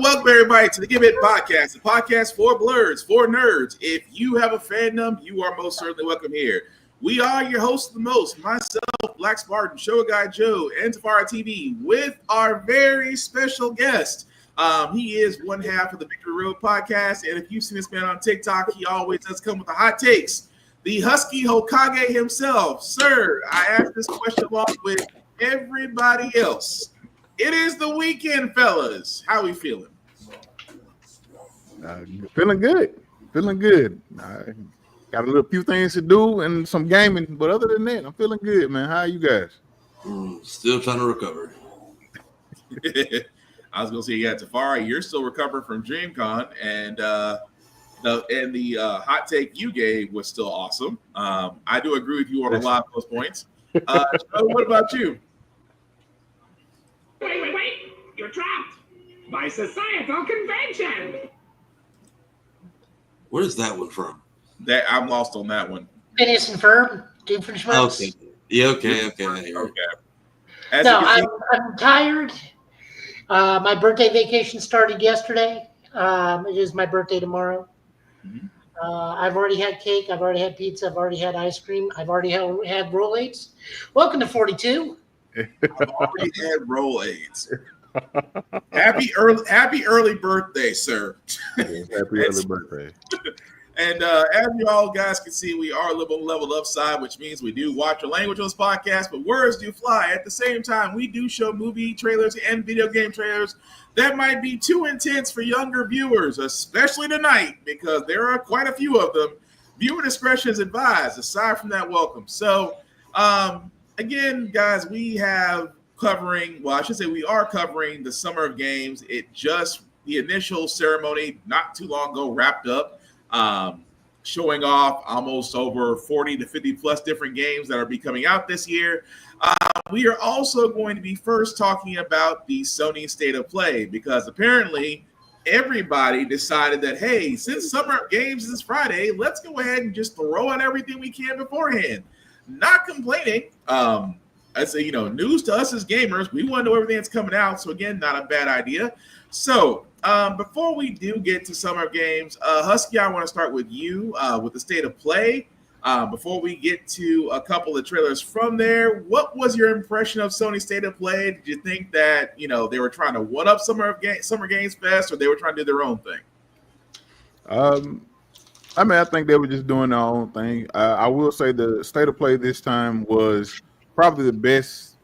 welcome everybody to the Give It Podcast, the podcast for blurs, for nerds. If you have a fandom, you are most certainly welcome here. We are your hosts of the most, myself, Black Spartan, Show Guy Joe, and Tafara TV, with our very special guest. He is one half of the Victory Road podcast, and if you've seen this man on TikTok, he always does come with the hot takes. The Husky Hokage himself. Sir, I asked this question along with everybody else. It is the weekend, fellas. How we feeling? Feeling good. Feeling good. I got a few things to do and some gaming, but other than that, I'm feeling good, man. How are you guys? Still trying to recover. I was gonna say, yeah, Tafari, you're still recovering from DreamCon, and the hot take you gave was still awesome. I do agree with you on a lot of those points. What about you? Wait! You're trapped by societal convention. Where's that one from? That I'm lost on that one. Phineas and Ferb, Doofenshmirtz. Okay. Yeah, okay. I'm tired. My birthday vacation started yesterday. It is my birthday tomorrow. Mm-hmm. I've already had cake. I've already had pizza. I've already had ice cream. I've already had roll-aids. Welcome to 42. I've already had roll-aids. Happy early birthday, sir. Happy early birthday. And as you all guys can see, we are level upside, which means we do watch a language on this podcast, but words do fly. At the same time, we do show movie trailers and video game trailers that might be too intense for younger viewers, especially tonight, because there are quite a few of them. Viewer discretion is advised. Aside from that, welcome. So, again, guys, we are covering the Summer of Games. The initial ceremony not too long ago wrapped up. Showing off almost over 40 to 50 plus different games that are be coming out this year. We are also going to be first talking about the Sony State of Play, because apparently everybody decided that, hey, since Summer of Games is Friday, let's go ahead and just throw out everything we can beforehand. Not complaining. I say, news to us as gamers, we want to know everything that's coming out. So again, not a bad idea. So before we do get to Summer Games, Husky, I want to start with you with the State of Play. Before we get to a couple of trailers from there, what was your impression of Sony State of Play? Did you think that, they were trying to one-up Summer Games Fest, or they were trying to do their own thing? I think they were just doing their own thing. I will say the State of Play this time was probably the best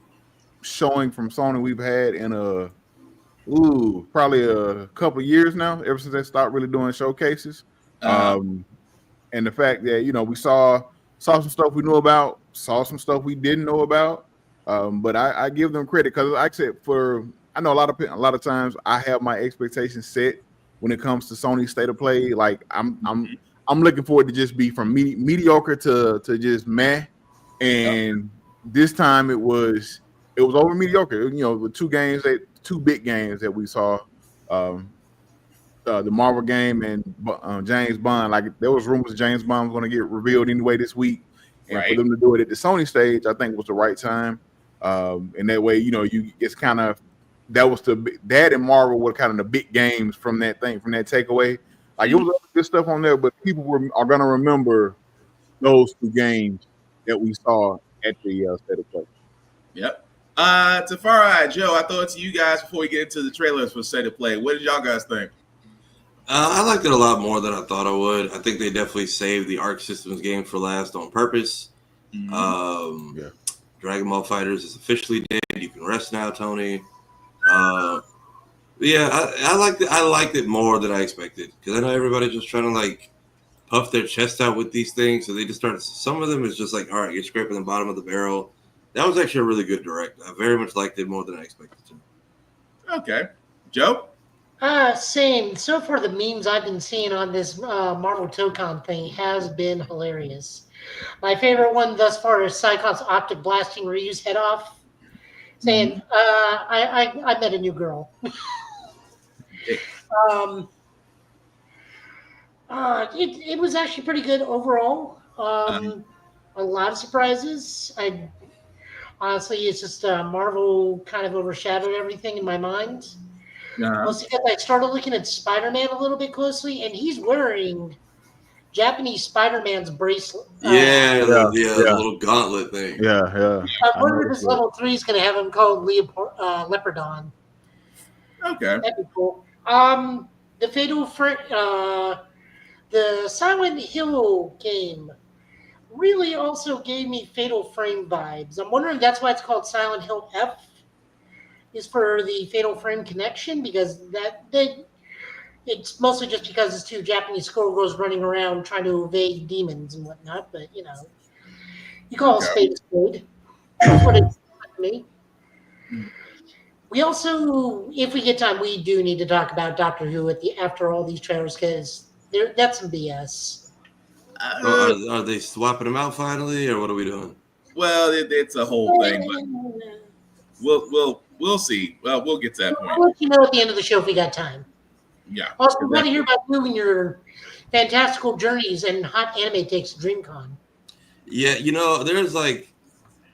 showing from Sony we've had in probably a couple of years now, ever since they stopped really doing showcases. And the fact that, we saw some stuff we knew about, saw some stuff we didn't know about. But I give them credit, because like I said, I know a lot of times I have my expectations set when it comes to Sony State of Play. Like I'm looking for it to just be from mediocre to just meh. And this time it was over mediocre. With two big games that we saw, the Marvel game and James Bond. Like, there was rumors James Bond was going to get revealed anyway this week, and for them to do it at the Sony stage, I think was the right time. And that way, it's kind of that and Marvel were kind of the big games from that takeaway. Like, it was other good stuff on there, but people are going to remember those two games that we saw at the State of Play. Yep. Tafari, Joe, I throw it to you guys before we get into the trailers for State of Play. What did y'all guys think? I liked it a lot more than I thought I would. I think they definitely saved the Arc Systems game for last on purpose. Mm-hmm. Dragon Ball FighterZ is officially dead. You can rest now, Tony. I liked it. I liked it more than I expected, because I know everybody's just trying to puff their chest out with these things. So they just started. Some of them is just all right, you're scraping the bottom of the barrel. That was actually a really good direct. I very much liked it more than I expected to. Okay. Joe? Same. So far, the memes I've been seeing on this Marvel Tokon thing has been hilarious. My favorite one thus far is Cyclops Optic blasting Ryu's head off, saying, I met a new girl. It was actually pretty good overall. A lot of surprises. Honestly, it's just Marvel kind of overshadowed everything in my mind. was because I started looking at Spider-Man a little bit closely, and he's wearing Japanese Spider-Man's bracelet. The little gauntlet thing. Yeah. I wonder if this level 3 is going to have him called Leopardon. Okay. That'd be cool. The Fatal Frame, the Silent Hill game really also gave me Fatal Frame vibes. I'm wondering if that's why it's called Silent Hill F, is for the Fatal Frame connection, because it's mostly just because it's two Japanese schoolgirls running around trying to evade demons and whatnot, but, you call a spade a spade. That's what it's to me. We also, if we get time, we do need to talk about Doctor Who after all these trailers, because that's some BS. Are they swapping them out finally, or what are we doing? Well, it's a whole thing, but we'll see. Well, we'll get to that point. I'll let you know at the end of the show if we got time. Yeah. Also, we want to hear about you and your fantastical journeys and hot anime takes to DreamCon. Yeah, there's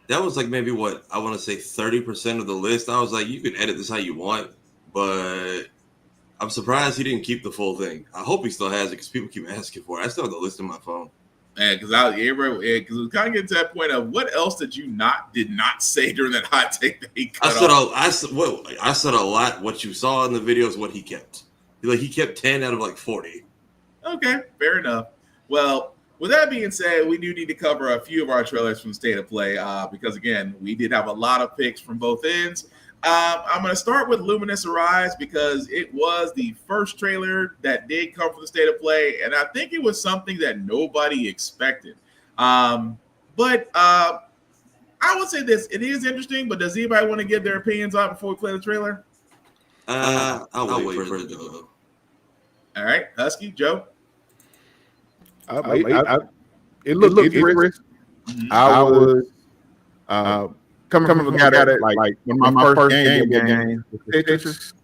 that was maybe what I want to say 30% of the list. I was like, you can edit this how you want, but I'm surprised he didn't keep the full thing. I hope he still has it because people keep asking for it. I still have the list on my phone. Because we kind of get to that point of what else did not say during that hot take that he cut off? I said a lot. What you saw in the video is what he kept. He kept 10 out of 40. Okay, fair enough. Well, with that being said, we do need to cover a few of our trailers from State of Play because, again, we did have a lot of picks from both ends. I'm going to start with Luminous Arise because it was the first trailer that did come from the State of Play, and I think it was something that nobody expected. But I would say this. It is interesting, but does anybody want to give their opinions on it before we play the trailer? I'll wait for it to go. All right, Husky, Joe? It looked interesting. I was coming from a guy that when my first game Tetris.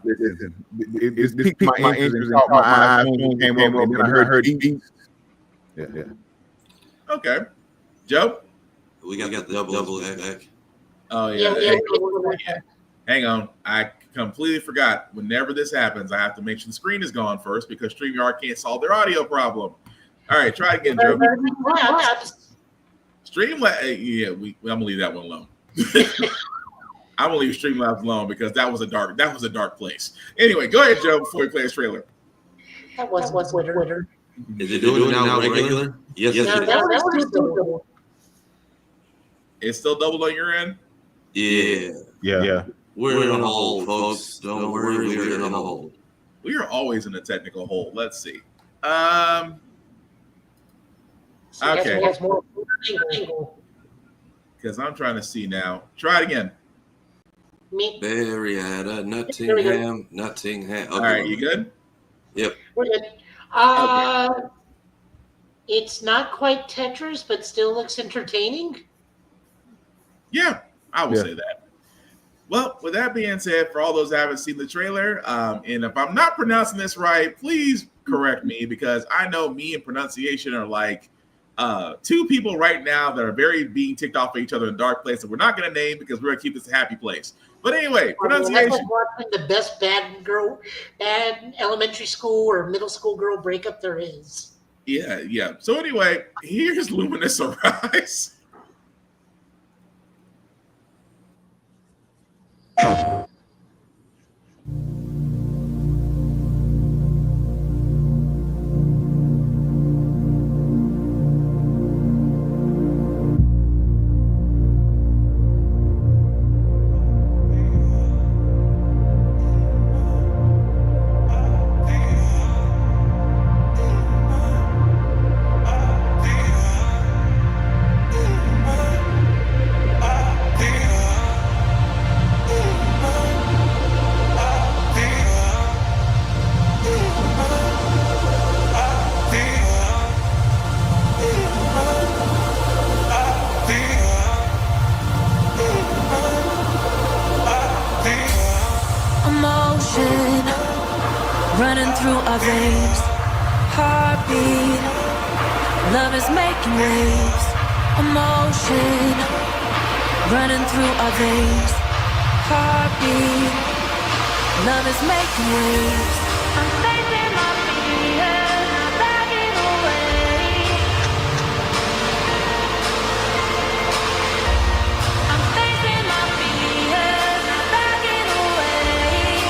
It piqued my interest and caught my eye when it came up, and then I heard beats. Yeah. Okay, Joe. We got the double back. Oh yeah. Hang on, I completely forgot. Whenever this happens, I have to make sure the screen is gone first because StreamYard can't solve their audio problem. All right, try it again, Joe. Streamlabs, I'm gonna leave that one alone. I'm gonna leave Streamlabs alone because that was a dark place. Anyway, go ahead, Joe, before we play this trailer. That was Twitter. Is it doing it now regular? Yes. It's still doubled on your end? Yeah. We're in a hole, folks. Don't worry, we're in a hole. We are always in a technical hole. Let's see. Okay. Because I'm trying to see now. Try it again. Marietta, Nottingham. Okay. All right, you good? Yep. We're good. It's not quite Tetris, but still looks entertaining. Yeah, I will say that. Well, with that being said, for all those who haven't seen the trailer, and if I'm not pronouncing this right, please correct me because I know me and pronunciation are like two people right now that are very being ticked off at each other in a dark place that we're not going to name because we're going to keep this a happy place. But anyway, pronunciation. That's like watching the best bad elementary school or middle school girl breakup there is. Yeah. So anyway, here's Luminous Arise. Running through our veins, heartbeat. Love is making waves, emotion. Running through our veins, heartbeat. Love is making waves. I'm facing my fears, not backing away. I'm facing my fears, not backing away.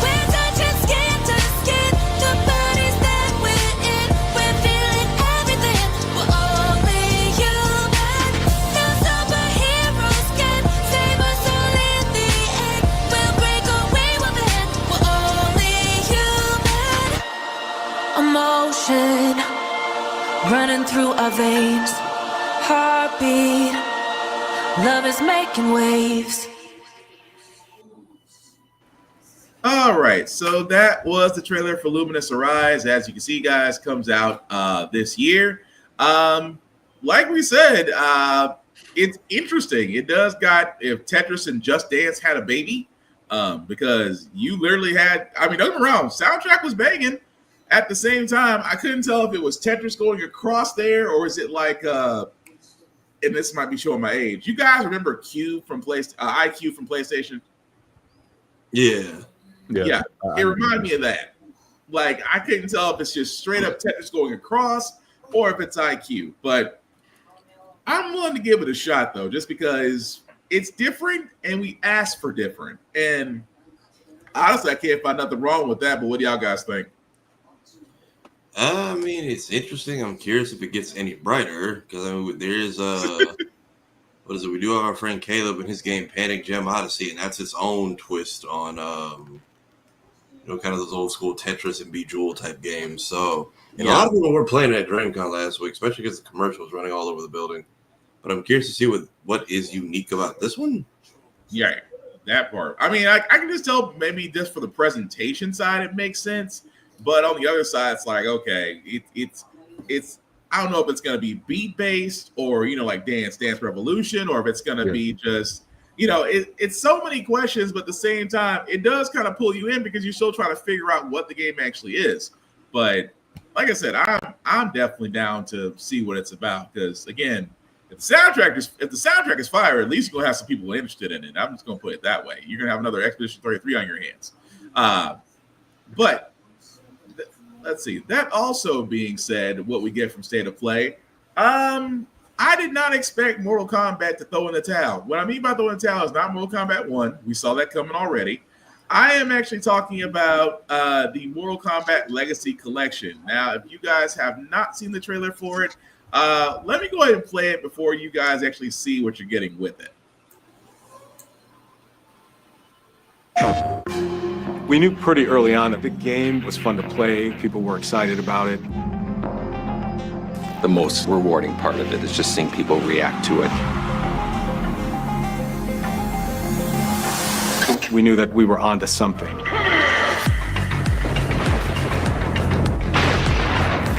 We're touching skin to skin, the bodies that we're in. We're feeling everything. We're only human. No superheroes can save us all in the end. We'll break away with it. We're only human. Emotion running through our veins. Heartbeat. Love is making waves. All right, so that was the trailer for Luminous Arise. As you can see, guys, comes out this year. Like we said, it's interesting. It does got if Tetris and Just Dance had a baby, because you literally had. I mean, don't get me wrong, soundtrack was banging. At the same time, I couldn't tell if it was Tetris going across there or is it like. And this might be showing my age. You guys remember IQ from PlayStation? Yeah. Yeah, it reminded me of that. Like, I couldn't tell if it's just straight up Tetris going across or if it's IQ. But I'm willing to give it a shot, though, just because it's different and we asked for different. And honestly, I can't find nothing wrong with that. But what do y'all guys think? I mean, it's interesting. I'm curious if it gets any brighter because I mean, there's what is it? We do have our friend Caleb and his game Panic Gem Odyssey, and that's its own twist on kind of those old school Tetris and Bejeweled type games. So, and a lot of people were playing at DreamCon last week, especially because the commercial was running all over the building. But I'm curious to see what is unique about this one. Yeah, that part. I mean, I can just tell maybe just for the presentation side, it makes sense. But on the other side, it's like, okay, it's I don't know if it's going to be beat based or, like Dance Revolution, or if it's going to be just, it's so many questions, but at the same time, it does kind of pull you in because you're still trying to figure out what the game actually is. But like I said, I'm definitely down to see what it's about because, again, if the soundtrack is fire, at least you're going to have some people interested in it. I'm just going to put it that way. You're going to have another Expedition 33 on your hands. But let's see. That also being said, what we get from State of Play, I did not expect Mortal Kombat to throw in the towel. What I mean by throwing the towel is not Mortal Kombat 1. We saw that coming already. I am actually talking about the Mortal Kombat Legacy Collection. Now, if you guys have not seen the trailer for it, let me go ahead and play it before you guys actually see what you're getting with it. We knew pretty early on that the game was fun to play. People were excited about it. The most rewarding part of it is just seeing people react to it. We knew that we were onto something.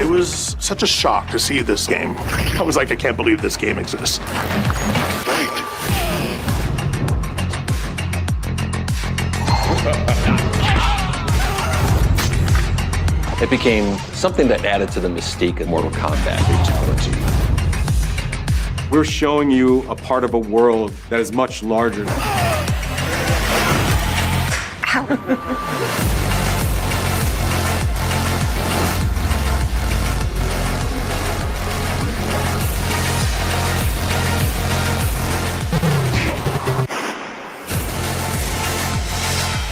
It was such a shock to see this game. I was like, I can't believe this game exists. It became something that added to the mystique of Mortal Kombat fatality. We're showing you a part of a world that is much larger.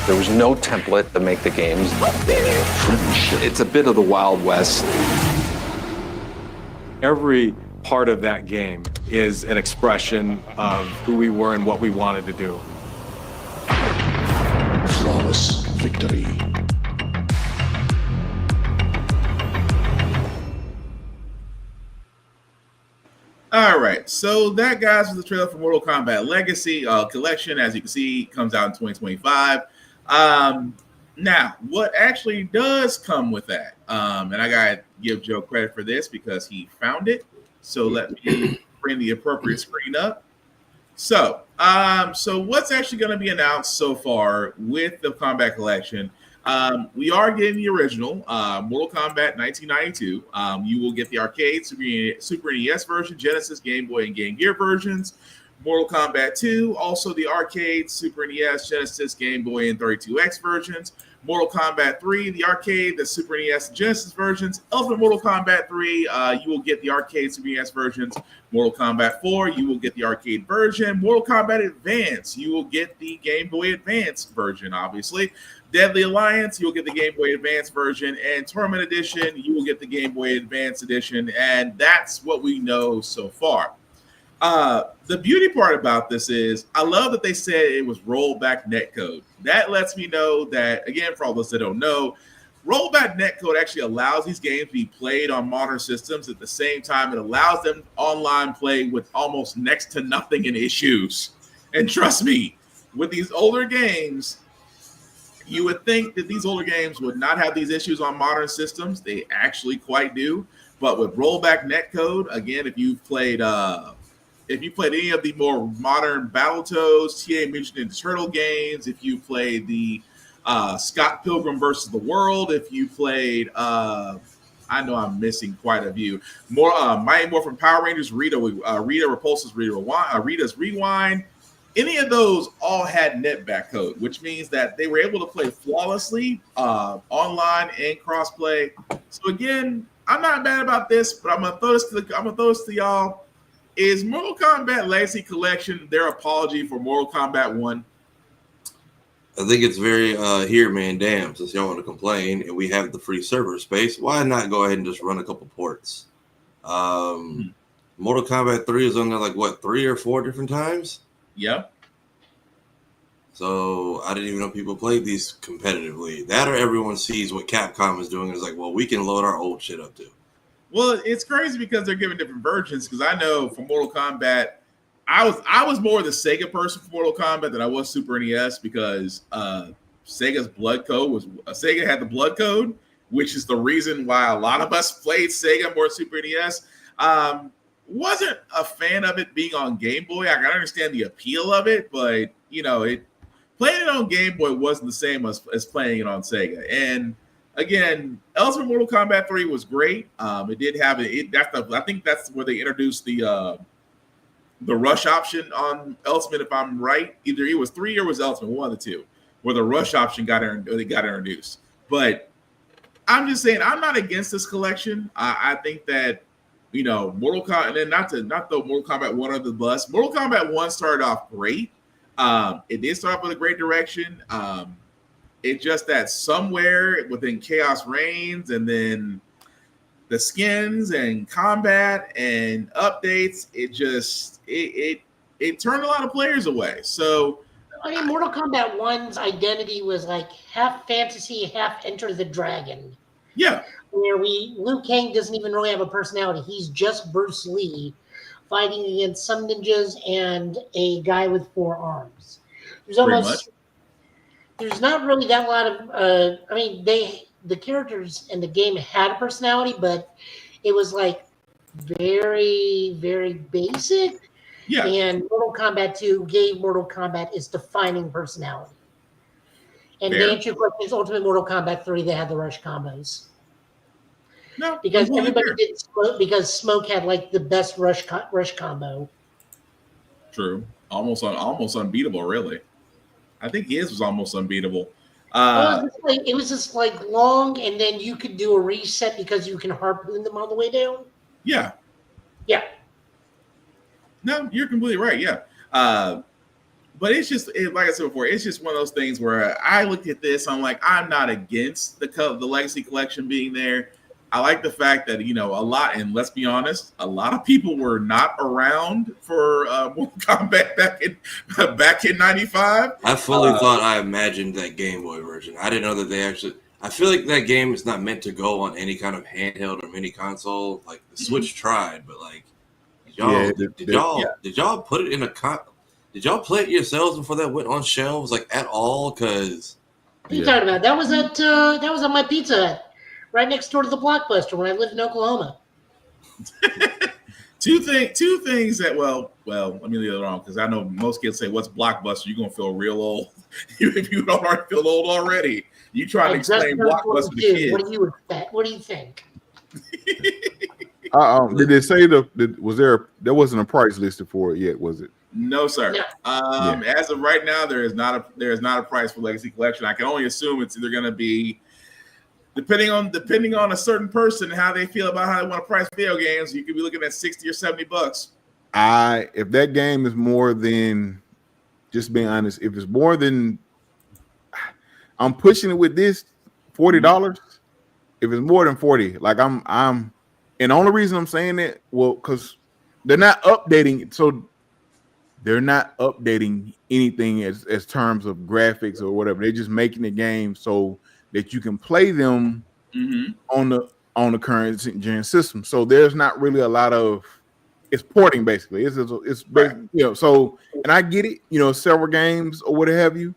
There was no template to make the games. It's a bit of the Wild West. Every part of that game is an expression of who we were and what we wanted to do. Flawless victory. All right, so that, guys, was the trailer for Mortal Kombat Legacy Collection. As you can see, comes out in 2025. Now, what actually does come with that? And I gotta give Joe credit for this because he found it. So let me bring the appropriate screen up. So what's actually going to be announced so far with the Combat Collection? We are getting the original Mortal Kombat 1992. You will get the arcade, Super NES version, Genesis, Game Boy, and Game Gear versions. Mortal Kombat 2, also the arcade, Super NES, Genesis, Game Boy, and 32X versions. Mortal Kombat 3, the arcade, the Super NES, and Genesis versions. Ultimate Mortal Kombat 3, you will get the arcade, Super NES versions. Mortal Kombat 4, you will get the arcade version. Mortal Kombat Advance, you will get the Game Boy Advance version, obviously. Deadly Alliance, you'll get the Game Boy Advance version. And Tournament Edition, you will get the Game Boy Advance Edition. And that's what we know so far. The beauty part about this is I love that they said it was rollback netcode. That lets me know that, again, for all those that don't know, rollback netcode actually allows these games to be played on modern systems. At the same time, it allows them online play with almost next to nothing in issues. And trust me, with these older games, you would think that these older games would not have these issues on modern systems. They actually quite do. But with rollback netcode, again, if you played any of the more modern Battletoads, Teenage Mutant Ninja Turtle games, if you played the Scott Pilgrim versus the World, if you played, I know I'm missing quite a few more. Mighty Morphin Power Rangers, Rita Repulsa's Rita's Rewind. Any of those all had netback code, which means that they were able to play flawlessly online and crossplay. So again, I'm not mad about this, but I'm gonna throw this to y'all. Is Mortal Kombat Legacy Collection their apology for Mortal Kombat 1? I think it's very here, man, damn, since y'all want to complain and we have the free server space, why not go ahead and just run a couple ports? Mortal Kombat 3 is on there like, what, 3 or 4 different times? Yep. So I didn't even know people played these competitively. That or everyone sees what Capcom is doing and is like, well, we can load our old shit up too. Well, it's crazy because they're giving different versions. Because I know for Mortal Kombat, I was more the Sega person for Mortal Kombat than I was Super NES because Sega's blood code was Sega had the blood code, which is the reason why a lot of us played Sega more Super NES. Wasn't a fan of it being on Game Boy. I can understand the appeal of it, but playing it on Game Boy wasn't the same as playing it on Sega. And again, Ultimate Mortal Kombat 3 was great. It did have I think that's where they introduced the rush option on Ultimate, if I'm right. Either it was 3 or it was Ultimate, one of the two, where the rush option got introduced. But I'm just saying, I'm not against this collection. I think that Mortal Kombat, and then not throw Mortal Kombat 1 under the bus. Mortal Kombat 1 started off great. It did start off with a great direction. It's just that somewhere within Chaos Reigns and then the skins and combat and updates, it turned a lot of players away. So I mean, Mortal Kombat 1's identity was like half fantasy, half Enter the Dragon. Yeah. Where Liu Kang doesn't even really have a personality. He's just Bruce Lee fighting against some ninjas and a guy with 4 arms. There's not really that lot of the characters in the game had a personality, but it was like very, very basic. Yeah. And Mortal Kombat 2 gave Mortal Kombat its defining personality. And Fair. to answer your question, Ultimate Mortal Kombat 3, they had the rush combos. No, because everybody did Smoke, because Smoke had like the best rush combo. True. Almost unbeatable, really. I think his was almost unbeatable. It was just like long, and then you could do a reset because you can harpoon them on the way down. Yeah. Yeah. No, you're completely right. Yeah. But it's just like I said before, it's just one of those things where I looked at this, I'm like, I'm not against the Legacy Collection being there. I like the fact that, a lot, and let's be honest, a lot of people were not around for Mortal Kombat back in 95. I fully thought I imagined that Game Boy version. I didn't know that they actually. I feel like that game is not meant to go on any kind of handheld or mini console. Like the Switch tried, but like, did y'all put it in a Did y'all play it yourselves before that went on shelves like at all? Because what are you talking about? That was on my Pizza Hut, right next door to the Blockbuster when I lived in Oklahoma. Two things that let me leave it on because I know most kids say what's Blockbuster. You're gonna feel real old if you don't already feel old already. You trying to explain Blockbuster to kids. What do you expect? What do you think? Did they say there wasn't a price listed for it yet? Was it? No, sir. No. As of right now, there is not a price for Legacy Collection. I can only assume it's either going to be depending on a certain person and how they feel about how they want to price video games. You could be looking at $60 or $70. If that game is more than, just being honest, if it's more than, I'm pushing it with this $40. If it's more than 40, like I'm, and the only reason I'm saying that, well, because they're not updating, so they're not updating anything as terms of graphics or whatever. They're just making the game so that you can play them on the current gen system. So there's not really a lot of, it's porting basically. It's basically, so, and I get it, several games or what have you.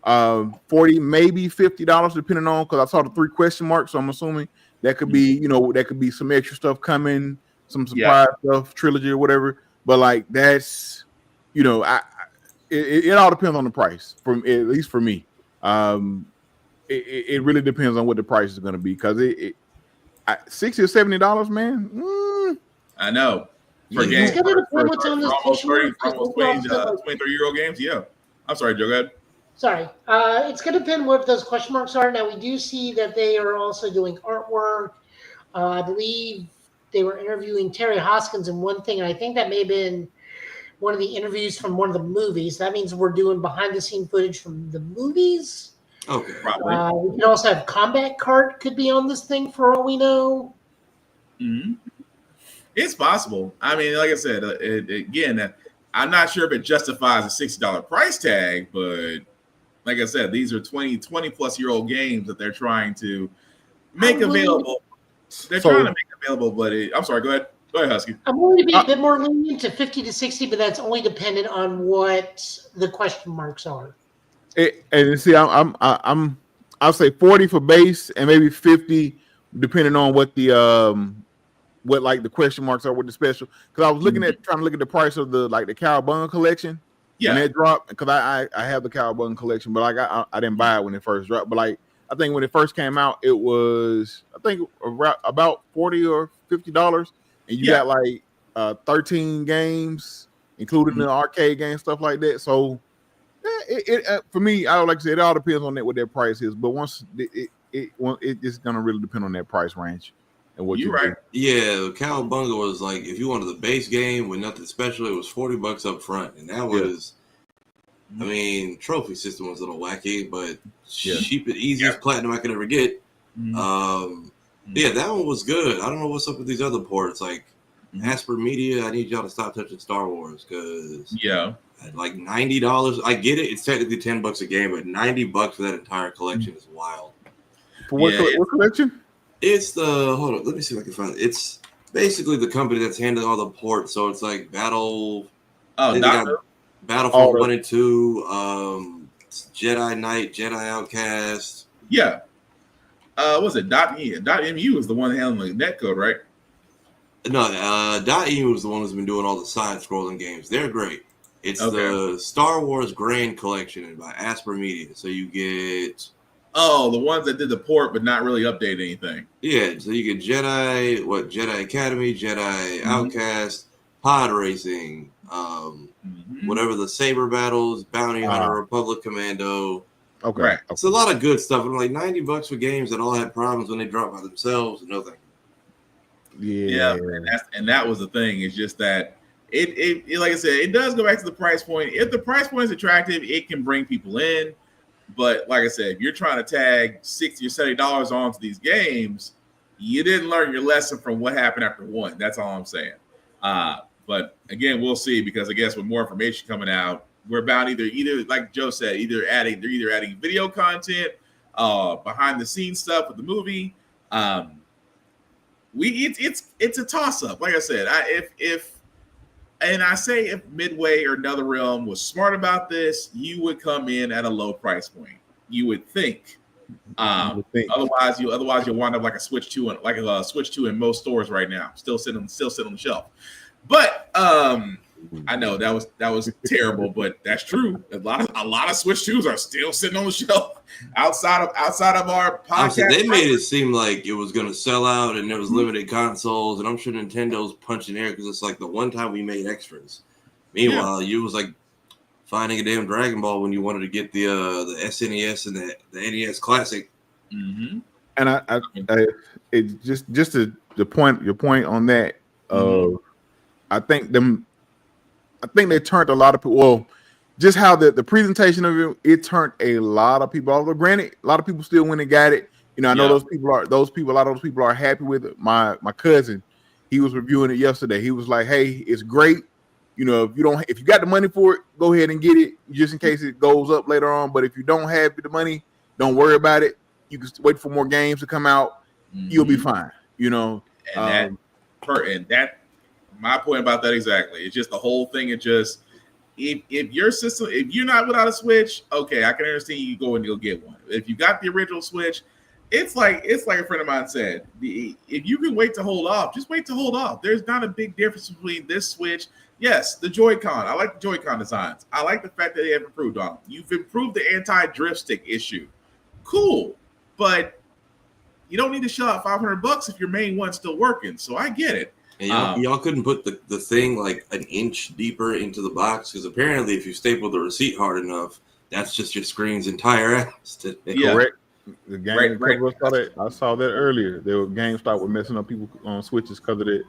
40, maybe $50, depending on, because I saw the 3 question marks, so I'm assuming that could be, that could be some extra stuff coming, some surprise stuff, trilogy or whatever. But like that's, it all depends on the price. At least for me, it really depends on what the price is going to be, because $60 or $70, man. I know. For games, for almost 30, for almost 23-year-old games. Yeah. I'm sorry, Joe. Go ahead. Sorry. It's going to depend what those question marks are. Now, we do see that they are also doing artwork. I believe they were interviewing Terry Hoskins in one thing, and I think that may have been one of the interviews from one of the movies. That means we're doing behind-the-scene footage from the movies. Okay, probably. We can also have Combat Cart could be on this thing for all we know. Mm-hmm. It's possible. I mean, like I said, again, I'm not sure if it justifies a $60 price tag, but like I said, these are 20 plus year old games that they're trying to make available. They're trying to make available, but I'm sorry. Go ahead, Husky. I'm going to be a bit more lenient to 50 to 60, but that's only dependent on what the question marks are. And see, I'll say 40 for base and maybe 50 depending on what the what like the question marks are with the special. Because I was looking trying to look at the price of the Cowabunga collection. Yeah, and that dropped because I have the Cowabunga collection, but I didn't buy it when it first dropped. But I think when it first came out, it was about $40 or $50, and you got 13 games, including the arcade game, stuff like that. So for me, I would like to say it all depends on what their price is. But once it's gonna really depend on that price range. And what you're right. Yeah, Cowabunga was if you wanted the base game with nothing special, it was $40 up front, and that was, I mean, trophy system was a little wacky, but cheap and easiest platinum I could ever get. Yeah, that one was good. I don't know what's up with these other ports. Asper Media, I need y'all to stop touching Star Wars because at $90, I get it. It's technically $10 a game, but $90 for that entire collection is wild. For what collection? It's hold on, let me see if I can find it. It's basically the company that's handling all the ports. So it's Battle. Battlefront 1 and 2, Jedi Knight, Jedi Outcast. Yeah. Was it .mu is the one handling the netcode, right? No, .eu is the one who's been doing all the side-scrolling games. They're great. It's the Star Wars Grand Collection by Asper Media. So you get... Oh, the ones that did the port but not really update anything. Yeah, so you get Jedi Academy, Jedi Outcast, Pod Racing, whatever the Saber Battles, Bounty Hunter, Republic Commando. Okay. Right. It's a lot of good stuff. And $90 for games that all had problems when they dropped by themselves. No thank you. Yeah, and that was the thing. It's just that it like I said, it does go back to the price point. If the price point is attractive, it can bring people in. But like I said, if you're trying to tag $60 or $70 onto these games, you didn't learn your lesson from what happened after one. That's all I'm saying. But again, we'll see, because I guess with more information coming out, we're about either like Joe said, they're either adding video content, behind the scenes stuff with the movie. It's a toss up. Like I said, if Midway or NetherRealm was smart about this, you would come in at a low price point. You would think. Otherwise you'll wind up like a Switch 2 in most stores right now, still sitting on the shelf. But I know that was terrible, but that's true. A lot of Switch 2s are still sitting on the shelf outside of our podcast. They made it seem like it was going to sell out and there was limited consoles, and I'm sure Nintendo's punching air because it's like the one time we made extras. Meanwhile, you was like finding a damn Dragon Ball when you wanted to get the SNES and the NES Classic. Mm-hmm. And I it just to your point on that. I think they turned a lot of people. Well, just how the presentation of it turned a lot of people. Although granted, a lot of people still went and got it. You know, I know a lot of those people are happy with it. My cousin, he was reviewing it yesterday. He was like, "Hey, it's great. You know, if you got the money for it, go ahead and get it, just in case it goes up later on. But if you don't have the money, don't worry about it. You can wait for more games to come out. You'll be fine." You know, and that my point about that exactly. It's just the whole thing. It just if your system, if you're not without a Switch, okay, I can understand you go and you'll get one. If you got the original Switch, it's like a friend of mine said. If you can wait to hold off, just wait to hold off. There's not a big difference between this Switch. Yes, the Joy-Con. I like the Joy-Con designs. I like the fact that they have improved on them. You've improved the anti-drift stick issue. Cool, but you don't need to shell out $500 if your main one's still working. So I get it. And y'all couldn't put the thing like an inch deeper into the box because apparently if you staple the receipt hard enough, that's just your screen's entire ass. Correct. The game I saw that earlier. There were GameStop were messing up people on Switches because of that.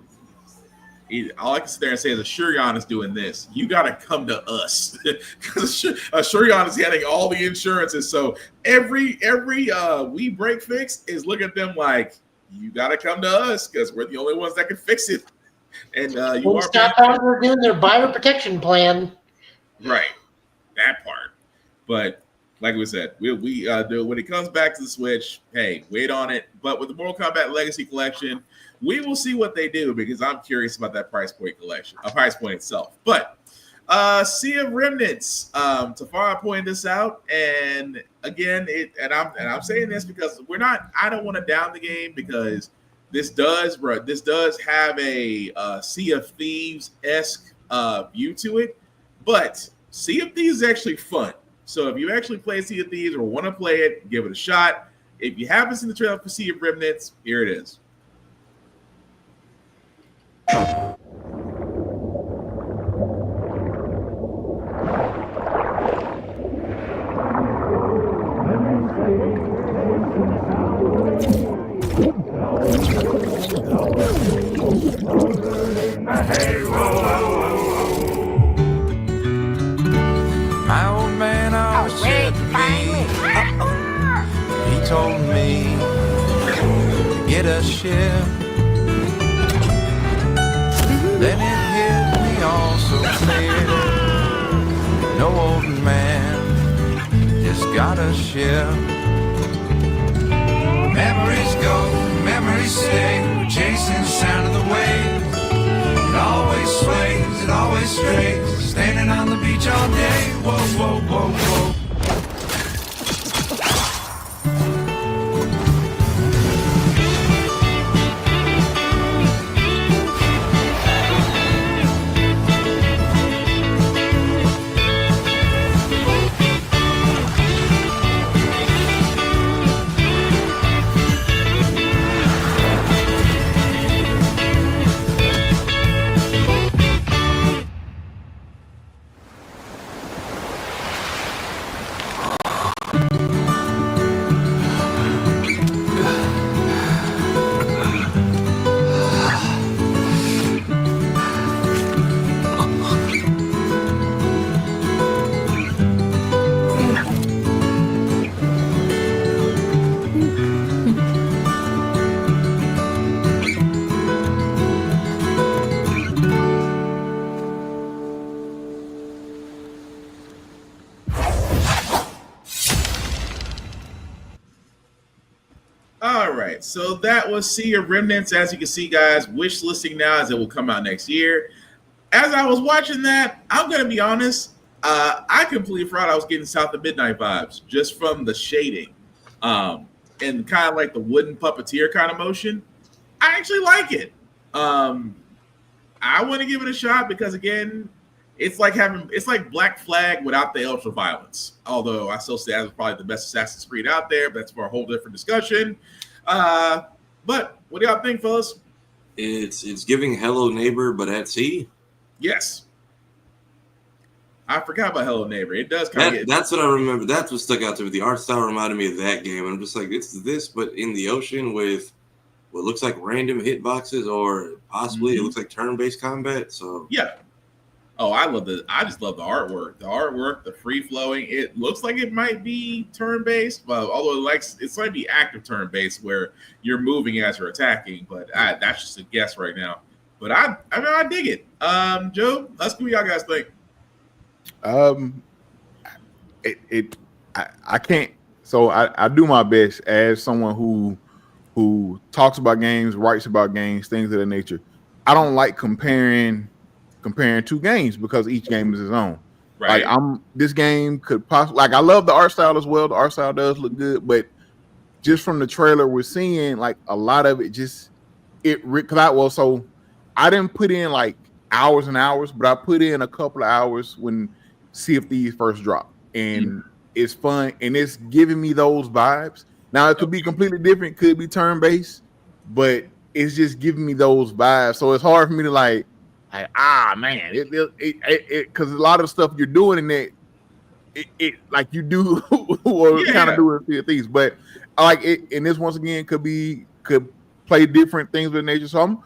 All I can sit there and say is Shurion is doing this. You got to come to us because Shurion is getting all the insurances. So every we break fix is looking at them like, you got to come to us because we're the only ones that can fix it. And you are stop out doing their buyer protection plan. Right, that part. But like we said, we do when it comes back to the Switch. Hey, wait on it. But with the Mortal Kombat Legacy Collection, we will see what they do because I'm curious about that price point itself. But Sea of Remnants, Tafara pointed this out, and again, I'm saying this because I don't want to down the game because this does have a Sea of Thieves-esque view to it, but Sea of Thieves is actually fun. So if you actually play Sea of Thieves or want to play it, give it a shot. If you haven't seen the trailer for Sea of Remnants, here it is. My old man always said to me, he told me to get a ship. Then it hit me all so clear. No old man just got a ship. Memories go, memories stay. We're chasing the sound of the waves. It always sways, it always strays. Standing on the beach all day. Whoa, whoa, whoa, whoa. So that was Sea of Remnants. As you can see, guys, wish listing now as it will come out next year. As I was watching that, I'm going to be honest, I completely forgot I was getting South of Midnight vibes just from the shading and kind of like the wooden puppeteer kind of motion. I actually like it. I I want to give it a shot because again, it's like Black Flag without the ultra violence. Although I still say that was probably the best Assassin's Creed out there, but that's for a whole different discussion. But what do y'all think, fellas? It's giving Hello Neighbor, but at sea. Yes. I forgot about Hello Neighbor. It does kind of That's what I remember. That's what stuck out to me. The art style reminded me of that game. I'm just like, it's this, but in the ocean with what looks like random hitboxes, or possibly it looks like turn-based combat. So yeah. Oh, I just love the artwork. The artwork, the free flowing. It looks like it might be turn-based, but although it's might be active turn-based where you're moving as you're attacking. But that's just a guess right now. But I dig it. Joe, Husky, what y'all guys think? I can't. So I do my best as someone who talks about games, writes about games, things of that nature. I don't like comparing two games because each game is its own. Right. Like this game could possibly, like, I love the art style as well. The art style does look good, but just from the trailer we're seeing, like, a lot of it so I didn't put in like hours and hours, but I put in a couple of hours when Sea of Thieves first dropped, and it's fun and it's giving me those vibes. Now it could be completely different, could be turn-based, but it's just giving me those vibes. So it's hard for me to like man, because a lot of the stuff you're doing in that, it like you do or kind of do in Sea of Thieves, but I like it. And this once again could play different things with nature. So I'm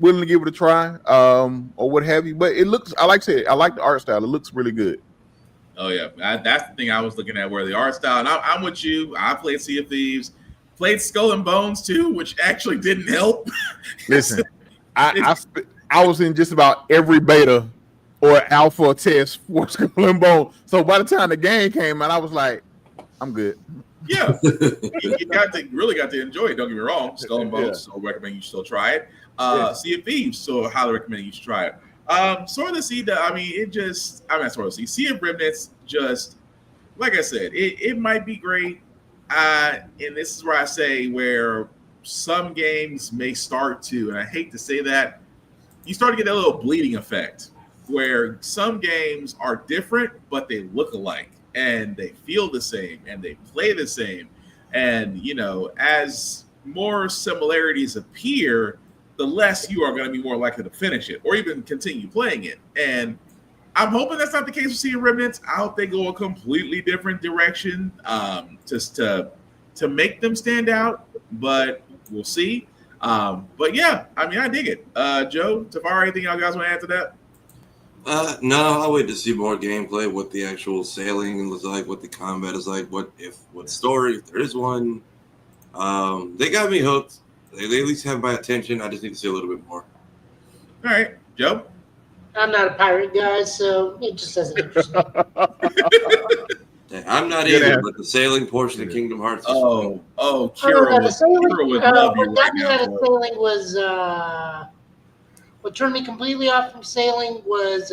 willing to give it a try, or what have you. But it looks, I like the art style. It looks really good. Oh yeah, that's the thing I was looking at, where the art style. And I'm with you. I played Sea of Thieves, played Skull and Bones too, which actually didn't help. Listen, I was in just about every beta or alpha test for Skull and Bones. So by the time the game came out, I was like, I'm good. Yeah, you really got to enjoy it. Don't get me wrong. Skull and Bones, so recommend you still try it. Sea of Thieves, so highly recommend you should try it. Sword of the Sea, not Sword of the Sea. Sea of Remnants, just like I said, it might be great. And this is where I say where some games may start to, and I hate to say that, you start to get that little bleeding effect where some games are different, but they look alike and they feel the same and they play the same. And, as more similarities appear, the less you are going to be more likely to finish it or even continue playing it. And I'm hoping that's not the case with Sea of Remnants. I hope they go a completely different direction, just to make them stand out, but we'll see. But yeah, I dig it. Joe, Tafari, anything y'all guys want to add to that? No, I'll wait to see more gameplay, what the actual sailing looks like, what the combat is like, what story, if there is one. They got me hooked. They at least have my attention. I just need to see a little bit more. All right, Joe? I'm not a pirate guy, so it just doesn't interest me. I'm not either, but the sailing portion of Kingdom Hearts is Kira would love you right now. Sailing was what turned me completely off from sailing was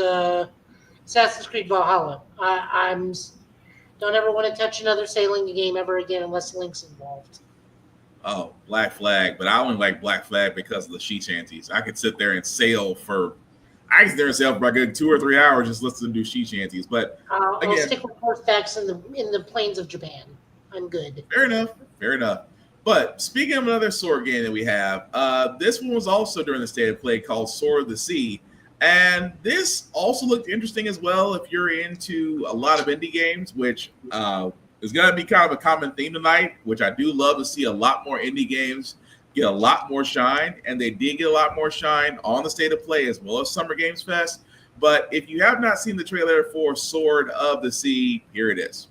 Assassin's Creed Valhalla. I don't ever want to touch another sailing game ever again unless Link's involved. Oh, Black Flag, but I only like Black Flag because of the she shanties. I could sit there and sail for a good 2 or 3 hours just listening to she shanties. But I'll stick with horsebacks in the plains of Japan. I'm good. Fair enough. But speaking of another sword game that we have, this one was also during the State of Play called Sword of the Sea. And this also looked interesting as well if you're into a lot of indie games, which is going to be kind of a common theme tonight, which I do love to see a lot more indie games get a lot more shine. And they did get a lot more shine on the State of Play as well as Summer Games Fest. But if you have not seen the trailer for Sword of the Sea, here it is.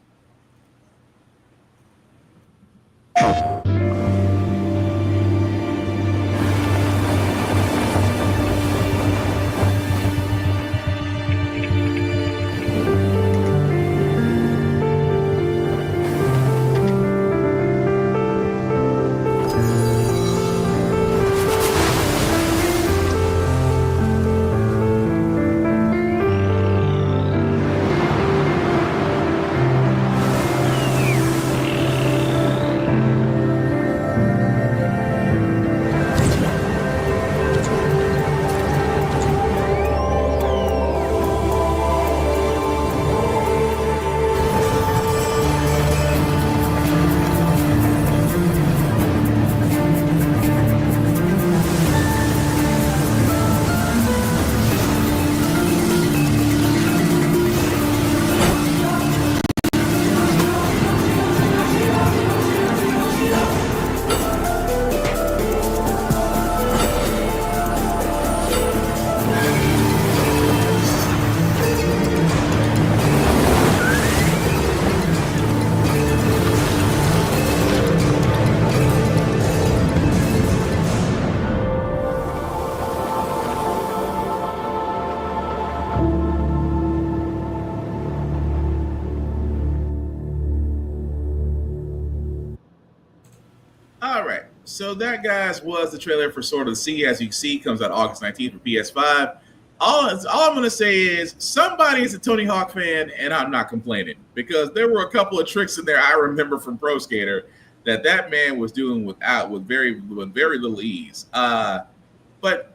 All right. So that, guys, was the trailer for Sword of the Sea. As you can see, comes out August 19th for PS5. All I'm going to say is somebody is a Tony Hawk fan, and I'm not complaining, because there were a couple of tricks in there I remember from Pro Skater that man was doing with very little ease. But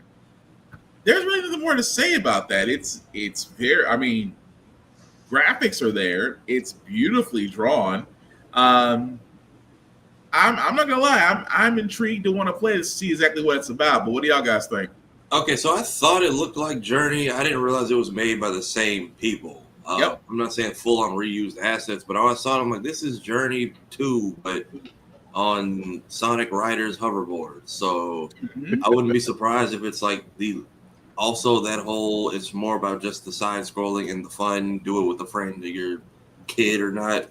there's really nothing more to say about that. It's very, I mean, graphics are there. It's beautifully drawn. I'm not gonna lie. I'm intrigued to want to play this to see exactly what it's about. But what do y'all guys think? Okay, so I thought it looked like Journey. I didn't realize it was made by the same people. Yep. I'm not saying full on reused assets, but I always thought, I'm like, this is Journey 2, but on Sonic Riders hoverboard. So I wouldn't be surprised if it's like also that whole, it's more about just the side scrolling and the fun, do it with a friend or your kid or not.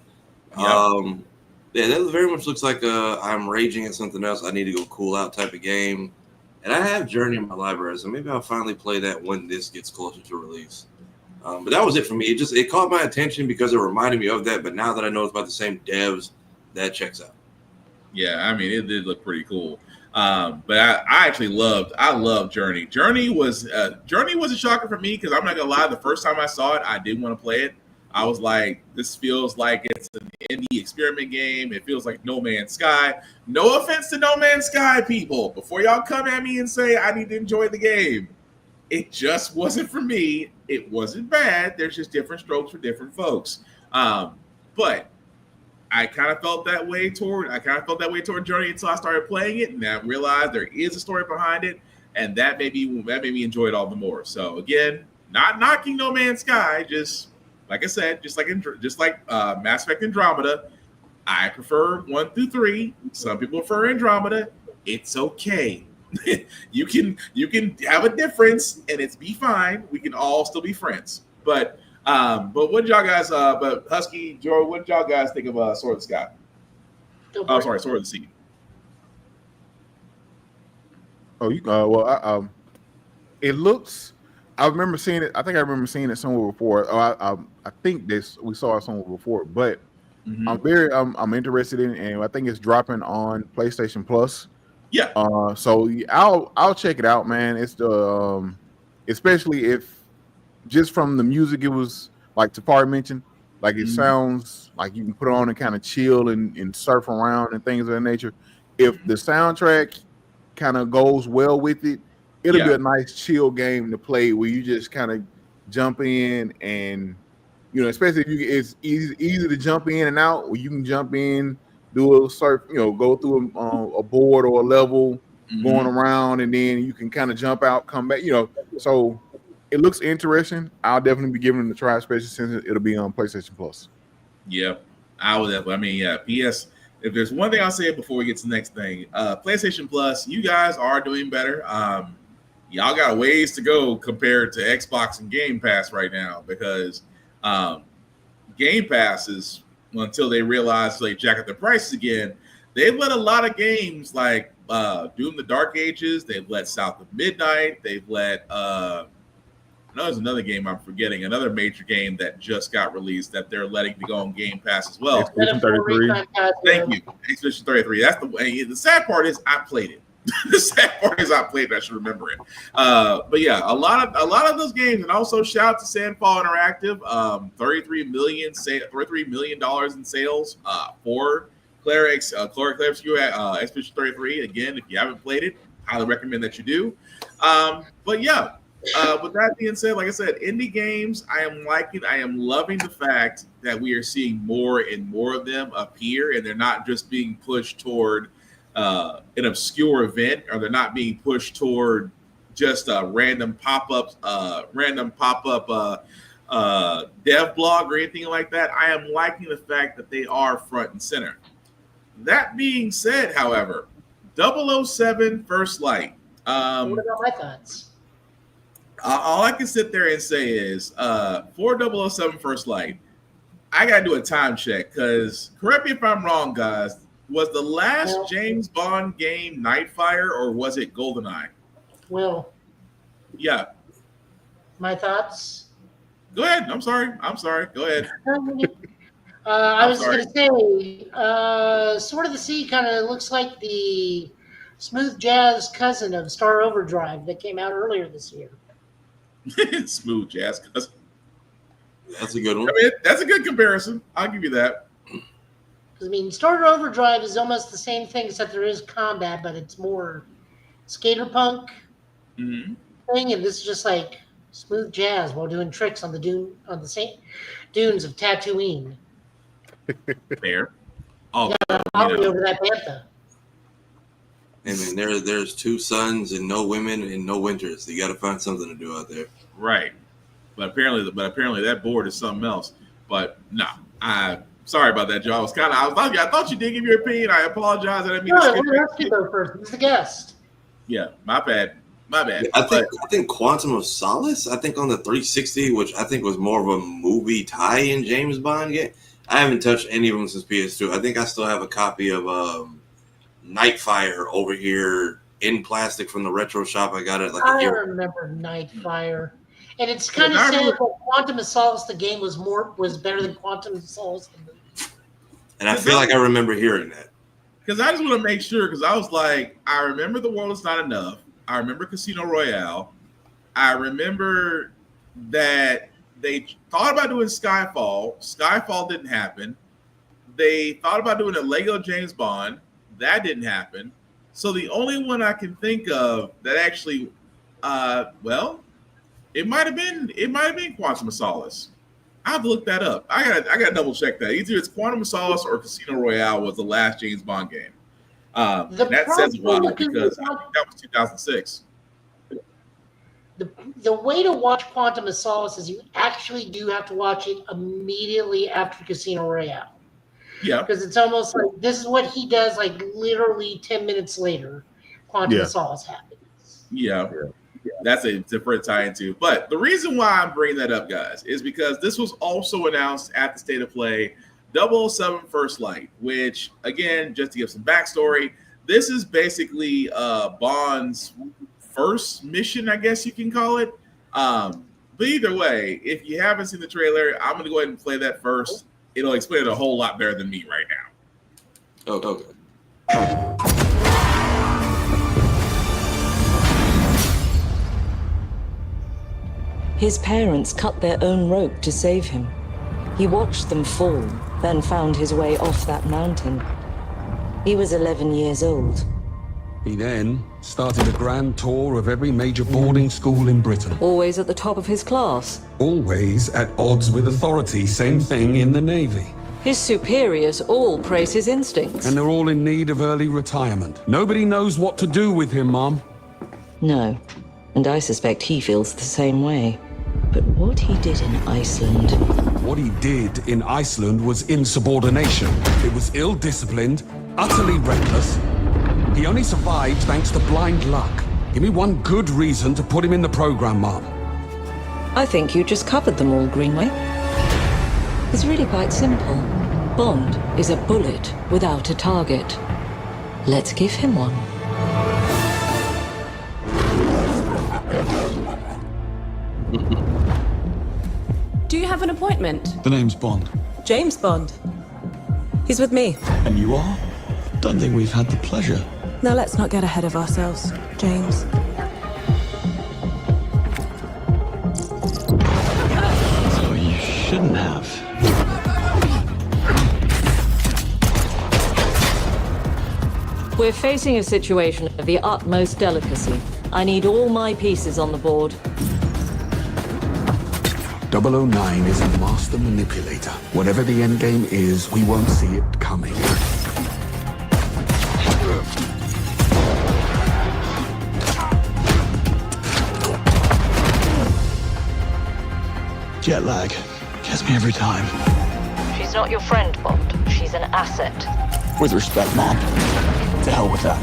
Yep. Yeah, that very much looks like I'm raging at something else. I need to go cool out type of game. And I have Journey in my library, so maybe I'll finally play that when this gets closer to release. But that was it for me. It caught my attention because it reminded me of that. But now that I know it's about the same devs, that checks out. Yeah, I mean, it did look pretty cool. But I actually loved Journey. Journey was a shocker for me, because I'm not gonna lie. The first time I saw it, I didn't want to play it. I was like, this feels like it's an indie experiment game. It feels like No Man's Sky. No offense to No Man's Sky, people. Before y'all come at me and say I need to enjoy the game, it just wasn't for me. It wasn't bad. There's just different strokes for different folks. But I kind of felt that way toward Journey until I started playing it, and I realized there is a story behind it, and that made me enjoy it all the more. So again, not knocking No Man's Sky, just like I said, just like Mass Effect Andromeda, I prefer 1 through 3. Some people prefer Andromeda. It's okay. You can have a difference, and it's be fine. We can all still be friends. But what did y'all guys? But Husky, Joy, what did y'all guys think of Sword of the Sky? Sorry, Sword of the Sea. It looks. I remember seeing it. I think I remember seeing it somewhere before. I think we saw it somewhere before. But I'm interested in it, and I think it's dropping on PlayStation Plus. Yeah. So I'll check it out, man. It's especially if just from the music, it was like Tafari mentioned, like it sounds like you can put it on and kind of chill and surf around and things of that nature. If the soundtrack kind of goes well with it, it'll be a nice chill game to play where you just kind of jump in, and especially if it's easy to jump in and out, where you can jump in, do a little surf, go through a board or a level, going around, and then you can kind of jump out, come back, so it looks interesting. I'll definitely be giving it a try, especially since it'll be on PlayStation Plus. Yeah, I would definitely. I mean, yeah, PS. If there's one thing I'll say before we get to the next thing, PlayStation Plus, you guys are doing better. Y'all got ways to go compared to Xbox and Game Pass right now, because Game Pass is, until they realize they jack up the prices again, they've let a lot of games like Doom: The Dark Ages. They've let South of Midnight. They've let there's another game I'm forgetting, another major game that just got released that they're letting to go on Game Pass as well. Expedition 33. Thank you, Expedition 33. That's the sad part is I played it. The sad part is I played it. I should remember it. But yeah, a lot of those games, and also shout out to Sandfall Interactive. $33 million in sales for Expedition 33. Again, if you haven't played it, highly recommend that you do. But yeah. With that being said, like I said, indie games, I am loving the fact that we are seeing more and more of them appear, and they're not just being pushed toward an obscure event, or they're not being pushed toward just a random pop-up dev blog or anything like that. I am liking the fact that they are front and center. That being said, however, 007 First Light. What about my thoughts? All I can sit there and say is for 007 First Light, I got to do a time check, because correct me if I'm wrong, guys. Was the last James Bond game Nightfire, or was it GoldenEye? Will. Yeah. My thoughts? Go ahead. I'm sorry. Go ahead. I was going to say Sword of the Sea kind of looks like the smooth jazz cousin of Star Overdrive that came out earlier this year. Smooth jazz cousin. That's a good one. I mean, that's a good comparison. I'll give you that. I mean, Star Overdrive is almost the same thing, except there is combat, but it's more skater punk thing, and this is just like smooth jazz while doing tricks on the dunes of Tatooine. Fair. Oh, Probably over that bantha. I mean, there's 2 suns and no women and no winters. So you got to find something to do out there. Right. But apparently that board is something else. But no, sorry about that, Joe. I thought you did give your opinion. I apologize. I didn't mean to skip go first. He's the guest. Yeah, my bad. Yeah, I think Quantum of Solace. I think on the 360, which I think was more of a movie tie-in James Bond game. I haven't touched any of them since PS2. I think I still have a copy of Nightfire over here in plastic from the retro shop. I got it like a year. I remember Nightfire, and it's kind of sad that Quantum of Solace the game was better than Quantum of Solace the movie. And I feel like I remember hearing that. Because I just want to make sure, because I was like, I remember The World Is Not Enough. I remember Casino Royale. I remember that they thought about doing Skyfall. Skyfall didn't happen. They thought about doing a Lego James Bond. That didn't happen. So the only one I can think of that actually, it might have been Quantum of Solace. I have to look that up. I gotta double check that. Either it's Quantum of Solace or Casino Royale was the last James Bond game. That says a while because I think that was 2006. The way to watch Quantum of Solace is you actually do have to watch it immediately after Casino Royale. Yeah. Because it's almost like this is what he does, like literally 10 minutes later, Quantum of Solace happens. Yeah. That's a different tie into. But the reason why I'm bringing that up, guys, is because this was also announced at the State of Play 007 First Light, which, again, just to give some backstory, this is basically Bond's first mission, I guess you can call it. But either way, if you haven't seen the trailer, I'm going to go ahead and play that first. It'll explain it a whole lot better than me right now. Oh, okay. His parents cut their own rope to save him. He watched them fall, then found his way off that mountain. He was 11 years old. He then started a grand tour of every major boarding school in Britain. Always at the top of his class. Always at odds with authority, same thing in the Navy. His superiors all praise his instincts. And they're all in need of early retirement. Nobody knows what to do with him, Mom. No, and I suspect he feels the same way. But what he did in Iceland... What he did in Iceland was insubordination. It was ill-disciplined, utterly reckless. He only survived thanks to blind luck. Give me one good reason to put him in the program, Mom. I think you just covered them all, Greenway. It's really quite simple. Bond is a bullet without a target. Let's give him one. Do you have an appointment? The name's Bond. James Bond. He's with me. And you are? Don't think we've had the pleasure. Now let's not get ahead of ourselves, James. So you shouldn't have. We're facing a situation of the utmost delicacy. I need all my pieces on the board. 009 is a master manipulator. Whatever the endgame is, we won't see it coming. Jet lag. Gets me every time. She's not your friend, Bond. She's an asset. With respect, Mom. To hell with that.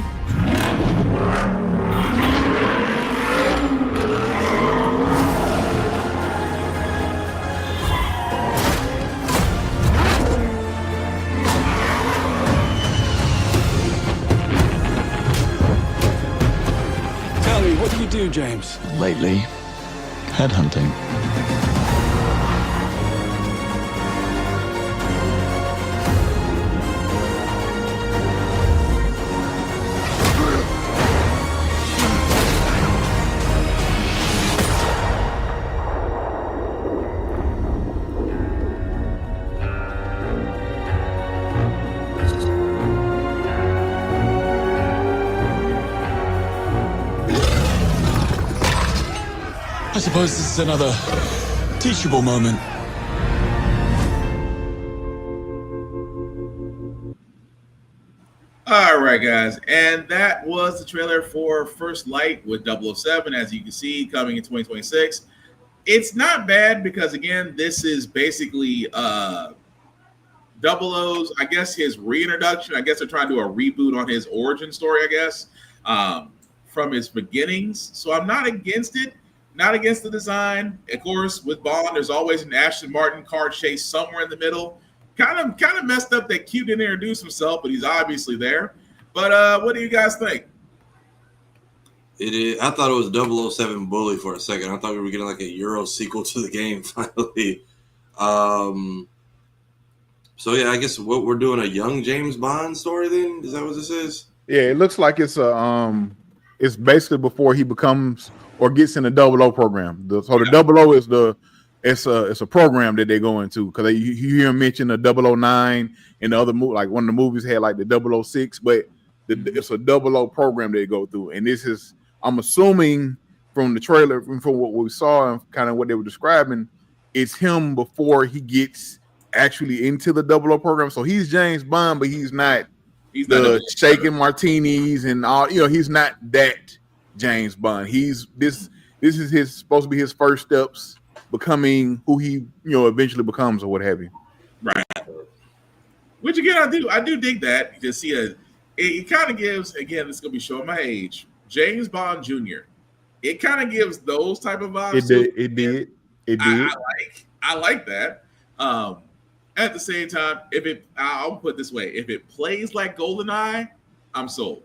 Tell me, what do you do, James? Lately, headhunting. suppose this is another teachable moment. All right, guys, and that was the trailer for First Light with 007, as you can see, coming in 2026. It's not bad because, again, this is basically Double O's, I guess, his reintroduction. I guess they're trying to do a reboot on his origin story, I guess, from his beginnings. So I'm not against it, not against the design. Of course, with Bond, there's always an Aston Martin car chase somewhere in the middle. Kind of messed up that Q didn't introduce himself, but he's obviously there. But what do you guys think? It is. I thought it was 007 Bully for a second. I thought we were getting like a Euro sequel to the game finally. So yeah, I guess what we're doing, a young James Bond story then? Is that what this is? Yeah, it looks like it's it's basically before he becomes or gets in the 00 program. The 00 is it's a program that they go into, because you hear him mention the 009 and the other movie, like one of the movies had like the 006, but it's a 00 program they go through. And this is, I'm assuming from the trailer, from what we saw and kind of what they were describing, it's him before he gets actually into the 00 program. So he's James Bond, but he's not shaking martinis and all, he's not that James Bond. This is supposed to be his first steps becoming who he eventually becomes or what have you. Right. Which again, I do dig that, to see it kind of gives, again, it's gonna be showing my age, James Bond Jr. It kind of gives those type of vibes. It did. I like that. At the same time, I'll put it this way: if it plays like GoldenEye, I'm sold.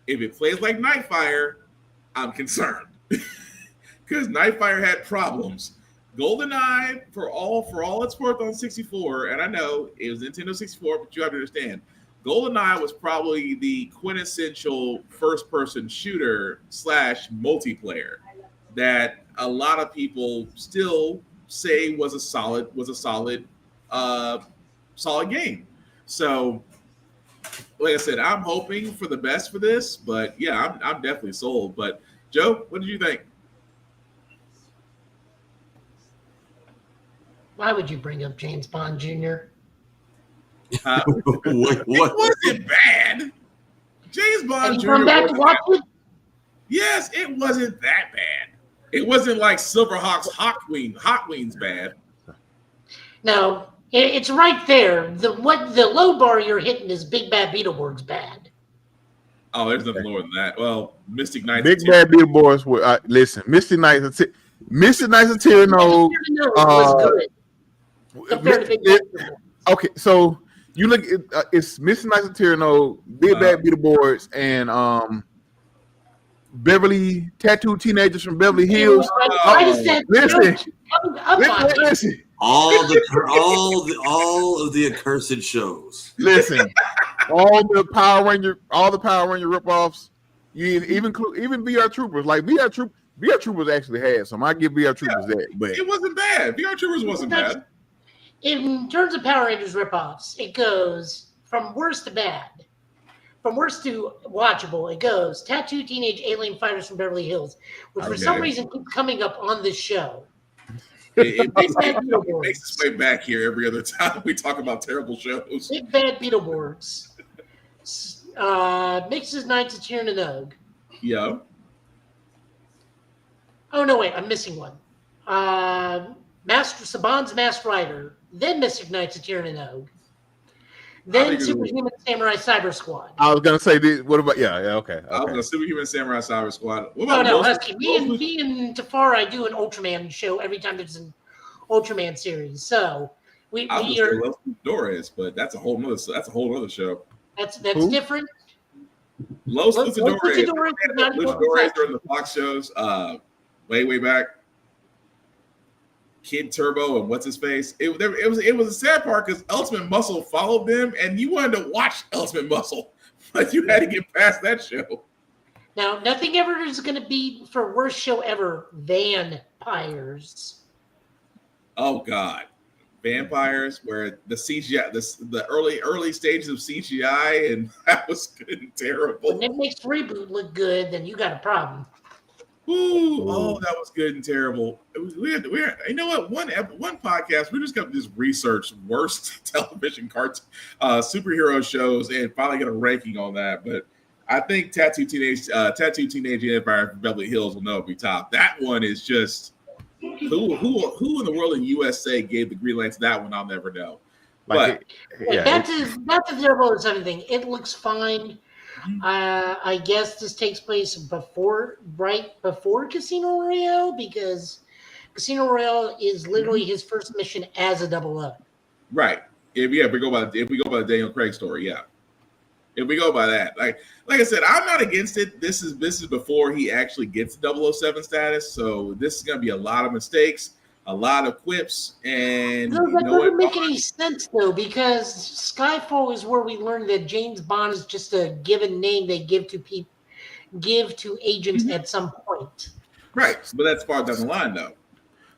If it plays like Nightfire, I'm concerned because Nightfire had problems. GoldenEye, for all it's worth on 64, and I know it was Nintendo 64, but you have to understand, GoldenEye was probably the quintessential first-person shooter / multiplayer that a lot of people still say was a solid game. So, like I said, I'm hoping for the best for this, but yeah, I'm definitely sold. But Joe, what did you think? Why would you bring up James Bond Jr.? It wasn't bad. James Bond Jr. Come back to watch it? Yes, it wasn't that bad. It wasn't like Silverhawk's Hot Wings bad. No, it's right there. The low bar you're hitting is Big Bad Beetleborg's bad. Oh, there's nothing lower than that. Well, Mystic Knights. Big Bad Beetleborgs. Listen, Mystic Knights of Tyranno was good. Compared to Big Bad Beetleborgs. Okay, so you look at it's Mystic Knights of Tyranno, Big Bad Beetleborgs, and Beverly Tattooed Teenagers from Beverly Hills. Listen. All of the accursed shows. Listen, all the Power Ranger ripoffs. You even VR Troopers. Like VR Troopers actually had some. I give VR Troopers that, but it wasn't bad. VR Troopers wasn't bad. In terms of Power Rangers ripoffs, it goes from worst to bad. From worst to watchable, it goes Tattooed Teenage Alien Fighters from Beverly Hills, which for some reason keeps coming up on this show. It makes its way back here every other time we talk about terrible shows. Big Bad Beetleborgs. Mixes Knights of Tyranno. Yeah. Oh, no, wait. I'm missing one. Saban's Masked Rider. Then Mystic Knights of Tyranno. Then Superhuman Samurai Cyber Squad. I was going to say, what about, okay. I was going to Superhuman Samurai Cyber Squad. What about Husky. Me and Tafari do an Ultraman show every time there's an Ultraman series. So we are. Los Luchadores, but that's a whole other show. That's different. Los Luchadores during the Fox shows, way back. Kid Turbo and what's his face. It was a sad part because Ultimate Muscle followed them, and you wanted to watch Ultimate Muscle, but you had to get past that show. Now, nothing ever is going to be for worst show ever. Vampires. Oh God, Vampires, where the CGI, the early stages of CGI, and that was good and terrible. When it makes reboot look good, then you got a problem. Ooh, oh, that was good and terrible. We had you know what? One podcast, we just got to just research worst television superhero shows and finally get a ranking on that. But I think Tattoo Teenage Empire from Beverly Hills will know it'll be top. That one is just who in the world in USA gave the green light to that one? I'll never know. But that's a 007 thing. It looks fine. I guess this takes place right before Casino Royale, because Casino Royale is literally his first mission as a 00. Right. If we go by the Daniel Craig story, yeah. If we go by that, like I said, I'm not against it. This is before he actually gets 007 status, so this is going to be a lot of mistakes, a lot of quips, and that doesn't make any sense though, because Skyfall is where we learned that James Bond is just a given name they give to agents at some point. Right, but that's far down the line though.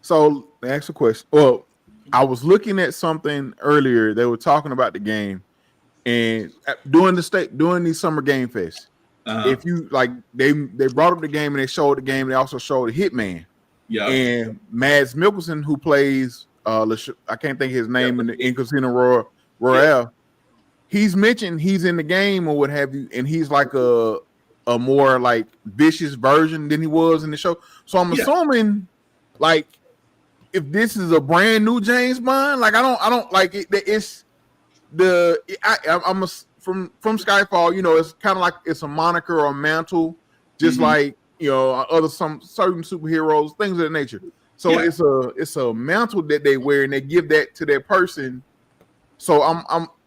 So they asked a question. Well, I was looking at something earlier. They were talking about the game, and during these summer game fests, if you like, they brought up the game and they showed the game. They also showed Hitman. Yeah, and Mads Mikkelsen, who plays I can't think of his name in Casino Royale. He's mentioned he's in the game or what have you, and he's like a more like vicious version than he was in the show. So I'm assuming, like, if this is a brand new James Bond, like I don't like it. It's from Skyfall. You know, it's kind of like it's a moniker or a mantle, just like. You know, some certain superheroes, things of that nature. So it's a mantle that they wear, and they give that to that person. So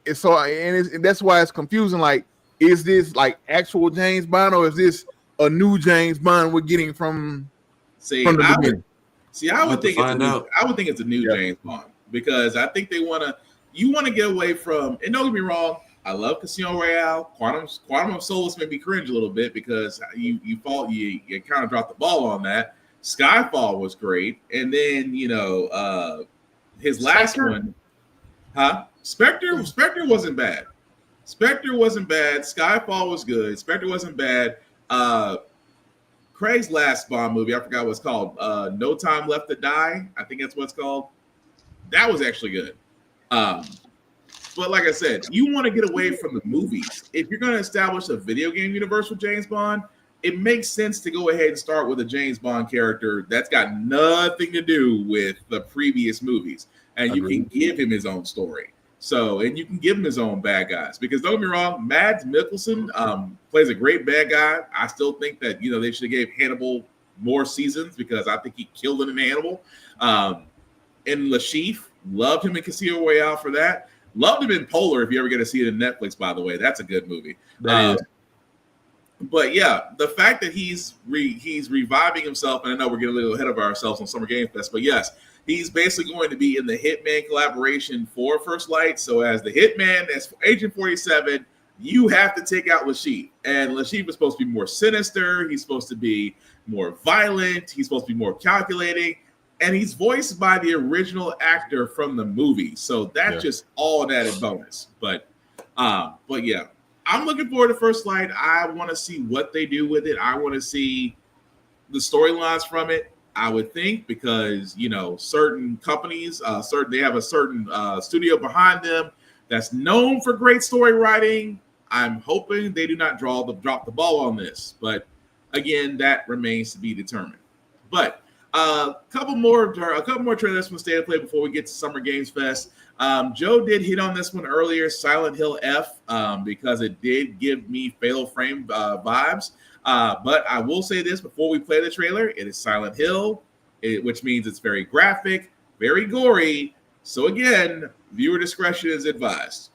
that's why it's confusing. Like, is this like actual James Bond, or is this a new James Bond we're getting from the beginning? I would think it's a new James Bond, because I think you want to get away from, and don't get me wrong, I love Casino Royale. Quantum of Solace made me cringe a little bit because you kind of dropped the ball on that. Skyfall was great, and then his last one, Spectre wasn't bad. Skyfall was good. Spectre wasn't bad. Craig's last Bond movie, I forgot what it's called. No Time Left to Die. I think that's what it's called. That was actually good. But like I said, you want to get away from the movies. If you're going to establish a video game universe with James Bond, it makes sense to go ahead and start with a James Bond character that's got nothing to do with the previous movies. And you can give him his own story. And you can give him his own bad guys. Because don't get me wrong, Mads Mikkelsen plays a great bad guy. I still think that, they should have gave Hannibal more seasons, because I think he killed it in Hannibal. And Lashif, loved him in Casino Royale for that. Loved him in Polar, if you ever get to see it in Netflix, by the way. That's a good movie. But yeah, the fact that he's reviving himself, and I know we're getting a little ahead of ourselves on Summer Game Fest, but yes, he's basically going to be in the Hitman collaboration for First Light. So as the Hitman, as Agent 47, you have to take out Lashif. And Lashif is supposed to be more sinister. He's supposed to be more violent. He's supposed to be more calculating. And he's voiced by the original actor from the movie. So that's just all an added bonus. But yeah, I'm looking forward to First Light. I want to see what they do with it. I want to see the storylines from it, I would think, because, certain companies, they have a certain studio behind them that's known for great story writing. I'm hoping they do not drop the ball on this. But again, that remains to be determined. But a couple more trailers from State of Play before we get to Summer Games Fest. Joe did hit on this one earlier, Silent Hill F, because it did give me Fatal Frame vibes. But I will say this before we play the trailer: it is Silent Hill, which means it's very graphic, very gory. So again, viewer discretion is advised.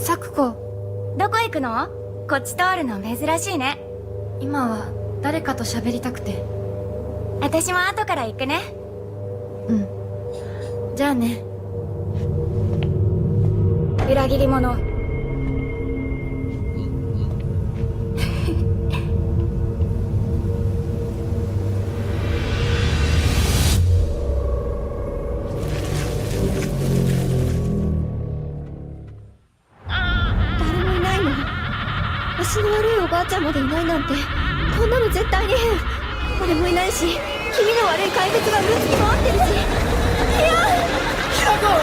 Sakuko, どこ行くの？こっち通るの珍しいね。今は誰かと喋りたくて。私も後から行くね。うん。じゃあね。裏切り者。ちゃんまでいないなんてこんなの絶対に変。俺もいないし気味の悪い怪物がうろつき回ってるし。いやひなこ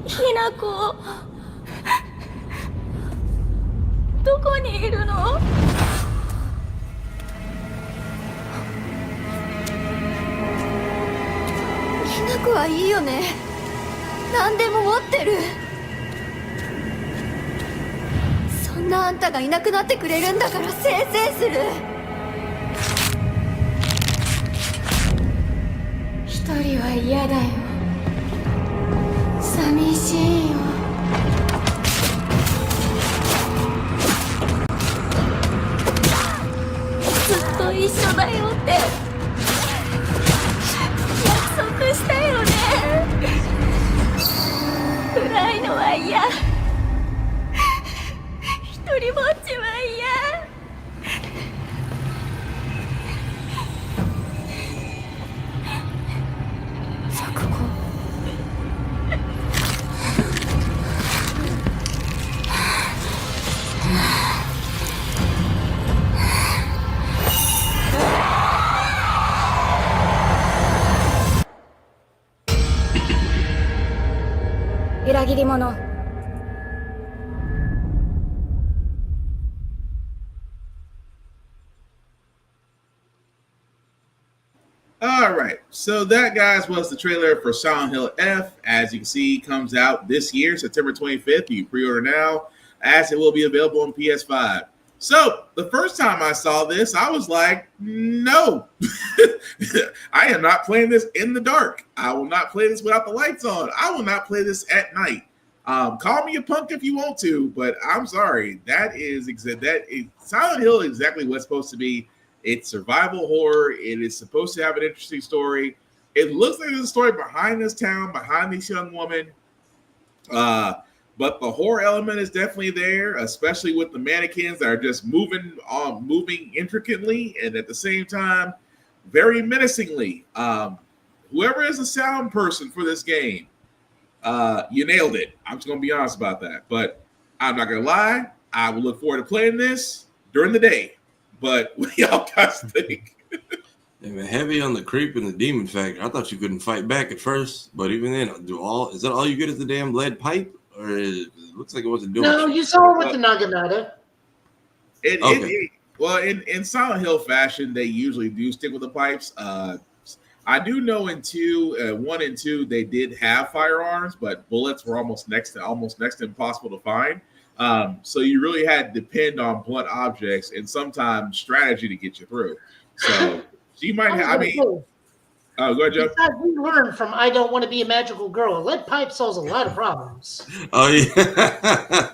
ひなこどこにいるの？ひなこはいいよね。何でも持ってる。そんなあんたがいなくなってくれるんだからせいせいする。一人は嫌だよ。寂しいよ。ずっと一緒だよって約束したよね。暗いのは嫌。一人ぼっちは嫌。錯誤。裏切り者。All right, so that, guys, was the trailer for Silent Hill F. As you can see, comes out this year, September 25th. You can pre-order now, as it will be available on PS5. So the first time I saw this, I was like, no, I am not playing this in the dark. I will not play this without the lights on. I will not play this at night. Call me a punk if you want to, but I'm sorry. That is Silent Hill is exactly what's supposed to be. It's survival horror. It is supposed to have an interesting story. It looks like there's a story behind this town, behind this young woman. But the horror element is definitely there, especially with the mannequins that are just moving intricately and at the same time very menacingly. Whoever is the sound person for this game, you nailed it. I'm just gonna be honest about that. But I'm not gonna lie, I will look forward to playing this during the day. But what y'all guys think? Heavy on the creep and the demon factor. I thought you couldn't fight back at first, but even then, is that all you get is the damn lead pipe? Or it looks like it wasn't doing No, you saw it with the Naginata. Well, in Silent Hill fashion, they usually do stick with the pipes. I do know in 1 and 2, they did have firearms, but bullets were almost next to impossible to find. So you really had to depend on blunt objects and sometimes strategy to get you through. So you might have. I mean, go ahead, Joe. Besides, we learned from "I Don't Want to Be a Magical Girl." Lead pipe solves a lot of problems. Oh yeah.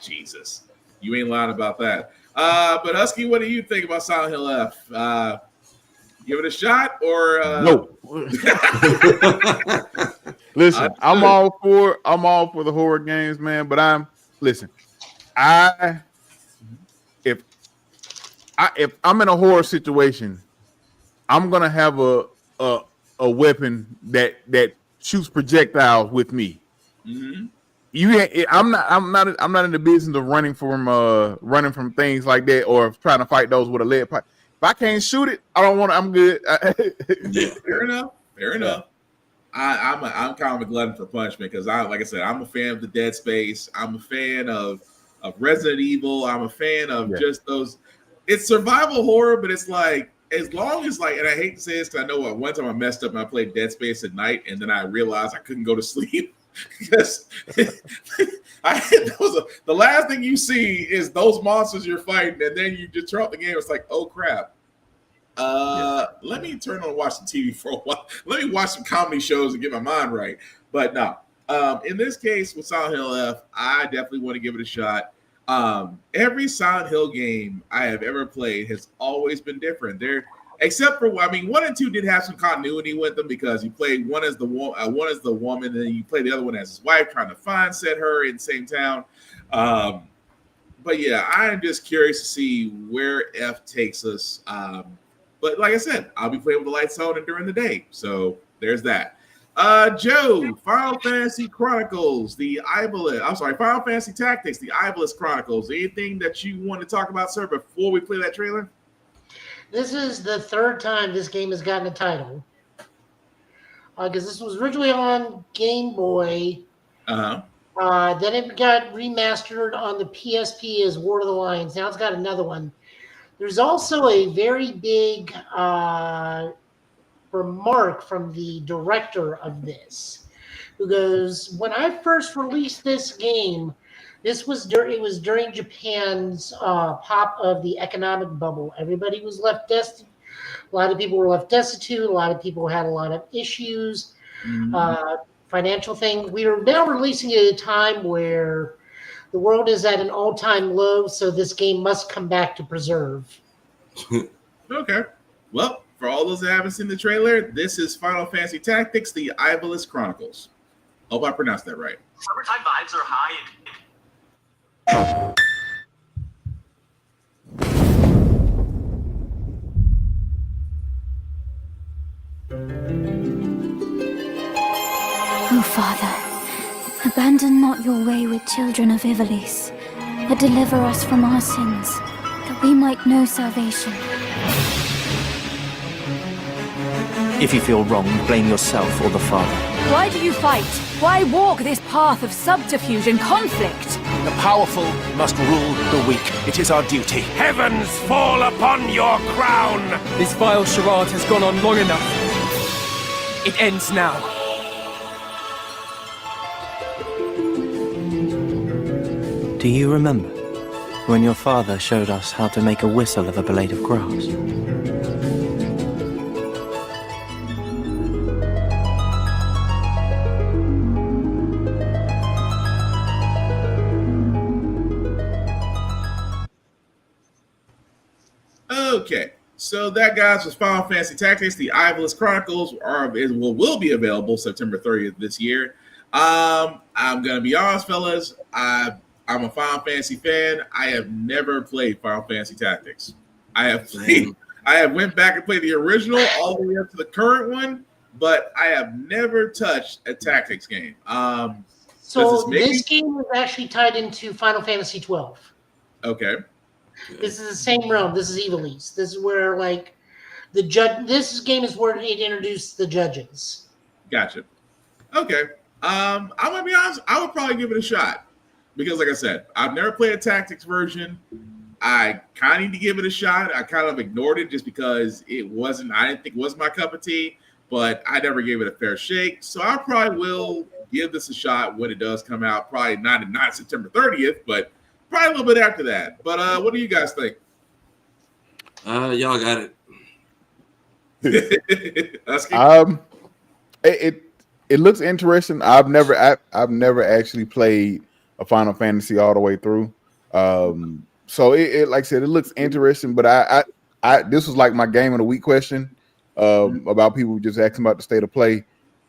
Jesus, you ain't lying about that. But Husky, what do you think about Silent Hill F? Give it a shot or no? Listen, I'm all for the horror games, man. But if I'm in a horror situation, I'm gonna have a weapon that shoots projectiles with me. Mm-hmm. I'm not in the business of running from things like that or trying to fight those with a lead pipe. If I can't shoot it, I don't want to. I'm good. Yeah, fair enough. I'm kind of a glutton for punishment because like I said, I'm a fan of the Dead Space. I'm a fan of Resident Evil. I'm a fan of just those. It's survival horror, but it's like as long as and I hate to say this because I know one time I messed up and I played Dead Space at night and then I realized I couldn't go to sleep. because the last thing you see is those monsters you're fighting, and then you just turn off the game. It's like, oh crap. Let me turn on and watch some TV for a while. Let me watch some comedy shows and get my mind right. But no, in this case with Silent Hill F, I definitely want to give it a shot. Every Silent Hill game I have ever played has always been different. Except for, 1 and 2 did have some continuity with them because you played one as the woman, and then you play the other one as his wife, trying to set her in the same town. But yeah, I am just curious to see where F takes us. But like I said, I'll be playing with the lights on and during the day. So there's that. Joe, Final Fantasy Chronicles, Final Fantasy Tactics, the Iblis Chronicles. Anything that you want to talk about, sir, before we play that trailer? This is the third time this game has gotten a title. Because this was originally on Game Boy. Then it got remastered on the PSP as War of the Lions. Now it's got another one. There's also a very big remark from the director of this, who goes, "When I first released this game, it was during Japan's pop of the economic bubble. Everybody was left destitute. A lot of people were left destitute. A lot of people had a lot of issues, financial things. We are now releasing it at a time where the world is at an all-time low, so this game must come back to preserve." Okay. Well, for all those that haven't seen the trailer, this is Final Fantasy Tactics, the Iblis Chronicles. Hope I pronounced that right. Summertime vibes are high. Oh, Father, abandon not your wayward children of Ivalice, but deliver us from our sins, that we might know salvation. If you feel wronged, blame yourself or the Father. Why do you fight? Why walk this path of subterfuge and conflict? The powerful must rule the weak. It is our duty. Heavens fall upon your crown! This vile charade has gone on long enough. It ends now. Do you remember when your father showed us how to make a whistle of a blade of grass? Okay, so that, guys, was Final Fantasy Tactics. The Iblis Chronicles will be available September 30th this year. I'm gonna be honest, fellas. I'm a Final Fantasy fan. I have never played Final Fantasy Tactics. I have went back and played the original all the way up to the current one, but I have never touched a tactics game. So this game is actually tied into Final Fantasy 12. Okay. This is the same realm. This is Ivalice. This is where, like, the judge. This game is where it introduced the judges. Gotcha. Okay. I'm gonna be honest. I would probably give it a shot because, like I said, I've never played a tactics version. I kind of need to give it a shot. I kind of ignored it just because I didn't think it was my cup of tea. But I never gave it a fair shake. So I probably will give this a shot when it does come out. Probably not September 30th, but probably a little bit after that. But what do you guys think? Y'all got it. It looks interesting. I've never actually played a Final Fantasy all the way through. So it like I said, it looks interesting. But I this was like my game of the week question about people just asking about the state of play,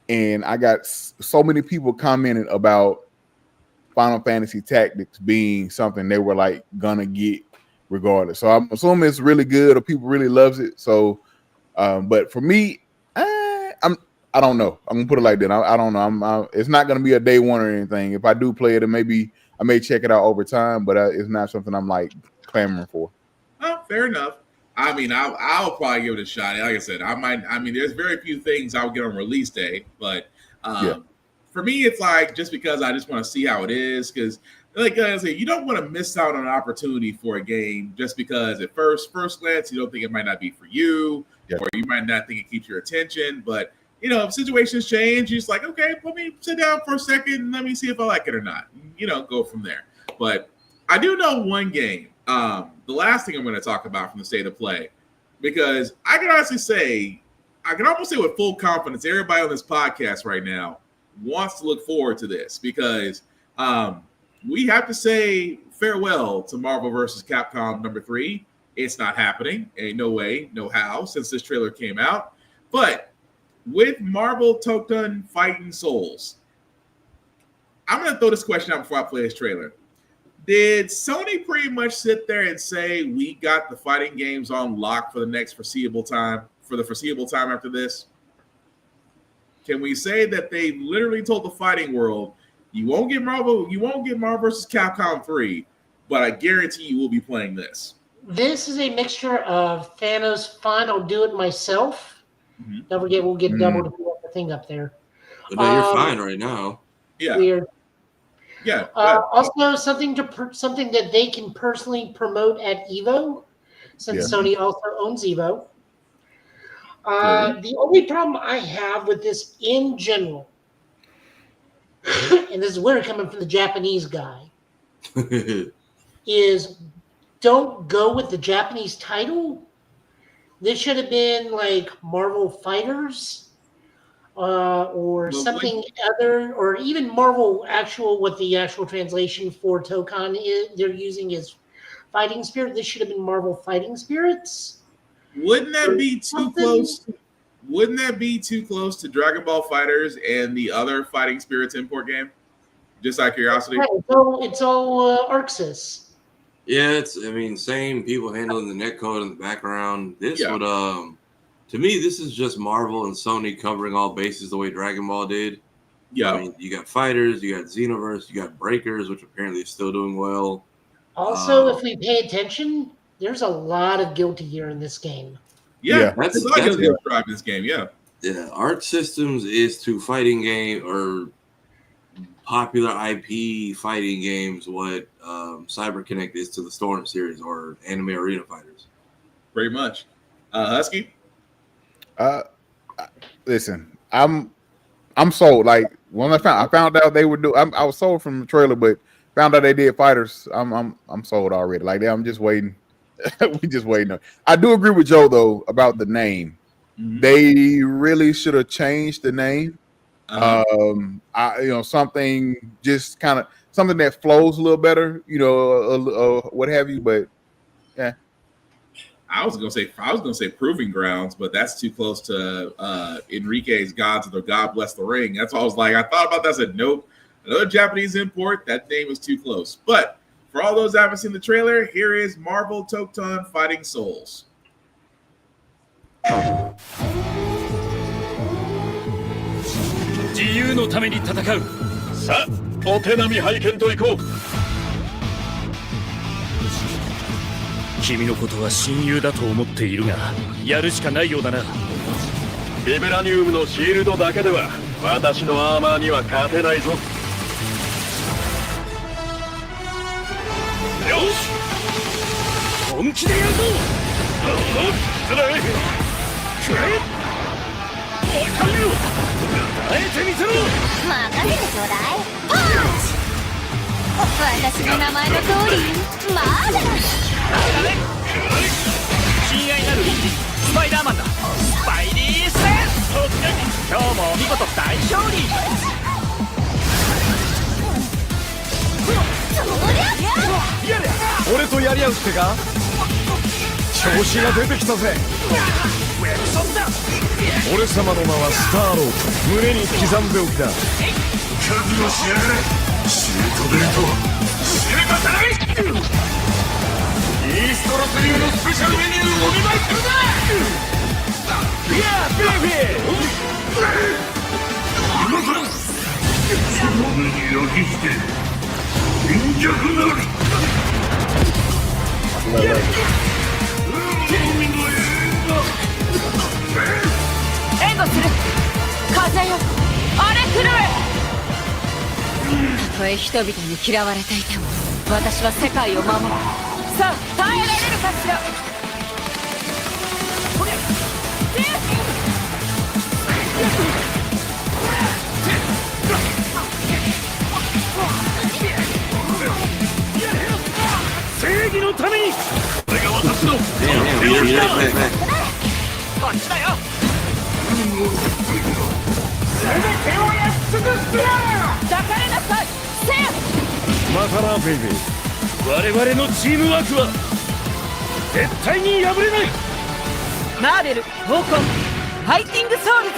and I got so many people commenting about Final Fantasy Tactics being something they were like gonna get regardless. So I'm assuming it's really good or people really loves it. So, but for me, I don't know. I'm gonna put it like that. I don't know. It's not gonna be a day one or anything. If I do play it, maybe I may check it out over time, but it's not something I'm like clamoring for. Oh, fair enough. I mean, I'll probably give it a shot. Like I said, there's very few things I'll get on release day, but for me, it's like just because I just want to see how it is. Because, like I said, you don't want to miss out on an opportunity for a game just because at first glance you don't think it might not be for you, or you might not think it keeps your attention. But if situations change, you're just like, okay, let me sit down for a second and let me see if I like it or not. Go from there. But I do know one game. The last thing I'm going to talk about from the state of play, because I can honestly say, I can almost say with full confidence, everybody on this podcast right now wants to look forward to this, because we have to say farewell to Marvel vs. Capcom number 3. It's not happening. Ain't no way, no how, since this trailer came out. But with Marvel Tokton Fighting Souls, I'm going to throw this question out before I play this trailer. Did Sony pretty much sit there and say, we got the fighting games on lock for the foreseeable time after this? Can we say that they literally told the fighting world, you won't get Marvel vs. Capcom 3, but I guarantee you will be playing this? This is a mixture of Thanos' fine, I'll do it myself. Don't forget, we'll get double to put the thing up there. But no, you're fine right now. Yeah. Weird. Yeah. Also, something that they can personally promote at Evo, since Sony also owns Evo. The only problem I have with this in general, and this is where coming from the Japanese guy, is don't go with the Japanese title. This should have been like Marvel Fighters or something other, or even Marvel what the actual translation for Tokon is they're using is Fighting Spirit. This should have been Marvel Fighting Spirits. Wouldn't that be too close? Wouldn't that be too close to Dragon Ball Fighters and the other Fighting Spirits import game? Just out of curiosity. Right, it's all ArcSys. Yeah, same people handling the netcode in the background. This would, to me, this is just Marvel and Sony covering all bases the way Dragon Ball did. Yeah. You got Fighters, you got Xenoverse, you got Breakers, which apparently is still doing well. Also, if we pay attention, there's a lot of Guilty Gear in this game. Yeah, that's drive this game. Yeah. Art Systems is to fighting game or popular IP fighting games what CyberConnect is to the Storm series or Anime Arena Fighters. Pretty much. Husky? Listen, I'm sold. Like when I found out they would do, I was sold from the trailer, but found out they did Fighters. I'm sold already. Like I'm just waiting. We just waiting. I do agree with Joe though about the name. They really should have changed the name. Something just kind of something that flows a little better, what have you. But yeah, I was gonna say Proving Grounds, but that's too close to Enrique's Gods of the God Bless the Ring. That's all I was like. I thought about that. I said nope. Another Japanese import. That name is too close. But for all those that haven't seen the trailer, here is Marvel Tokton Fighting Souls. 自由のために戦う。さあ、お手並み拝見といこう。君のことは親友だと思っているが、やるしかないようだな。ビブラニウムのシールドだけでは私のアーマーには勝てないぞ。よし、本気でやるぞ。つらい。わかるよ。耐えてみせろ。任せてちょうだい。パンチ。私の名前の通り、マーベラス。親愛なるインディスパイダーマンだ。スパイリーセンス。今日も見事大勝利。俺とやり合うってか。調子が出てきたぜ。俺様の名はスターロード。胸に刻んでおきだ。覚悟しやがれ。シュートベルト死ねかさない。イーストロス流のスペシャルメニューをお見舞いするな。いやベイビー。今からその目に焼き付け貧弱なる。援護する。風よ、荒れ狂え。たとえ人々に嫌われていても、私は世界を守る。さあ、耐えられるかしら。これ義のためにこれが私の こっちだよ全てをやっ尽くす抱かれなさいせやまたなベイベー我々のチームワークは絶対に破れないマーベル闘魂ファイティングソウルズ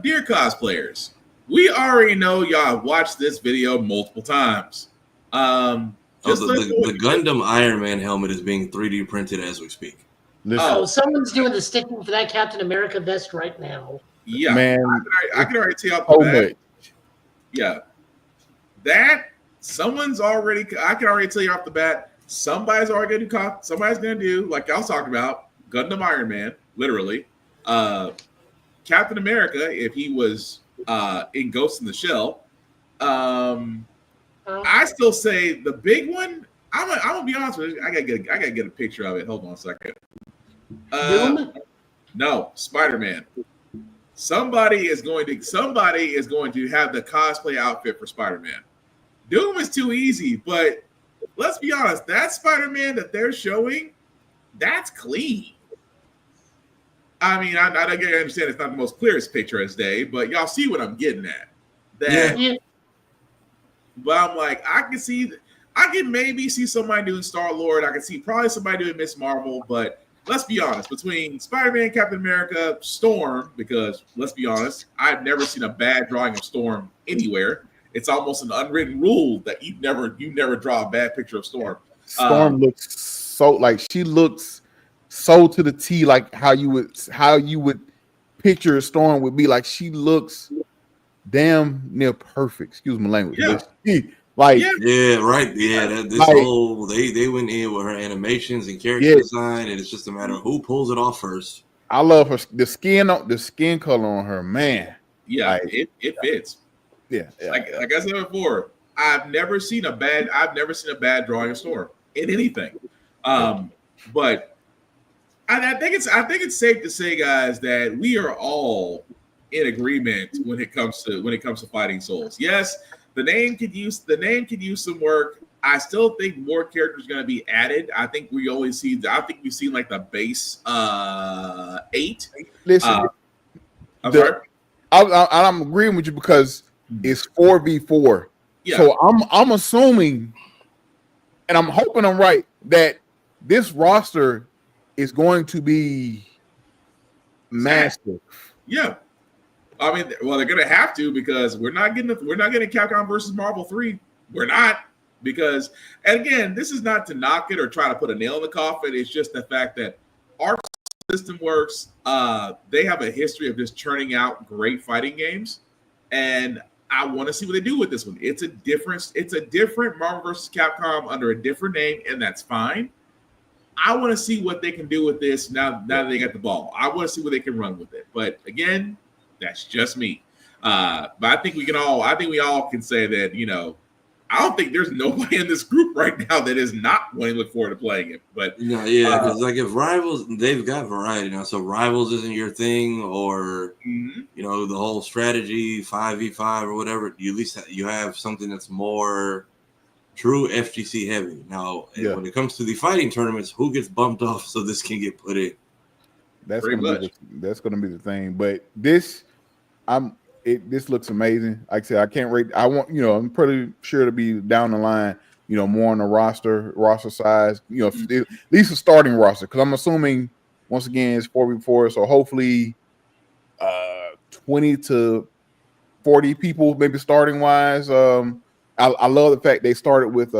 Dear cosplayers, we already know y'all watched this video multiple times. The Gundam Iron Man helmet is being 3D printed as we speak. Someone's doing the stitching for that Captain America vest right now. Yeah, man, I can already tell off the bat. Yeah, that someone's already. I can already tell you off the bat. Somebody's already going to. Somebody's going to do like y'all talking about Gundam Iron Man, literally. Captain America, if he was in Ghost in the Shell. I still say the big one. I'm gonna be honest with you. I gotta get a picture of it. Hold on a second. No, Spider-Man. Somebody is going to have the cosplay outfit for Spider-Man. Doom is too easy, but let's be honest. That Spider-Man that they're showing, that's clean. I mean, I understand it's not the most clearest picture as day, but y'all see what I'm getting at. But I'm like, I can maybe see somebody doing Star-Lord. I can see probably somebody doing Miss Marvel, but let's be honest, between Spider-Man, Captain America, Storm, because let's be honest, I've never seen a bad drawing of Storm anywhere. It's almost an unwritten rule that you never draw a bad picture of Storm. Storm looks so like she looks so to the T, like how you would picture a Storm would be. Like she looks damn near perfect. Excuse my language. Yeah. This whole they went in with her animations and character design, and it's just a matter of who pulls it off first. I love her the skin color on her, man. Yeah, like, it fits. Yeah. Like I said before, I've never seen a bad drawing of Storm in anything. But I think it's safe to say, guys, that we are all in agreement when it comes to fighting souls. Yes, the name could use some work. I still think more characters are going to be added. I think we've seen like the base 8. Listen, I'm sorry. I'm agreeing with you because it's 4v4. Yeah. So I'm assuming, and I'm hoping I'm right, that this roster is going to be massive. Yeah. I mean, well, they're gonna have to because we're not getting Capcom versus Marvel 3. We're not, because, and again, this is not to knock it or try to put a nail in the coffin. It's just the fact that Arc System Works, they have a history of just churning out great fighting games, and I want to see what they do with this one. It's a different Marvel versus Capcom under a different name, and that's fine. I want to see what they can do with this now that they got the ball. I want to see what they can run with it. But again, that's just me. But I think we all can say that, I don't think there's nobody in this group right now that is not wanting to look forward to playing it. But because like if Rivals, they've got variety now. So Rivals isn't your thing, or the whole strategy 5v5 or whatever. You at least you have something that's more true FGC heavy. Now, when it comes to the fighting tournaments, who gets bumped off so this can get put in? That's gonna be the thing. But this looks amazing. Like I said, I can't rate. I'm pretty sure to be down the line, more on the roster size, at least a starting roster. Because I'm assuming once again it's 4v4, so hopefully 20 to 40 people maybe starting wise. I love the fact they started with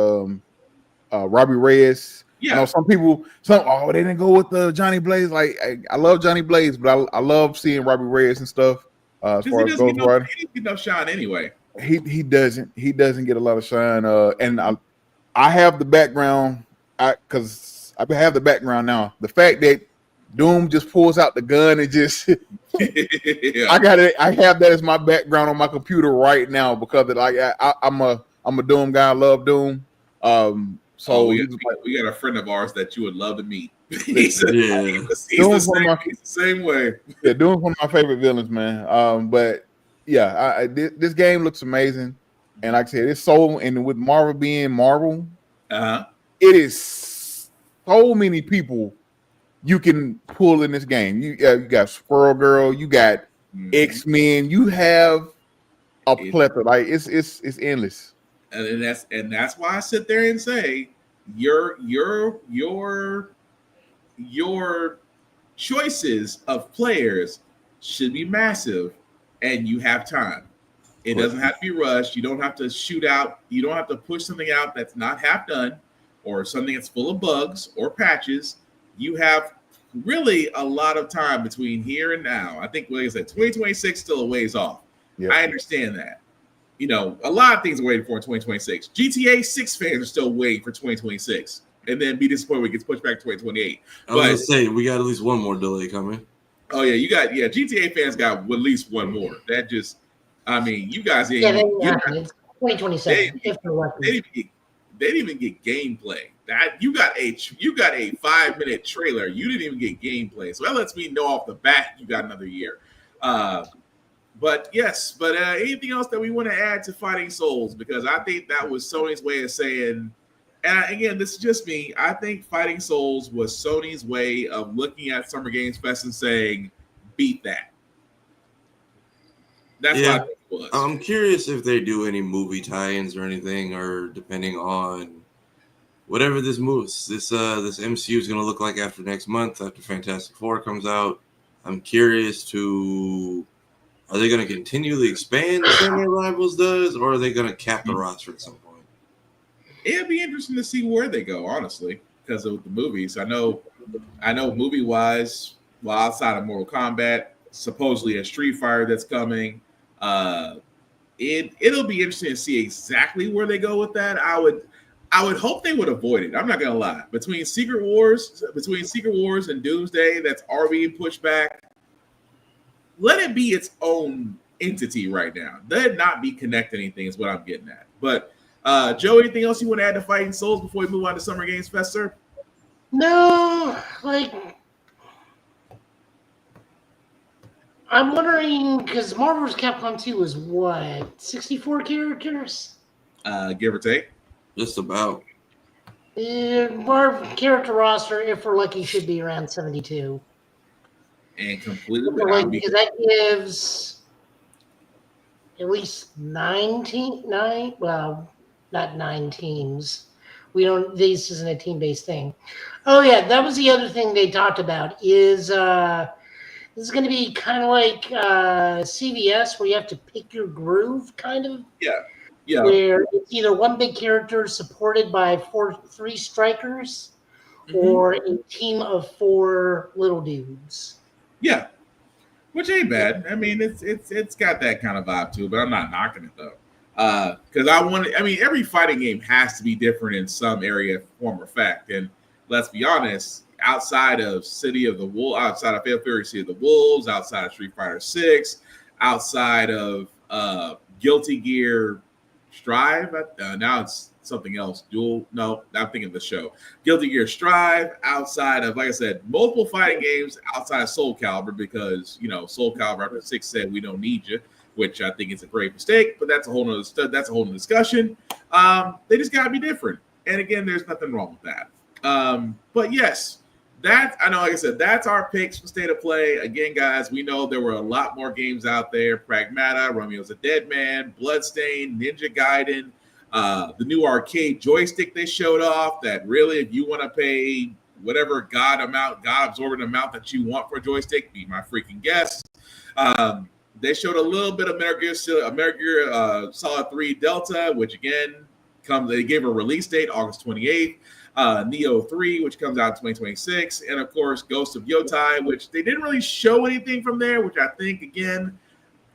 Robbie Reyes. Yeah. Some people, they didn't go with Johnny Blaze. Like I love Johnny Blaze, but I love seeing Robbie Reyes and stuff. As far as Ghost Rider, he doesn't get no shine anyway. He doesn't get a lot of shine. And I have the background because I have the background now. The fact that Doom just pulls out the gun and just I have that as my background on my computer right now because I'm a Doom guy. I love Doom. So we got a friend of ours that you would love to meet. He's the same way. Yeah, Doom's one of my favorite villains, man. But yeah, this game looks amazing, and like I said, it's so. And with Marvel being Marvel, it is so many people you can pull in this game. You got Squirrel Girl, you got X-Men, you have a plethora. Like it's endless. And that's why I sit there and say your choices of players should be massive, and you have time. It doesn't have to be rushed. You don't have to shoot out. You don't have to push something out that's not half done, or something that's full of bugs or patches. You have really a lot of time between here and now. I think, like I said, 2026 still a ways off. Yep. I understand that. You know, a lot of things are waiting for in 2026. GTA 6 fans are still waiting for 2026, and then be disappointed when it gets pushed back to 2028. I was gonna say we got at least one more delay coming. Oh yeah, GTA fans got at least one more. That just, I mean, you guys ain't. It's 2027. They didn't even get gameplay. That you got a 5-minute trailer. You didn't even get gameplay. So that lets me know off the bat you got another year. But anything else that we want to add to Fighting Souls? Because I think that was Sony's way of saying, and again, this is just me, I think Fighting Souls was Sony's way of looking at Summer Games Fest and saying, beat that. That's what I think it was. I'm curious if they do any movie tie-ins or anything, or depending on whatever this MCU is going to look like after next month, after Fantastic Four comes out. I'm curious to... Are they going to continually expand the same way Rivals does, or are they going to cap the roster at some point? It'd be interesting to see where they go, honestly, because of the movies. I know movie-wise, well, outside of Mortal Kombat, supposedly a Street Fighter that's coming, it'll be interesting to see exactly where they go with that. I would hope they would avoid it. I'm not going to lie. Between Secret Wars and Doomsday, that's already being pushed back. Let it be its own entity right now. Let it not be connected anything is what I'm getting at. But Joe, anything else you want to add to Fighting Souls before we move on to Summer Games Fest, sir? No, I'm wondering, because Marvel vs. Capcom 2 is what, 64 characters? Give or take. Just about. Our character roster, if we're lucky, should be around 72. And completely because that gives at least 9 well, not 9 teams. This isn't a team-based thing. Oh yeah, that was the other thing they talked about is this is going to be kind of like CVS where you have to pick your groove, kind of. Yeah. Where it's either one big character supported by 3 strikers or a team of 4 little dudes. Yeah, which ain't bad. I mean, it's got that kind of vibe to it, but I'm not knocking it though. Because every fighting game has to be different in some area, form, or fact. And let's be honest, outside of City of the Wolves, outside of Fatal Fury City of the Wolves, outside of Street Fighter 6, outside of Guilty Gear Strive, now it's something else. I'm thinking of the show. Guilty Gear Strive, outside of, like I said, multiple fighting games outside of Soul Calibur, because Soul Calibur after 6 said we don't need you, which I think is a great mistake, but that's a whole nother discussion. They just gotta be different. And again, there's nothing wrong with that. But yes, like I said, that's our picks for State of Play. Again, guys, we know there were a lot more games out there. Pragmata, Romeo's a Dead Man, Bloodstained, Ninja Gaiden, the new arcade joystick they showed off, that really, if you want to pay whatever God absorbent amount that you want for a joystick, be my freaking guest. They showed a little bit of Metal Gear Solid 3 Delta, which again they gave a release date, August 28th. Neo 3, which comes out in 2026, and of course Ghost of Yotai, which they didn't really show anything from there, which I think, again,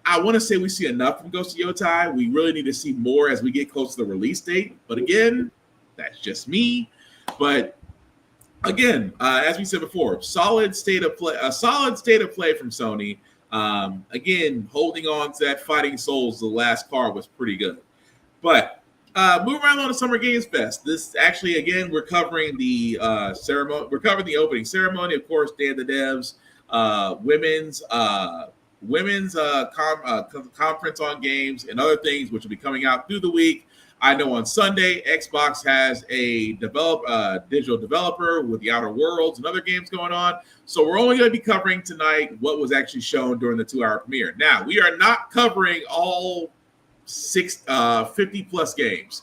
I want to say we see enough from Ghost of Yotai. We really need to see more as we get close to the release date, but again, that's just me. But again, as we said before, solid state of play from Sony. Again, holding on to that Fighting Souls, the last card was pretty good. But moving right on to Summer Games Fest. This actually, again, we're covering the ceremony. We're covering the opening ceremony, of course, Day of the Devs, women's women's conference on games and other things, which will be coming out through the week. I know on Sunday, Xbox has a digital developer with the Outer Worlds and other games going on. So we're only going to be covering tonight what was actually shown during the 2-hour premiere. Now, we are not covering all 50 plus games.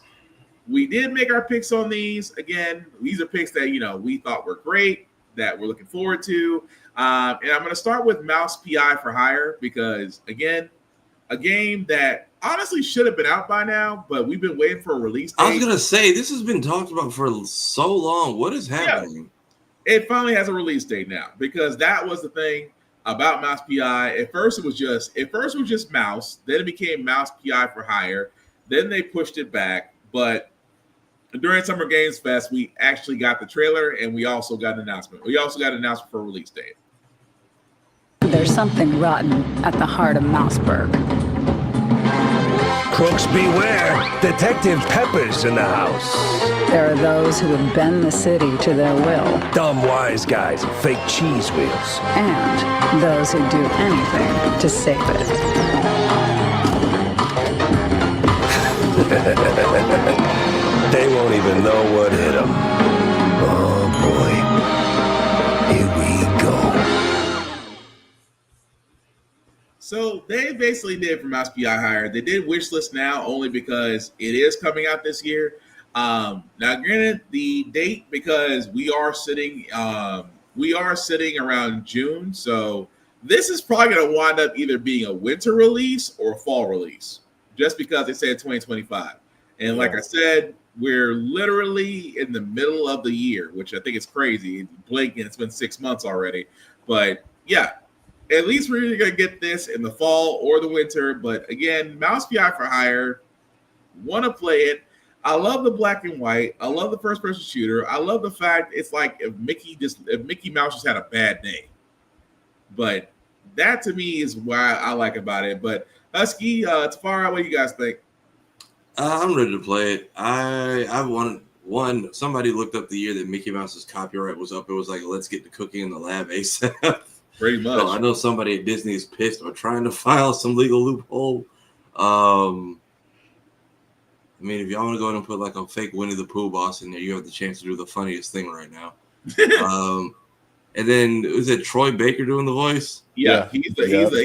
We did make our picks on these. Again, these are picks that, we thought were great, that we're looking forward to. And I'm going to start with Mouse PI for Hire because, again, a game that honestly should have been out by now, but we've been waiting for a release date. I was going to say, this has been talked about for so long. What is happening? Yeah. It finally has a release date now because that was the thing about Mouse PI. At first, it was just Mouse. Then it became Mouse PI for Hire. Then they pushed it back. But during Summer Games Fest, we actually got the trailer and we also got an announcement. We also got an announcement for a release date. There's something rotten at the heart of Mouseburg. Crooks beware! Detective Pepper's in the house. There are those who would bend the city to their will. Dumb wise guys and fake cheese wheels. And those who do anything to save it. They won't even know what hit them. Oh boy. Here we go. So they basically did for Mouse PI Hire. They did Wishlist Now only because it is coming out this year. Now, granted, the date because we are sitting around June, so this is probably going to wind up either being a winter release or a fall release, just because they said 2025. And like I said, we're literally in the middle of the year, which I think is crazy. Blinking, it's been 6 months already, but yeah. At least we're either going to get this in the fall or the winter. But again, Mouse PI for Hire, want to play it. I love the black and white. I love the first person shooter. I love the fact it's like if Mickey Mouse just had a bad day. But that to me is why I like about it. But Husky, Tafara, what do you guys think? I'm ready to play it. I wanted somebody looked up the year that Mickey Mouse's copyright was up. It was like, let's get the cooking in the lab ASAP. Pretty much. So I know somebody at Disney is pissed or trying to file some legal loophole. I mean, if y'all want to go ahead and put like a fake Winnie the Pooh boss in there, you have the chance to do the funniest thing right now. And then is it Troy Baker doing the voice? Yeah, he's the character.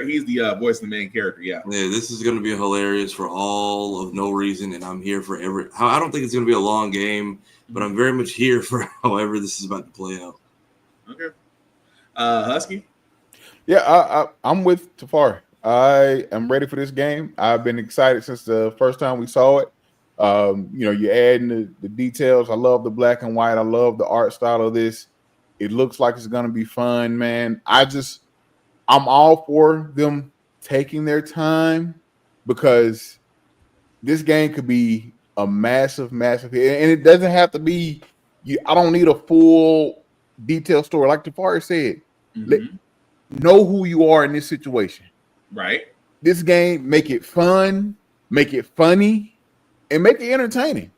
He's the voice of the main character. Yeah. Yeah, this is going to be hilarious for all of no reason, and I'm here for I don't think it's going to be a long game, but I'm very much here for however this is about to play out. Okay. Husky? Yeah, I'm with Tafari. I am ready for this game. I've been excited since the first time we saw it. You're adding the details. I love the black and white. I love the art style of this. It looks like it's going to be fun, man. I'm all for them taking their time because this game could be a massive hit. And it doesn't have to be, I don't need a full detailed story. Like Tafari said, know who you are in this situation. Right. This game, make it fun, make it funny, and make it entertaining.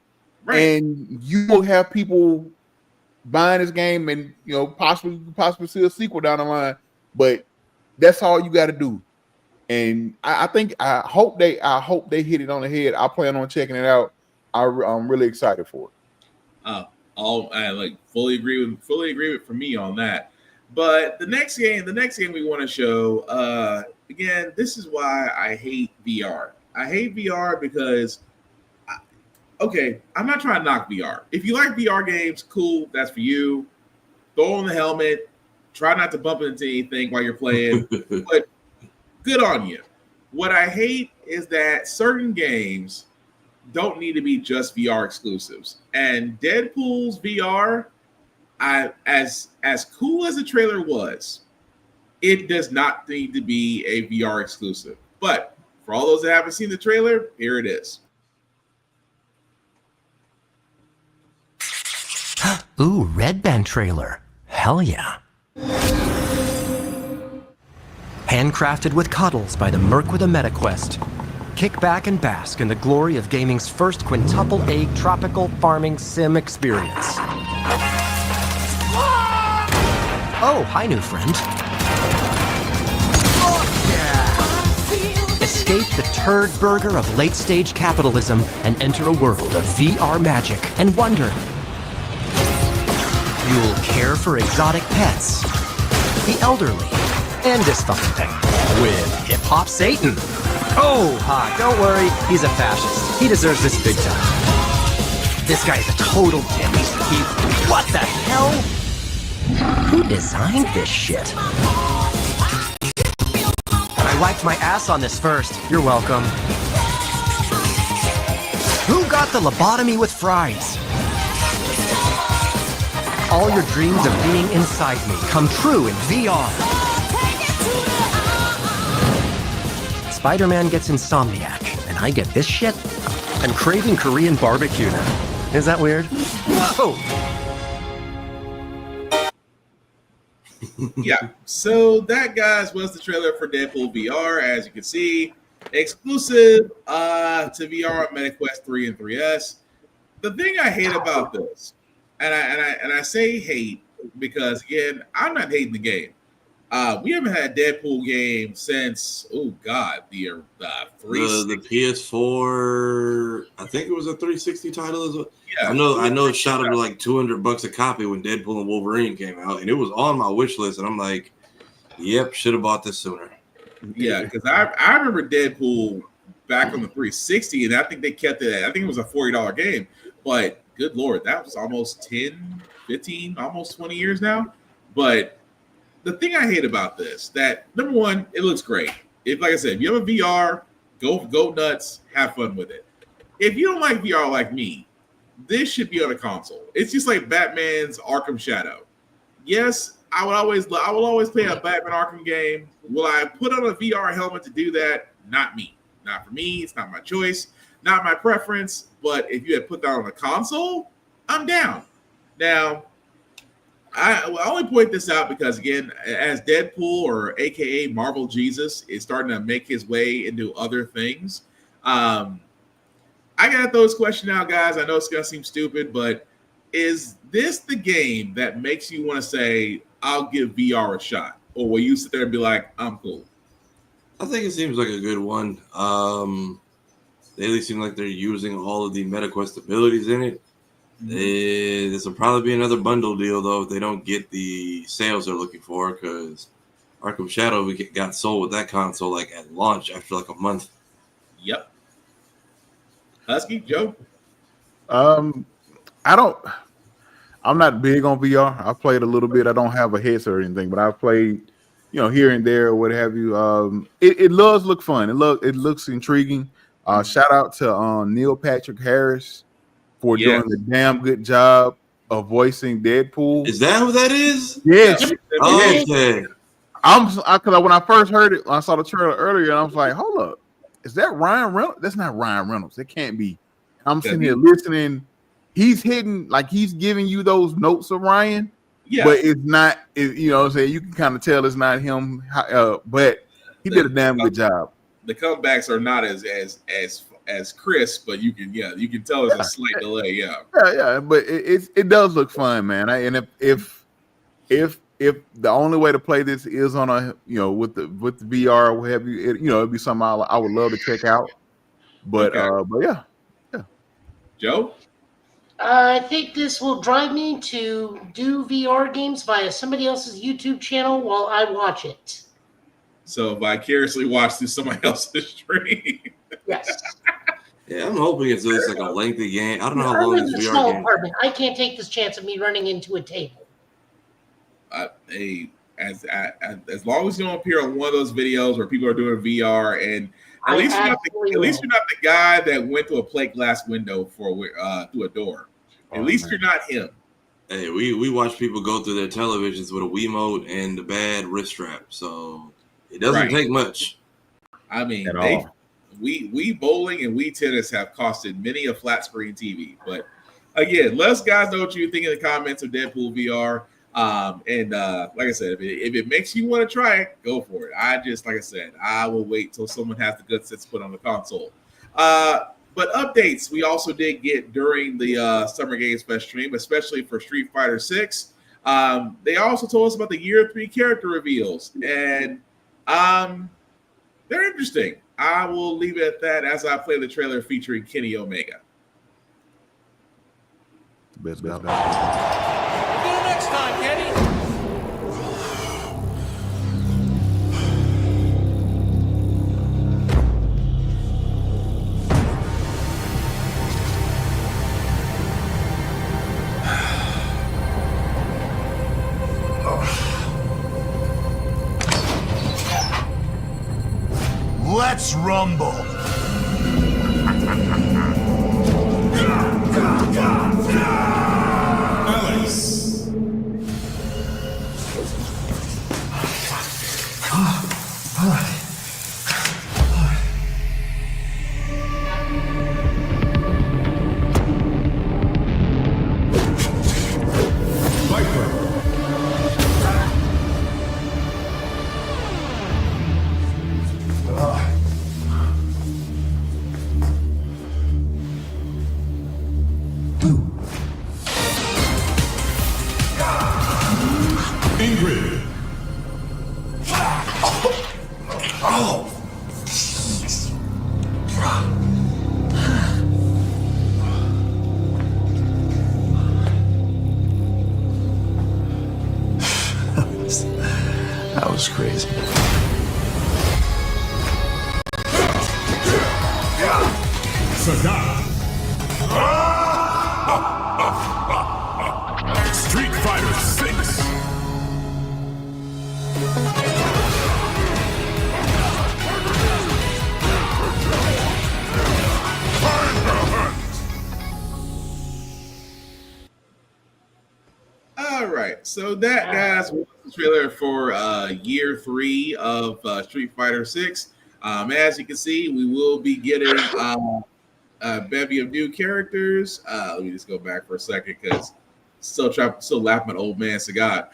Right. And you will have people buying this game and possibly see a sequel down the line. But that's all you got to do. And I hope they hit it on the head. I plan on checking it out. I'm really excited for it. I fully agree with for me on that. But the next game we want to show, again, this is why I hate VR. I hate VR because, I'm not trying to knock VR. If you like VR games, cool, that's for you. Throw on the helmet. Try not to bump into anything while you're playing. But good on you. What I hate is that certain games don't need to be just VR exclusives. And Deadpool's VR, as cool as the trailer was, it does not need to be a VR exclusive. But for all those that haven't seen the trailer, here it is. Ooh, Red Band trailer. Hell yeah. Handcrafted with cuddles by the Merc with a MetaQuest. Kick back and bask in the glory of gaming's first quintuple egg tropical farming sim experience. Oh, hi, new friend. escape the turd burger of late-stage capitalism and enter a world of VR magic and wonder. You'll care for exotic pets, the elderly, and dysfunction with hip-hop Satan. Oh, don't worry, he's a fascist. He deserves this big time. This guy's a total dick. What the hell? Who designed this shit? I wiped my ass on this first. You're welcome. Who got the lobotomy with fries? All your dreams of being inside me come true in VR. Spider-Man gets Insomniac, and I get this shit? I'm craving Korean barbecue now. Is that weird? Whoa! Yeah, so that, guys, was the trailer for Deadpool VR. As you can see, exclusive to VR on MetaQuest 3 and 3S. The thing I hate about this, and I say hate because, again, I'm not hating the game. We haven't had a Deadpool game since, the 360. The PS4. I think it was a 360 title as well. Yeah, I know it shot up to like $200 a copy when Deadpool and Wolverine came out, and it was on my wish list. And I'm like, yep, should have bought this sooner. Yeah, because I remember Deadpool back on the 360, and I think they kept it. I think it was a $40 game, but good lord, that was almost 10, 15, almost 20 years now. But the thing I hate about this, that number one, it looks great. If, like I said, if you have a VR, go nuts, have fun with it. If you don't like VR like me, this should be on a console. It's just like Batman's Arkham Shadow. Yes, I will always play a Batman Arkham game. Will I put on a VR helmet to do that? Not me. Not for me. It's not my choice. Not my preference. But if you had put that on a console, I'm down. Now, I only point this out because, again, as Deadpool, or AKA Marvel Jesus, is starting to make his way into other things, I got to throw this question out, guys. I know it's going to seem stupid, but is this the game that makes you want to say, I'll give VR a shot? Or will you sit there and be like, I'm cool? I think it seems like a good one. They at least seem like they're using all of the MetaQuest abilities in it. This will probably be another bundle deal, though, if they don't get the sales they're looking for, because Arkham Shadow got sold with that console like at launch after like a month. Yep. Husky, Joe? I'm not big on VR. I played a little bit. I don't have a headset or anything, but I've played, here and there or what have you. It does look fun. It looks intriguing. Shout out to Neil Patrick Harris for doing a damn good job of voicing Deadpool. Is that who that is? Yes. Okay. Because when I first heard it, I saw the trailer earlier, and I was like, hold up. Is that Ryan Reynolds? That's not Ryan Reynolds. It can't be. I'm sitting here listening. He's hitting, like he's giving you those notes of Ryan, but it's not, what I'm saying? You can kind of tell it's not him, but he did a damn good job. The comebacks are not as crisp, but you can tell there's a slight delay. Yeah, but it does look fun, man. And if the only way to play this is on a with the VR or what have you, it'd be something I would love to check out. But yeah. Joe, I think this will drive me to do VR games via somebody else's YouTube channel while I watch it. So vicariously watch through somebody else's stream. Yes. Yeah, I'm hoping it's just like a lengthy game. I don't know how I'm long in this a VR small game. apartment. I can't take this chance of me running into a table. As long as you don't appear on one of those videos where people are doing VR, and at least you're not the guy that went to a plate glass window through a door. At least you're not him. Hey, we watch people go through their televisions with a Wiimote and the bad wrist strap, so it doesn't take much. I mean, we bowling and we tennis have costed many a flat screen TV. But again, let us guys know what you think in the comments of Deadpool VR. Like I said, if it makes you want to try it, go for it. I will wait till someone has the good sense to put on the console. But updates we also did get during the Summer Games Fest stream, especially for Street Fighter 6. They also told us about the Year 3 character reveals, and they're interesting. I will leave it at that as I play the trailer featuring Kenny Omega. Best. We'll do it next time, Kenny. Let's rumble. Alex. Ingrid. Oh. That was crazy. Sagat. Street Fighter 6. All right, so that, guys, was the trailer for year 3 of Street Fighter 6. As you can see, we will be getting a bevy of new characters. Let me just go back for a second because still laughing at old man Sagat.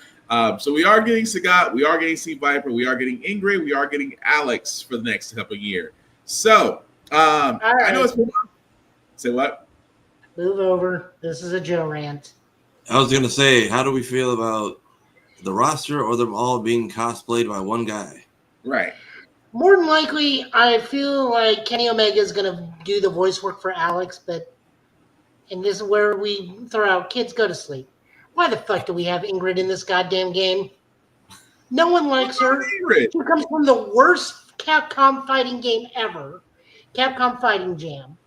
So we are getting Sagat, we are getting Sea Viper, we are getting Ingrid, we are getting Alex for the next couple of years. So I know it's say what? Move over. This is a Joe rant. I was going to say, how do we feel about the roster or them all being cosplayed by one guy? Right. More than likely, I feel like Kenny Omega is going to do the voice work for Alex, and this is where we throw out kids go to sleep. Why the fuck do we have Ingrid in this goddamn game? No one likes her. She comes from the worst Capcom fighting game ever, Capcom Fighting Jam.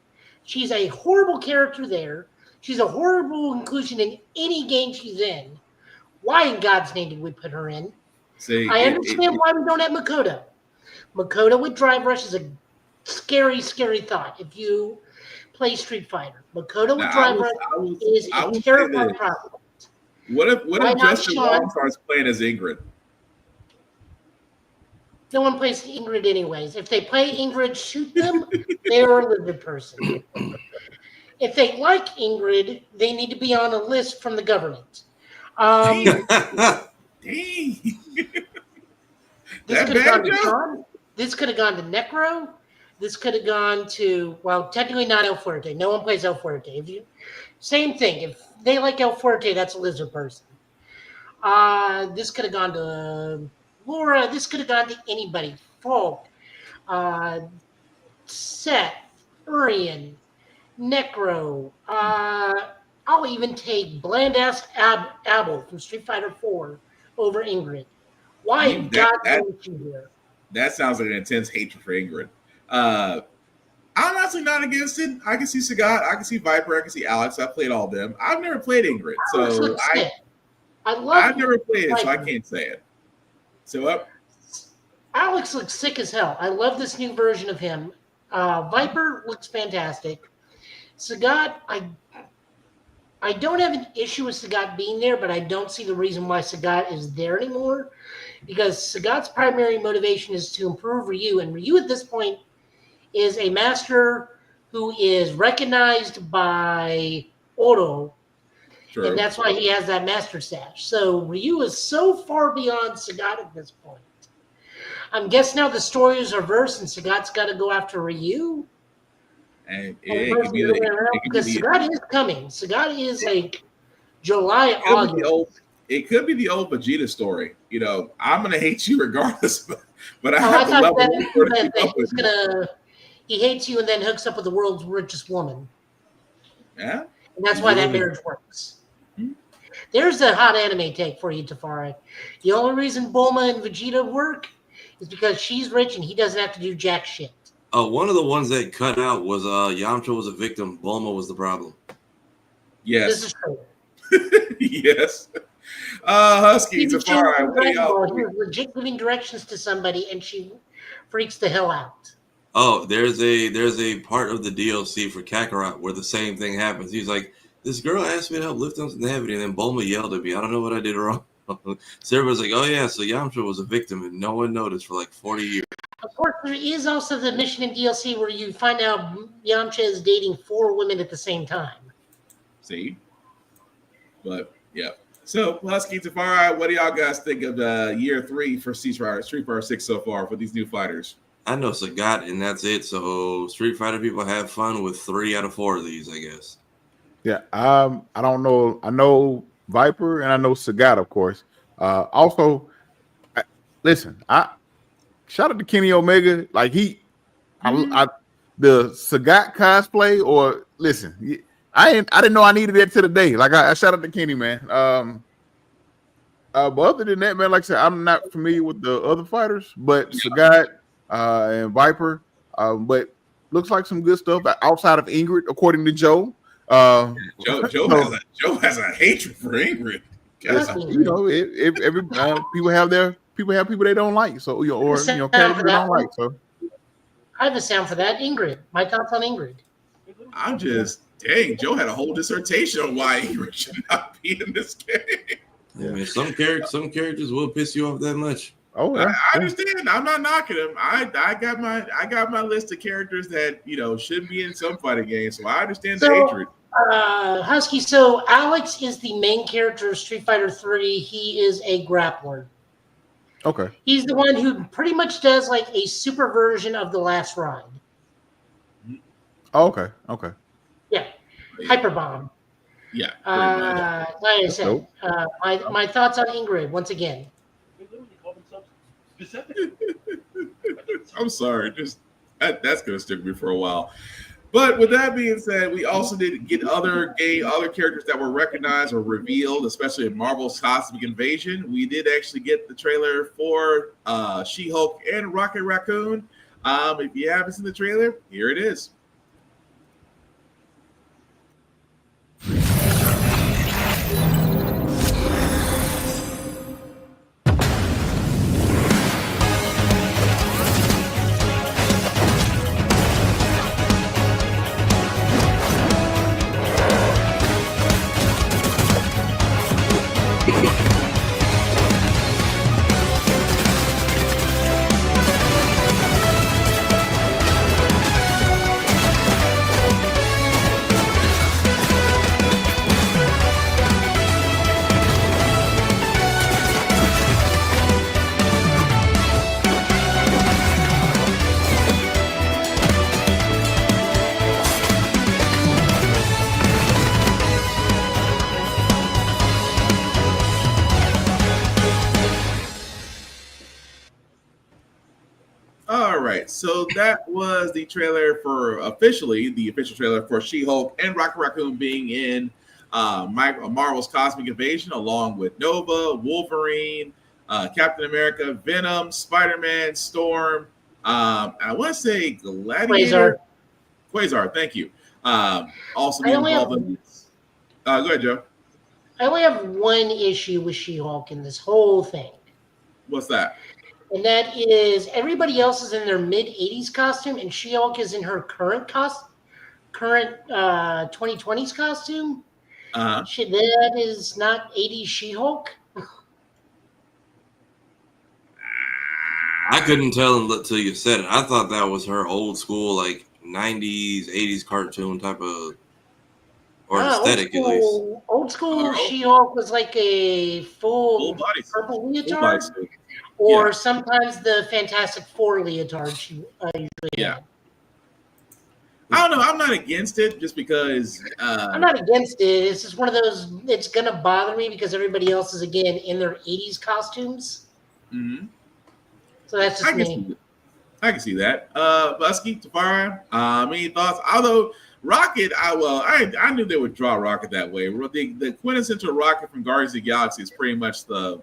She's a horrible character there. She's a horrible inclusion in any game she's in. Why in God's name did we put her in? I understand why we don't have Makoto. Makoto with Drive Rush is a scary, scary thought. If you play Street Fighter, Makoto with Drive Rush is a terrifying problem. What if Justin Long starts playing as Ingrid? No one plays Ingrid anyways. If they play Ingrid, shoot them. They are a lizard person. If they like Ingrid, they need to be on a list from the government. This could have gone to Sean. This could have gone to Necro. This could have gone to, well, technically not El Fuerte. No one plays El Fuerte. Same thing. If they like El Fuerte, that's a lizard person. This could have gone to Laura. This could have gone to anybody. Falk, Seth, Urian, Necro. I'll even take bland-ass Abel from Street Fighter 4 over Ingrid. Why in God's name is she here? That sounds like an intense hatred for Ingrid. I'm honestly not against it. I can see Sagat, I can see Viper, I can see Alex. I played all of them. I've never played Ingrid, so I've never played it, so I can't say it. So what? Alex looks sick as hell. I love this new version of him. Viper looks fantastic. Sagat, I don't have an issue with Sagat being there, but I don't see the reason why Sagat is there anymore. Because Sagat's primary motivation is to improve Ryu, and Ryu at this point is a master who is recognized by Oro, and that's why he has that master sash. So Ryu is so far beyond Sagat at this point. I'm guessing now the story is reversed, and Sagat's got to go after Ryu. And because Sagat is coming. Sagat is like July, August. it could be the old Vegeta story. You know, I'm gonna hate you regardless, but I Oh, have I to thought level for to that keep up with you. he hates you and then hooks up with the world's richest woman. Yeah, And that's why that marriage works. There's a hot anime take for you, Tafari. The only reason Bulma and Vegeta work is because she's rich and he doesn't have to do jack shit. One of the ones that cut out was Yamcha was a victim. Bulma was the problem. Yes. This is true. Yes. Husky, Even Safari, what do y'all he was legit giving directions to somebody and she freaks the hell out. Oh, there's a part of the DLC for Kakarot where the same thing happens. He's like, this girl asked me to help lift something heavy, and then Bulma yelled at me. I don't know what I did wrong. So everyone's like, oh yeah, so Yamcha was a victim, and no one noticed for like 40 years. Of course, there is also the mission in DLC where you find out Yamcha is dating 4 women at the same time. See? But, yeah. So, Husky, Tafari, what do y'all guys think of year 3 for Street Fighter 6 so far for these new fighters? I know Sagat, and that's it. So Street Fighter people have fun with 3 out of 4 of these, I guess. Yeah, I don't know. I know Viper and I know Sagat, of course. Also, listen, I shout out to Kenny Omega. Like the Sagat cosplay, or listen, I didn't know I needed that to the day. Like I shout out to Kenny, man. But other than that, man, like I said, I'm not familiar with the other fighters, but Sagat and Viper. But looks like some good stuff outside of Ingrid, according to Joe. Joe has a hatred for Ingrid. You know, every people have people they don't like, so characters they don't like. So I have a sound for that. Ingrid. My thoughts on Ingrid. I'm just Joe had a whole dissertation on why Ingrid should not be in this game. Yeah, man, some characters will piss you off that much. Oh, yeah. I understand. I'm not knocking him. I got my list of characters that should be in some fighting games, so I understand the hatred. Husky. So Alex is the main character of Street Fighter 3. He is a grappler. Okay. He's the one who pretty much does like a super version of The Last Ride. Oh, okay. Okay. Yeah. Hyper Bomb. Yeah. Like I said, my thoughts on Ingrid once again. I'm sorry, just that's gonna stick with me for a while. But with that being said, we also did get other characters that were recognized or revealed, especially in Marvel's Cosmic Invasion. We did actually get the trailer for She-Hulk and Rocket Raccoon. If you haven't seen the trailer, here it is. All right, so that was the trailer for the official trailer for She-Hulk and Rocket Raccoon being in Marvel's Cosmic Invasion, along with Nova, Wolverine, Captain America, Venom, Spider-Man, Storm, I want to say Gladiator, Quasar. Thank you. Also being involved in this. Go ahead, Joe. I only have one issue with She-Hulk in this whole thing. What's that? And that is everybody else is in their mid-'80s costume, and She-Hulk is in her current 2020s costume. That is not 80s She-Hulk. I couldn't tell until you said it. I thought that was her old school, like 90s, 80s cartoon type of aesthetic, at least. Old school She-Hulk was like a full purple leotard. Or sometimes the Fantastic Four leotard she usually had. I don't know. I'm not against it just because. I'm not against it. It's just one of those. It's gonna bother me because everybody else is again in their '80s costumes. Mm-hmm. So that's just me. I can see that. Husky, Tafari, any thoughts? Although Rocket, I knew they would draw Rocket that way. The quintessential Rocket from Guardians of the Galaxy is pretty much the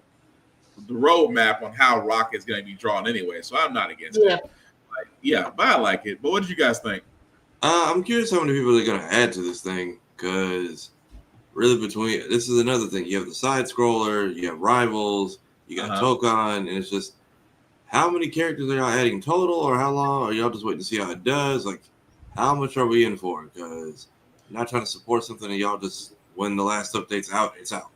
roadmap on how Rocket is going to be drawn anyway. So I'm not against it. But I like it. But what did you guys think? I'm curious how many people they're going to add to this thing, because really this is another thing. You have the side scroller, you have Rivals, you got Tokon, and it's just how many characters are y'all adding total, or how long? Are y'all just waiting to see how it does? Like, how much are we in for? Because I'm not trying to support something and y'all just, when the last update's out, it's out.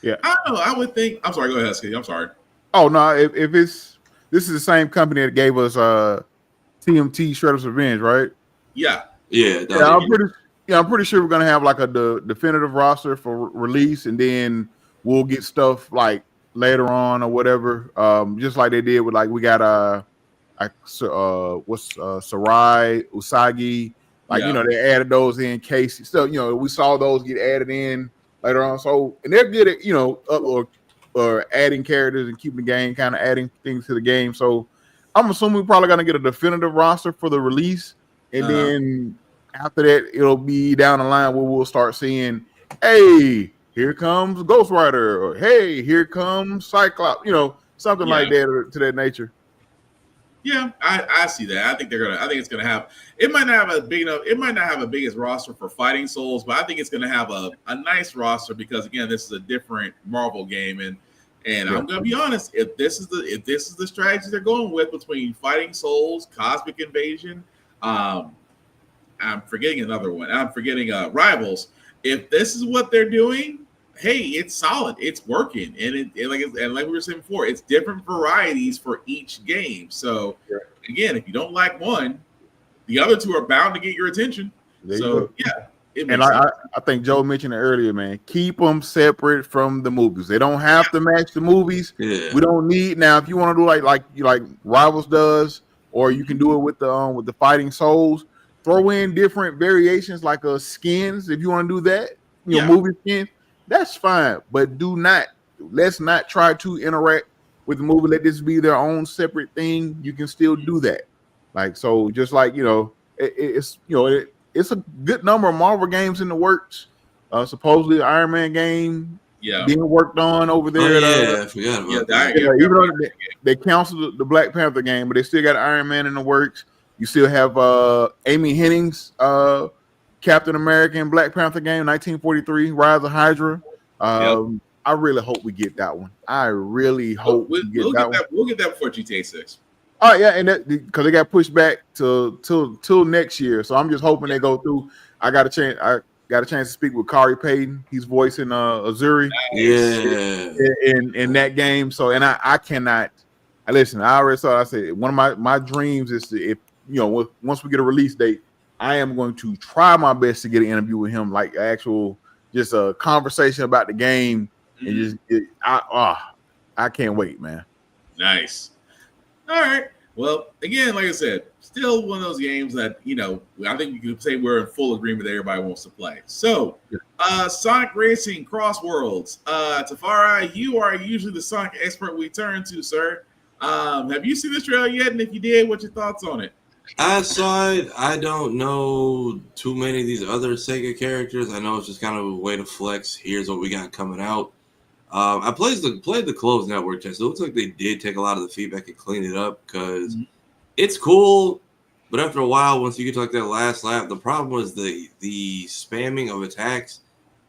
Yeah. I don't know. I would think. I'm sorry. Go ahead, Husky. I'm sorry. Oh, no. If this is the same company that gave us TMT Shredder's Revenge, right? Yeah. Yeah. I'm pretty sure we're going to have like a definitive roster for release, and then we'll get stuff like later on or whatever, just like they did with, like, we got Sarai, Usagi, like, they added those in case. So, we saw those get added in later on. So, and they're good at, or adding characters and keeping the game, kind of adding things to the game. So I'm assuming we're probably going to get a definitive roster for the release, and then after that, it'll be down the line where we'll start seeing, hey, here comes Ghost Rider, or hey, here comes Cyclops, something like that, to that nature. Yeah, I see that. I think it's gonna have. It might not have a big enough. It might not have a biggest roster for Fighting Souls, but I think it's gonna have a nice roster because, again, this is a different Marvel game, and I'm gonna be honest. If this is the strategy they're going with between Fighting Souls, Cosmic Invasion, I'm forgetting another one. I'm forgetting Rivals. If this is what they're doing, hey, it's solid. It's working, and like we were saying before, it's different varieties for each game. So again, if you don't like one, the other two are bound to get your attention. I think Joe mentioned it earlier, man. Keep them separate from the movies. They don't have to match the movies. Yeah. We don't need now. If you want to do like Rivals does, or you can do it with the Fighting Souls. Throw in different variations like skins if you want to do that. Movie skins. That's fine, but let's not try to interact with the movie. Let this be their own separate thing. You can still do that. Like, so just like, it's a good number of Marvel games in the works. Supposedly the Iron Man game being worked on over there. I forgot about that. Even though they canceled the Black Panther game, but they still got Iron Man in the works. You still have Amy Henning's Captain America and Black Panther game, 1943, Rise of Hydra. I really hope we get that one. I really hope we get that one. We'll get that before GTA 6. Oh yeah, and because they got pushed back till next year, so I'm just hoping they go through. I got a chance to speak with Kari Payton. He's voicing Azuri in that game. So, and I cannot. Listen, I already saw. I said one of my dreams is to, once we get a release date, I am going to try my best to get an interview with him, like actual, just a conversation about the game, and I can't wait, man. Nice. All right. Well, again, like I said, still one of those games that, I think we could say we're in full agreement that everybody wants to play. So, Sonic Racing Cross Worlds. Tafari, you are usually the Sonic expert we turn to, sir. Have you seen this trailer yet? And if you did, what's your thoughts on it? I saw it. I don't know too many of these other Sega characters. I know it's just kind of a way to flex. Here's what we got coming out. I played the closed network test. It looks like they did take a lot of the feedback and clean it up because it's cool. But after a while, once you get to like that last lap, the problem was the spamming of attacks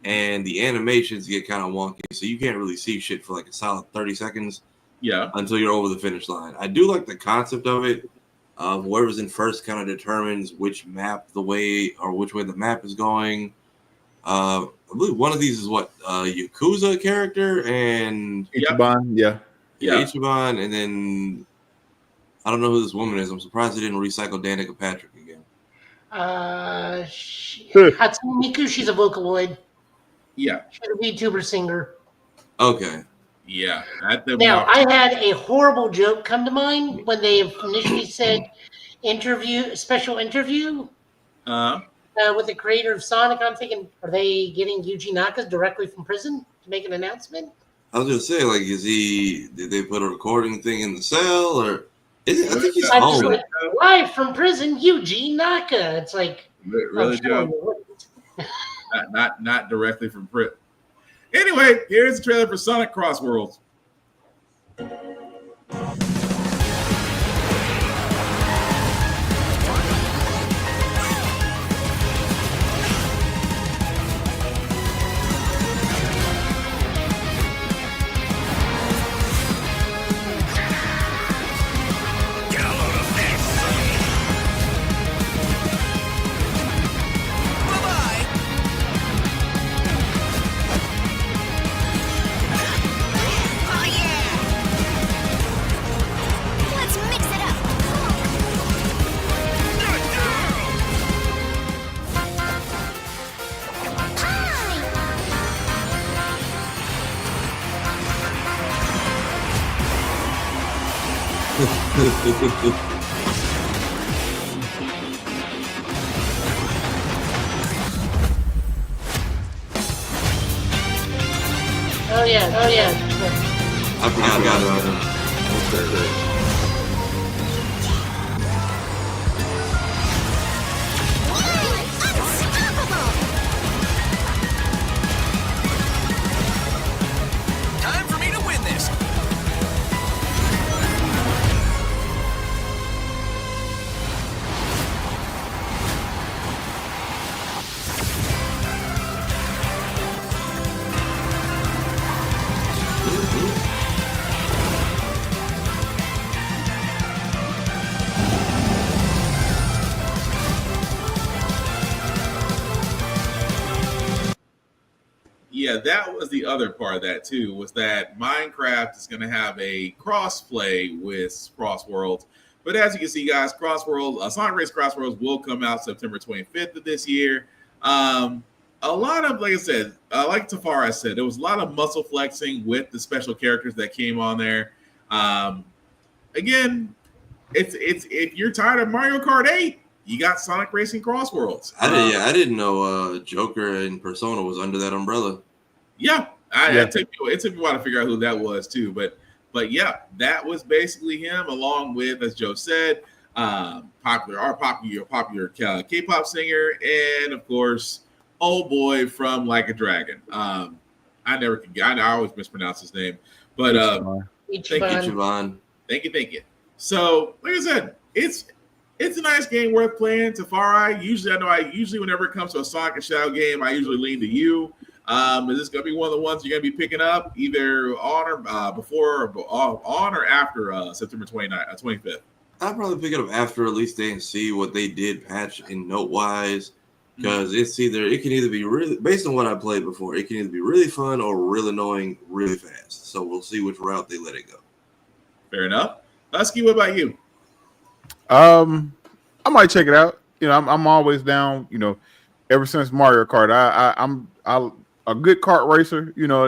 and the animations get kind of wonky. So you can't really see shit for like a solid 30 seconds. Yeah. Until you're over the finish line. I do like the concept of it. Whoever's in first kind of determines which way the map is going. I believe one of these is Yakuza character and Ichiban, yeah. Ichiban, and then I don't know who this woman is. I'm surprised they didn't recycle Danica Patrick again. Hatsune Miku, she's a Vocaloid. Yeah. She's a VTuber singer. Okay. Yeah. Now, I had a horrible joke come to mind when they initially said special interview. With the creator of Sonic, I'm thinking, are they getting Yuji Naka directly from prison to make an announcement? I was just saying, like, did they put a recording thing in the cell, or I think he's I'm home. just like, live from prison, Yuji Naka. It's like, really, Joe? Not directly from prison. Anyway, here's the trailer for Sonic Cross Worlds. Oh yeah. I forgot about him. Time for me to win this. Yeah, that was the other part of that too, was that Minecraft is going to have a cross-play with Cross Worlds. But as you can see, guys, Sonic Race Cross Worlds will come out September 25th of this year. A lot of, like I said, like Tafara said, there was a lot of muscle flexing with the special characters that came on there. Again, it's if you're tired of Mario Kart 8, you got Sonic Racing Cross Worlds. I didn't know Joker and Persona was under that umbrella. Yeah, it took me a while to figure out who that was too, but yeah, that was basically him, along with, as Joe said, popular K-pop singer, and of course, old boy from Like a Dragon. I always mispronounce his name, but Ichiban. Thank you. So, like I said, it's a nice game worth playing. Tafari, usually whenever it comes to a Sonic and Shadow game, I usually lean to you. Is this going to be one of the ones you're going to be picking up either on or before or on or after September 25th? I'll probably pick it up after release day and see what they did patch in note wise, because it can either be really, based on what I played before, it can either be really fun or really annoying really fast. So we'll see which route they let it go. Fair enough. Husky, what about you? I might check it out. You know, I'm always down. You know, ever since Mario Kart, I'm a good kart racer. You know,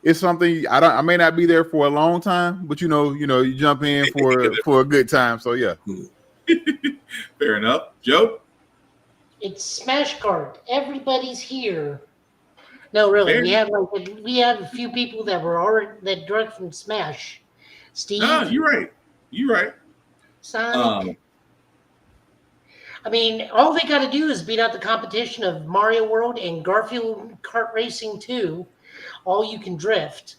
it's something I may not be there for a long time, but you jump in for a good time. So yeah. Fair enough, Joe. It's Smash Kart. Everybody's here. No, really, we have a few people that were already that direct from Smash. Steve. No, you're right. Sonic. I mean, all they got to do is beat out the competition of Mario World and Garfield Kart Racing 2. All you can drift.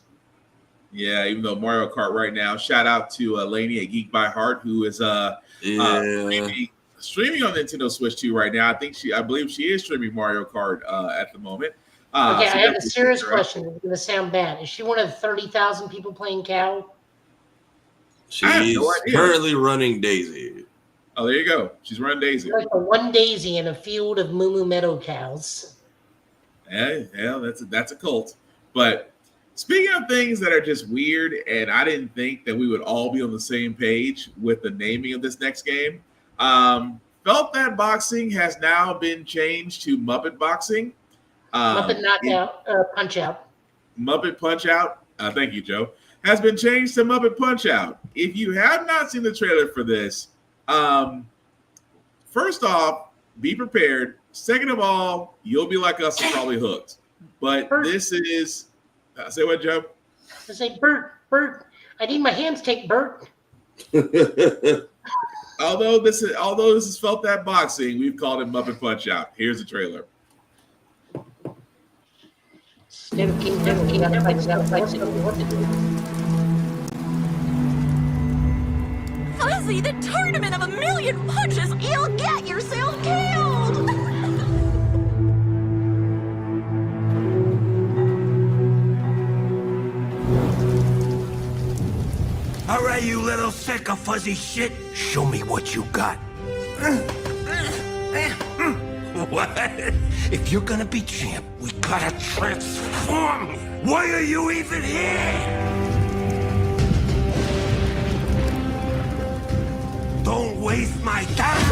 Yeah, even though Mario Kart right now, shout out to Lainey at Geek by Heart, who is streaming on Nintendo Switch 2 right now. I believe she is streaming Mario Kart at the moment. Okay, I have a serious question. It's going to sound bad. Is she one of the 30,000 people playing Cow? She's currently running Daisy. Oh, there you go. She's running Daisy. Like a one Daisy in a field of Moo Meadow cows. Yeah, that's a cult. But speaking of things that are just weird, and I didn't think that we would all be on the same page with the naming of this next game. Felt that boxing has now been changed to Muppet Boxing. Muppet Punch Out. Muppet Punch Out. Thank you, Joe. Has been changed to Muppet Punch Out. If you have not seen the trailer for this, first off, be prepared. Second of all, you'll be like us and probably hooked. But this is say what, Joe? I say, Bert. I need my hands take, Bert. Although this is Felt That Boxing, we've called it Muppet Punch Out. Here's the trailer. Fuzzy, the tournament of a million punches, you'll get yourself killed! All right, you little sick of fuzzy shit. Show me what you got. What? If you're gonna be champ, we gotta transform. Why are you even here? Don't waste my time.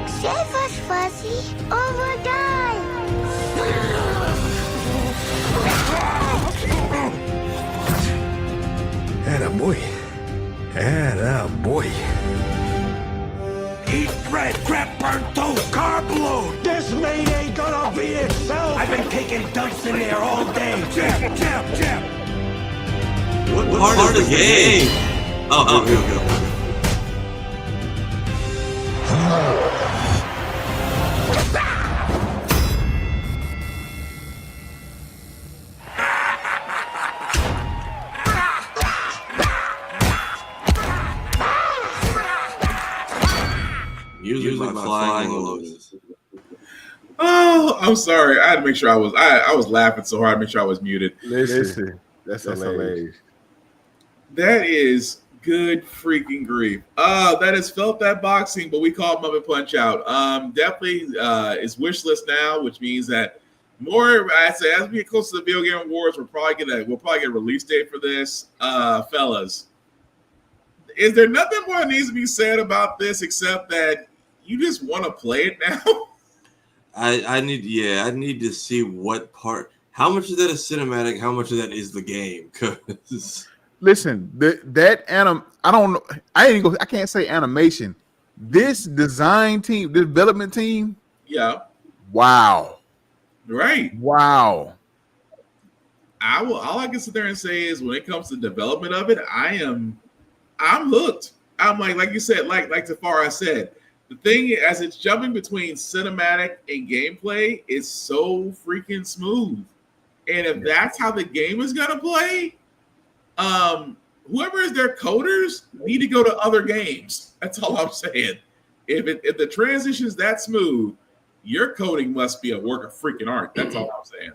Save us, Fuzzy, or we'll die. Attaboy. Eat bread, grab burnt toast, carb load. This meat ain't gonna beat itself. I've been taking dumps in there all day. Jab. What part of the game? Oh, here we go. Music by Flying Lotus. Oh, I'm sorry. I had to make sure I was laughing so hard to make sure I was muted. Listen. That's hilarious. That is good freaking grief. That is Felt That Boxing, but we call it Muppet Punch Out. Definitely is wish list now, which means that more. I say as we get close to the Video Game Awards, we'll probably get a release date for this, fellas. Is there nothing more that needs to be said about this except that you just want to play it now? I need to see what part. How much of that is cinematic? How much of that is the game? Because listen, I don't know. I can't say animation. This design team, this development team. Yeah. Wow. Right. Wow. All I can sit there and say is when it comes to development of it, I'm hooked. I'm like you said, like Tafara said, the thing as it's jumping between cinematic and gameplay is so freaking smooth. And if that's how the game is gonna play, whoever is their coders need to go to other games. That's all I'm saying. If the transition is that smooth, your coding must be a work of freaking art. That's all I'm saying.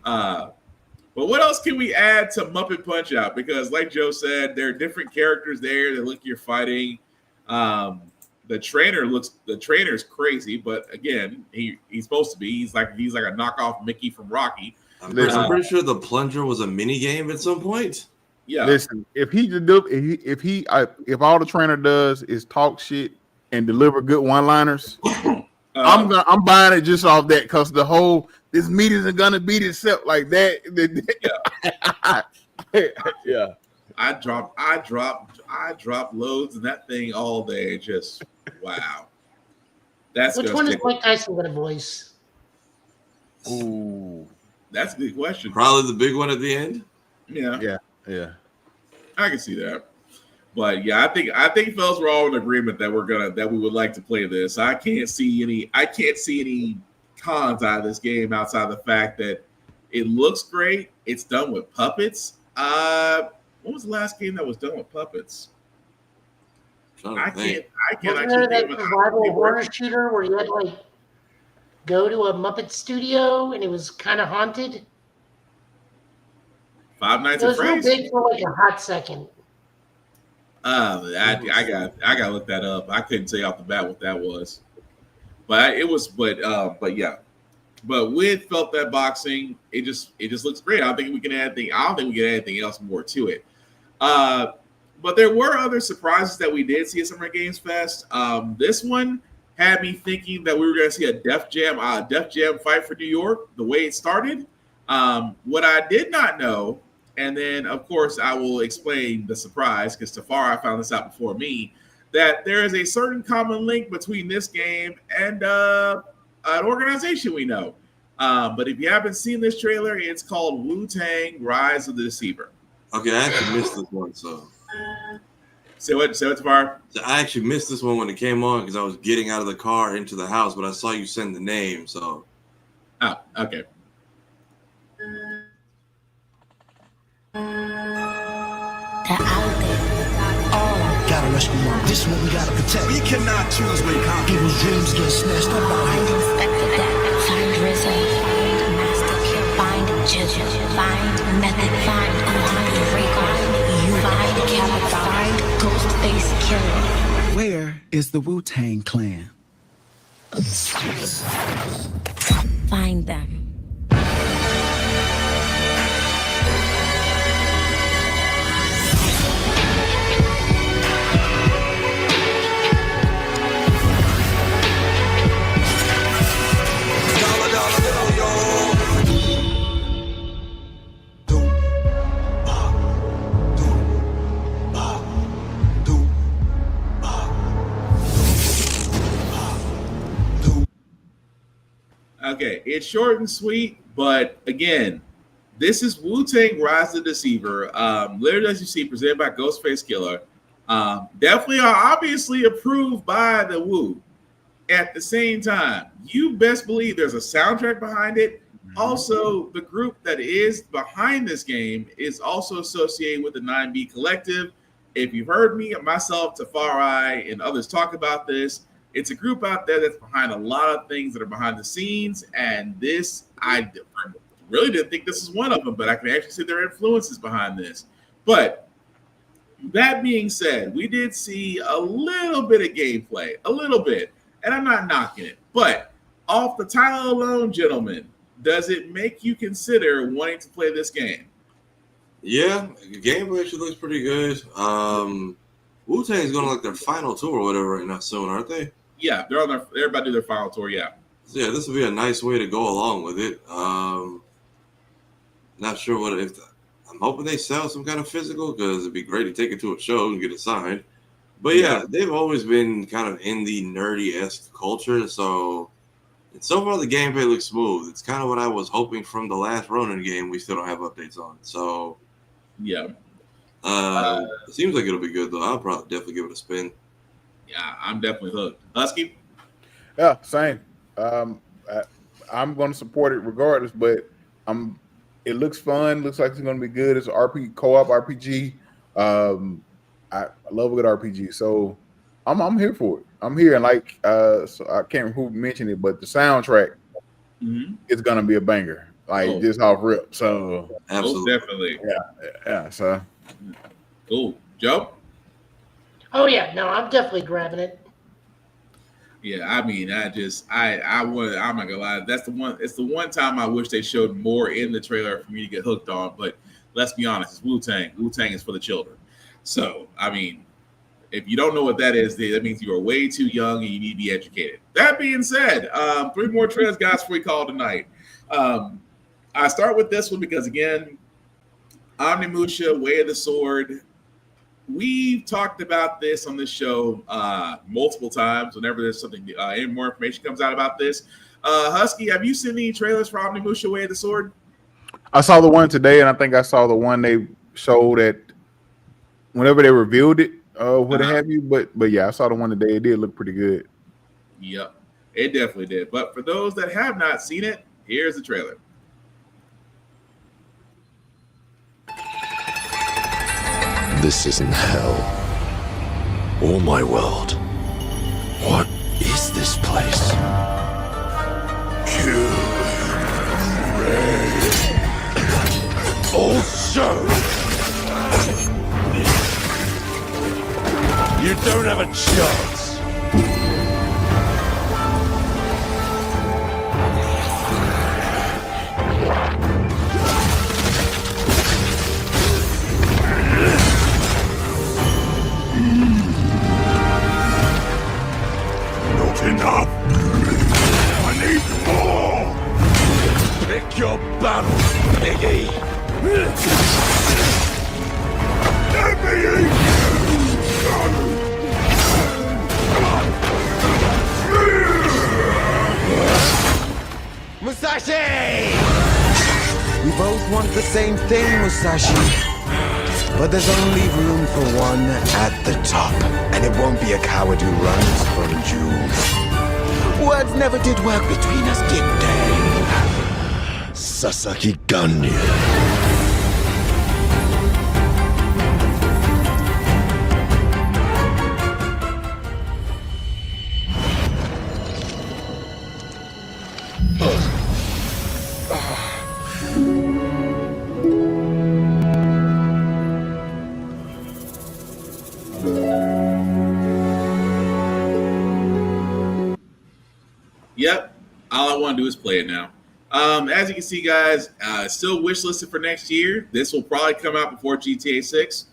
But what else can we add to Muppet Punch Out? Because like Joe said, there are different characters there that look you're fighting. The trainer's crazy, but again, he's supposed to be. He's like a knockoff Mickey from Rocky. I'm pretty sure the plunger was a mini game at some point. Yeah. Listen, if all the trainer does is talk shit and deliver good one-liners, I'm buying it just off that because the whole this meat isn't gonna beat itself like that. Yeah. I dropped loads in that thing all day. Just wow. Which one is Mike Tyson gonna voice? Ooh. That's a good question. Probably the big one at the end. Yeah. I can see that. But yeah, I think fellas we're all in agreement that we would like to play this. I can't see any cons out of this game outside of the fact that it looks great. It's done with puppets. What was the last game that was done with puppets? I can't Wasn't there that survival horror shooter where you had to go to a Muppet studio and it was kind of haunted? Five Nights at Freddy's. It was real big for a hot second. I gotta look that up. I couldn't say off the bat what that was, but yeah. But with Felt That Boxing, it just looks great. I don't think we can add anything else more to it. But there were other surprises that we did see at Summer Games Fest. This one had me thinking that we were going to see a Def Jam fight for New York. The way it started, what I did not know And then, of course, I will explain the surprise because Tafara found this out before me, that there is a certain common link between this game and an organization we know. But if you haven't seen this trailer, it's called Wu-Tang: Rise of the Deceiver. Okay, I actually missed this one, so. Say what, Tafara? So I actually missed this one when it came on because I was getting out of the car into the house, but I saw you send the name, so. Oh, okay. Gotta rescue one. This one we gotta protect. We cannot choose where come. People's dreams get snatched up out here. Find Inspector Deck, find Rizzo, find Master Kill, find Jizzle, find Method, find Raycon, you find Cabot, find Ghostface Killer. Where is the Wu-Tang Clan? Find them. Okay, it's short and sweet, but again, this is Wu-Tang: Rise of the Deceiver. Literally, as you see, presented by Ghostface Killer. Definitely are obviously approved by the Wu. At the same time, you best believe there's a soundtrack behind it. Also, the group that is behind this game is also associated with the 9B Collective. If you've heard me, myself, Tafari, and others talk about this, it's a group out there that's behind a lot of things that are behind the scenes. And this, I really didn't think this is one of them, but I can actually see their influences behind this. But that being said, we did see a little bit of gameplay, a little bit, and I'm not knocking it. But off the title alone, gentlemen, does it make you consider wanting to play this game? Yeah, the gameplay actually looks pretty good. Wu-Tang is going to like their final tour or whatever right now soon, aren't they? Yeah, they're about to do their final tour, yeah. So yeah, this would be a nice way to go along with it. Not sure I'm hoping they sell some kind of physical because it'd be great to take it to a show and get it signed. But yeah, they've always been kind of in the nerdy-esque culture, so far the gameplay looks smooth. It's kind of what I was hoping from the last Ronin game we still don't have updates on. So yeah. It seems like it'll be good though. I'll probably definitely give it a spin. Yeah, I'm definitely hooked. Husky? Yeah, same. I'm going to support it regardless, but it looks fun. Looks like it's going to be good. It's an co-op RPG. I love a good RPG, so I'm here for it. I'm here, and like so I can't remember who mentioned it, but the soundtrack is going to be a banger, just off rip. So absolutely, definitely, yeah. So cool, Joe. Oh yeah, no, I'm definitely grabbing it. Yeah, I mean, I'm not gonna lie. That's the one. It's the one time I wish they showed more in the trailer for me to get hooked on. But let's be honest, it's Wu-Tang. Wu-Tang is for the children. So I mean, if you don't know what that is, that means you are way too young and you need to be educated. That being said, 3 more trailers, guys, before we call tonight. I start with this one because again, Omnimusha: Way of the Sword. We've talked about this on this show multiple times whenever there's something, any more information comes out about this. Husky, have you seen any trailers for Omnimusha: Way of the Sword? I saw the one today, and I think I saw the one they showed at whenever they revealed it, what have you. But yeah, I saw the one today. It did look pretty good. Yep, it definitely did. But for those that have not seen it, here's the trailer. This isn't hell or my world. What is this place? Kill Ray. Also, you don't have a chance. Enough! I need more! Pick your battle, Biggie! both want the same thing, Musashi. But there's only room for one at the top. And it won't be a coward who runs from jewels. Words never did work between us, did they? Sasaki Ganryu. Yep. All I want to do is play it now. As you can see, guys, still wish listed for next year. This will probably come out before GTA 6.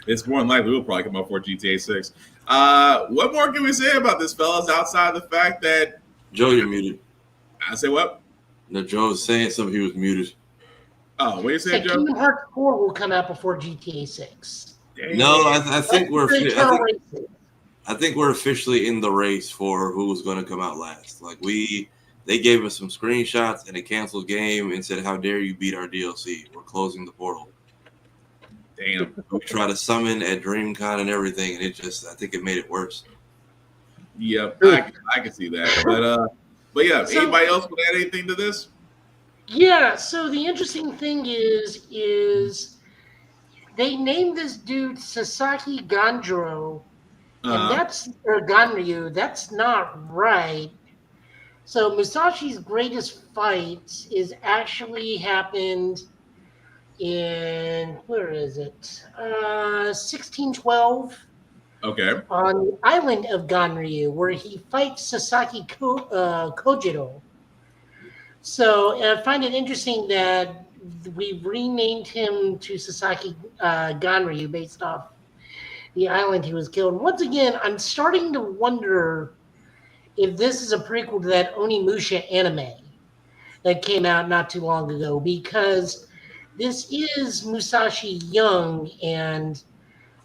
It's more than likely will probably come out before GTA 6. What more can we say about this, fellas, outside the fact that... Joe, you're muted. I say what? No, Joe was saying something. He was muted. Oh, what are you saying, Joe? Kingdom Hearts 4 will come out before GTA 6. No, I think I think we're officially in the race for who's going to come out last. Like they gave us some screenshots and a canceled game and said, "How dare you beat our DLC? We're closing the portal." Damn. We tried to summon at DreamCon and everything, and I think it made it worse. Yep, I can see that. But yeah, So- anybody else would add anything to this? Yeah, so the interesting thing is they named this dude Sasaki Ganryu, and Ganryu. That's not right. So Musashi's greatest fight is actually happened in, where is it? 1612 Okay. on the island of Ganryu, where he fights Sasaki Kojiro. So I find it interesting that we renamed him to Sasaki Ganryu based off the island he was killed. Once again, I'm starting to wonder if this is a prequel to that Onimusha anime that came out not too long ago, because this is Musashi young, and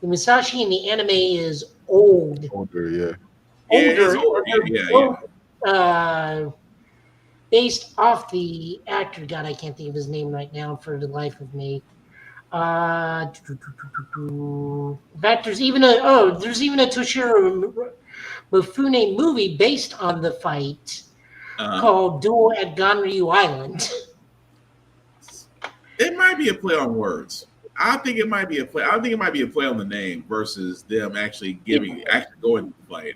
the Musashi in the anime is old. Older, yeah. Yeah. Based off the actor, God, I can't think of his name right now for the life of me. In fact, there's even a Toshiro Mifune movie based on the fight called Duel at Ganryu Island. It might be a play on words. I think it might be a play. I think it might be a play on the name versus them actually going to the fight.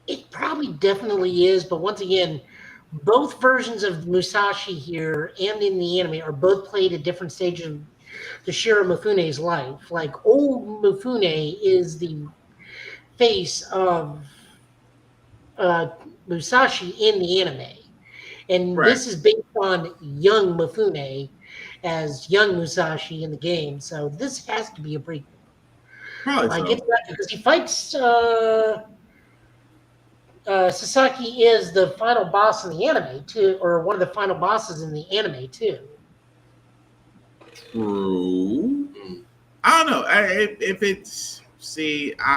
It probably definitely is, but once again, both versions of Musashi here and in the anime are both played at different stages of Toshiro Mifune's life. Like, old Mifune is the face of Musashi in the anime. And this is based on young Mifune as young Musashi in the game. So this has to be a prequel. Probably so. Because he fights... Sasaki is the final boss in the anime too, or one of the final bosses in the anime too. True. I don't know. I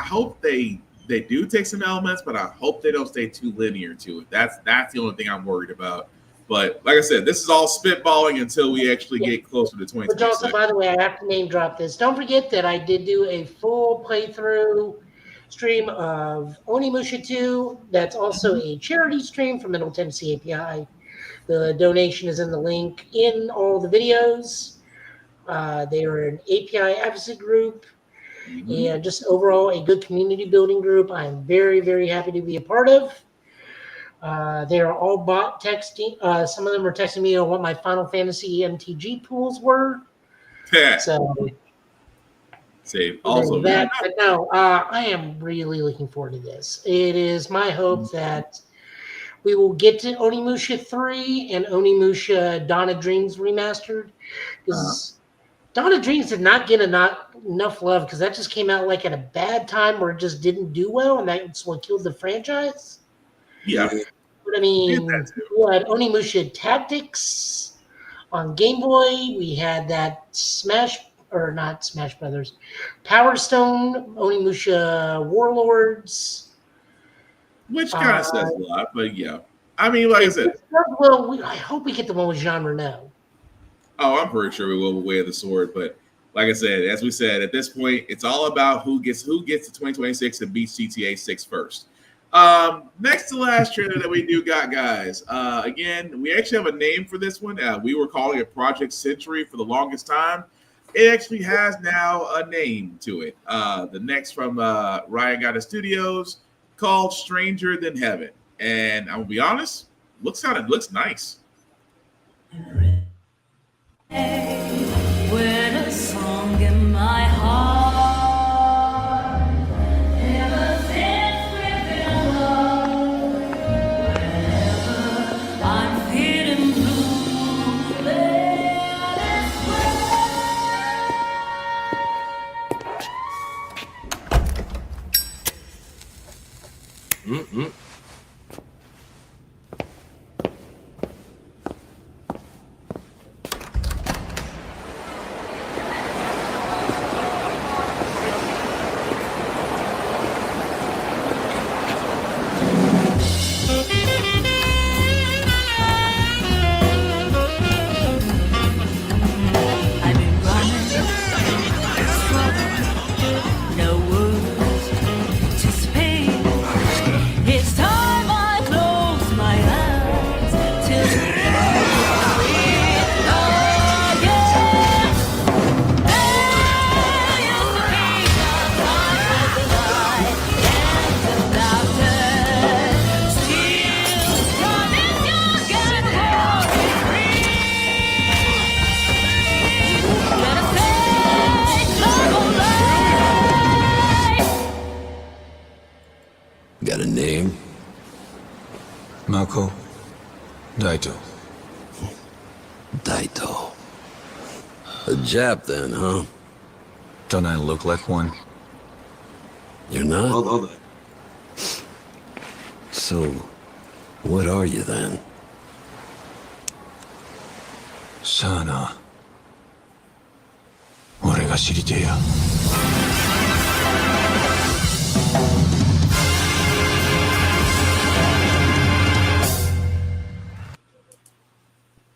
hope they do take some elements, but I hope they don't stay too linear to it. That's the only thing I'm worried about. But like I said, this is all spitballing until we actually get closer to 2026. Which also, by the way, I have to name drop this. Don't forget that I did do a full playthrough stream of Onimusha 2. That's also a charity stream from Middle Tennessee API. The donation is in the link in all the videos. They are an API advocacy group and just overall a good community building group I'm very, very happy to be a part of. They are all bot texting. Some of them are texting me on what my Final Fantasy MTG pools were. Yeah. So also that, but no, I am really looking forward to this. It is my hope that we will get to Onimusha 3 and Onimusha Dawn of Dreams remastered. Because Dawn of Dreams did not get enough love because that just came out like at a bad time where it just didn't do well, and that's what killed the franchise. Yeah. But I mean, we had Onimusha Tactics on Game Boy. We had that not Smash Brothers, Power Stone, Onimusha Warlords. Which kind of says a lot, but yeah. I mean, like I said. Well, I hope we get the one with Jean Renault. Oh, I'm pretty sure we will weigh the sword. But like I said, as we said, at this point, it's all about who gets to 2026 and beats GTA 6 first. Next to last trailer that we do got, guys. Again, we actually have a name for this one. We were calling it Project Century for the longest time. It actually has now a name to it. The next from Ryan Gotta Studios, called Stranger Than Heaven. And I'm gonna be honest, looks nice. With a song in my heart, ever since we've been alone, whenever I'm feeling blue, let us Mm-mm. I've been running, struggling, no words to speak. It's time I close my eyes to breathe again. There used to be a time with the light and the laughter. Still, time is young and walking free. Let us take love of life. Got a name? Mako Daito. Daito. A Jap then, huh? Don't I look like one? You're not? Hold on. So, what are you then? Shana. 俺が知りてえや。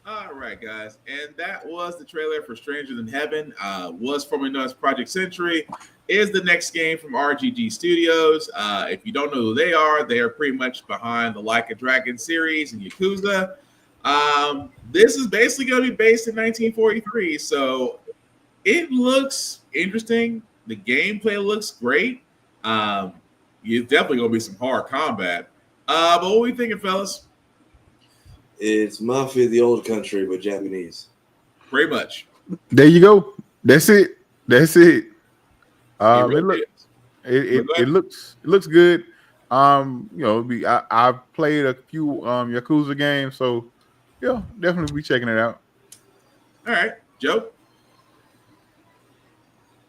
All right, guys, and that was the trailer for Stranger Than Heaven. Was formerly known as Project Century. Is the next game from RGG Studios. If you don't know who they are pretty much behind the Like a Dragon series and Yakuza. This is basically going to be based in 1943, so it looks interesting. The gameplay looks great. It's definitely going to be some hard combat. But what are we thinking, fellas? It's Mafia the Old Country, but Japanese. Pretty much. There you go. That's it. It looks good. I've played a few Yakuza games, so yeah, definitely be checking it out. All right, Joe.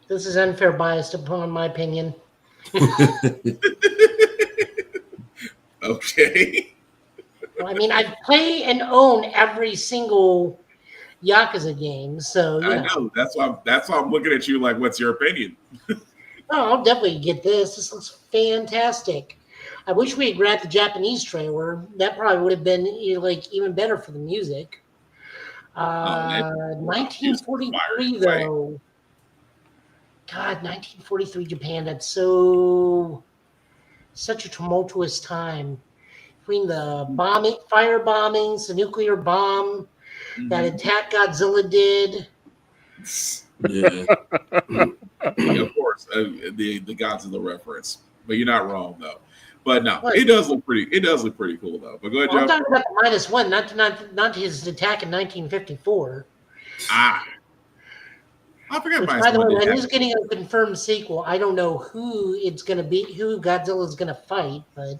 This is unfair bias upon my opinion. Okay. I mean, I play and own every single Yakuza game, so I know. That's why I'm looking at you like, what's your opinion? Oh, I'll definitely get this. This looks fantastic. I wish we had grabbed the Japanese trailer. That probably would have been even better for the music. 1943 though. God, 1943 Japan. That's such a tumultuous time. Between the fire bombings, the nuclear bomb that attack Godzilla did. Yeah. Of course, the Godzilla reference. But you're not wrong though. But no, it does look pretty. It does look pretty cool though. But go ahead, Joe. I'm talking about the -1, not his attack in 1954. I forgot. By the way, when he's getting a confirmed sequel, I don't know who it's going to be, who Godzilla is going to fight, but.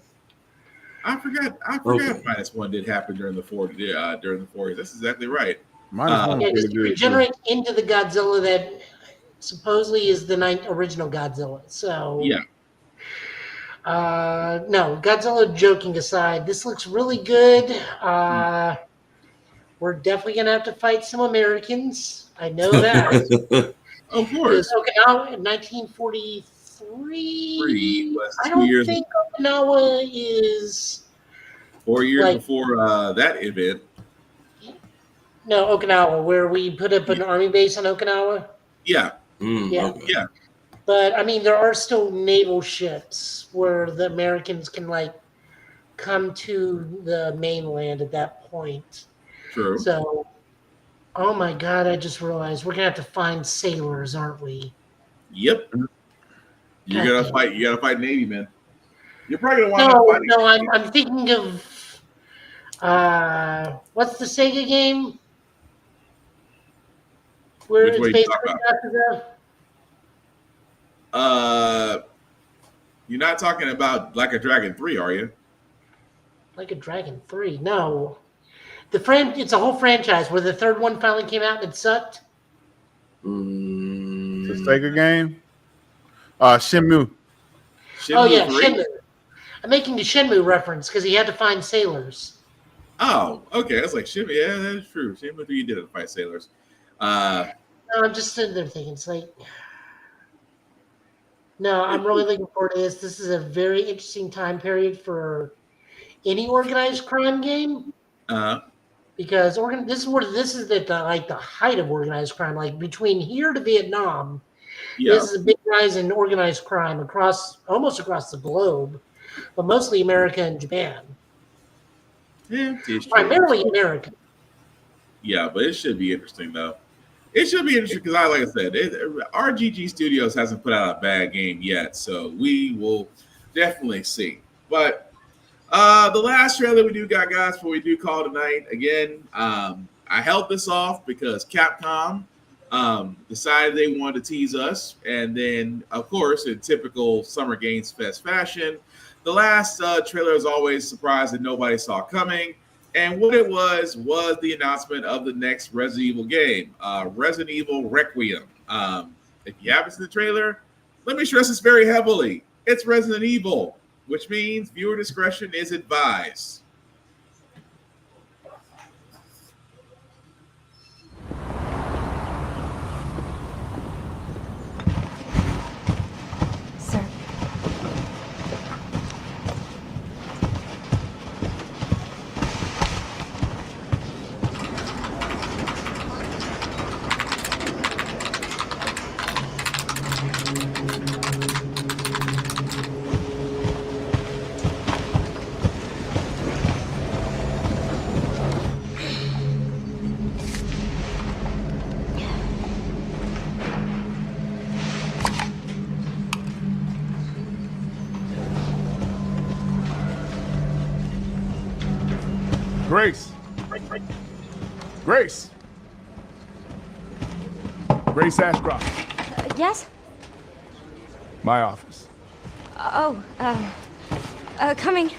I forgot. -1 did happen during the 40s. That's exactly right. Just regenerate into the Godzilla that supposedly is the original Godzilla. So yeah. No, Godzilla. Joking aside, this looks really good. We're definitely gonna have to fight some Americans. I know that. Of course. Okinawa in 1943. I don't think Okinawa is 4 years before that event. No, Okinawa, where we put up an army base on Okinawa. Yeah. Yeah. Okay. Yeah. But I mean, there are still naval ships where the Americans can like come to the mainland at that point. True. So, oh my God, I just realized we're gonna have to find sailors, aren't we? Yep. You God gotta damn. fight. You gotta fight Navy, man. You're probably gonna wind up fighting. No, I'm thinking of what's the Sega game where Which it's way you based talk on about? Yakuza? You're not talking about Like a Dragon 3, are you? Like a Dragon 3. No. It's a whole franchise where the third one finally came out and it sucked. The Sega game? Shenmue. Oh yeah, Shenmue. I'm making the Shenmue reference because he had to find sailors. Oh, okay. That's like Shenmue. Yeah, that's true. Shenmue 3 did it to fight sailors. No, I'm just sitting there thinking, it's like, no, I'm really looking forward to this. This is a very interesting time period for any organized crime game. Because this is at the height of organized crime. Like between here to Vietnam, this is a big rise in organized crime almost across the globe, but mostly America and Japan. Yeah, it's true. Primarily America. Yeah, but it should be interesting though. It should be interesting because, like I said, RGG Studios hasn't put out a bad game yet, so we will definitely see. But the last trailer we do got, guys, before we do call tonight, again, I held this off because Capcom decided they wanted to tease us, and then, of course, in typical Summer Games Fest fashion, the last trailer is always a surprise that nobody saw coming. And what it was the announcement of the next Resident Evil game, Resident Evil Requiem. If you haven't seen the trailer, let me stress this very heavily. It's Resident Evil, which means viewer discretion is advised. Sir. Grace. Grace. Grace Ashcroft. Yes? My office. Coming.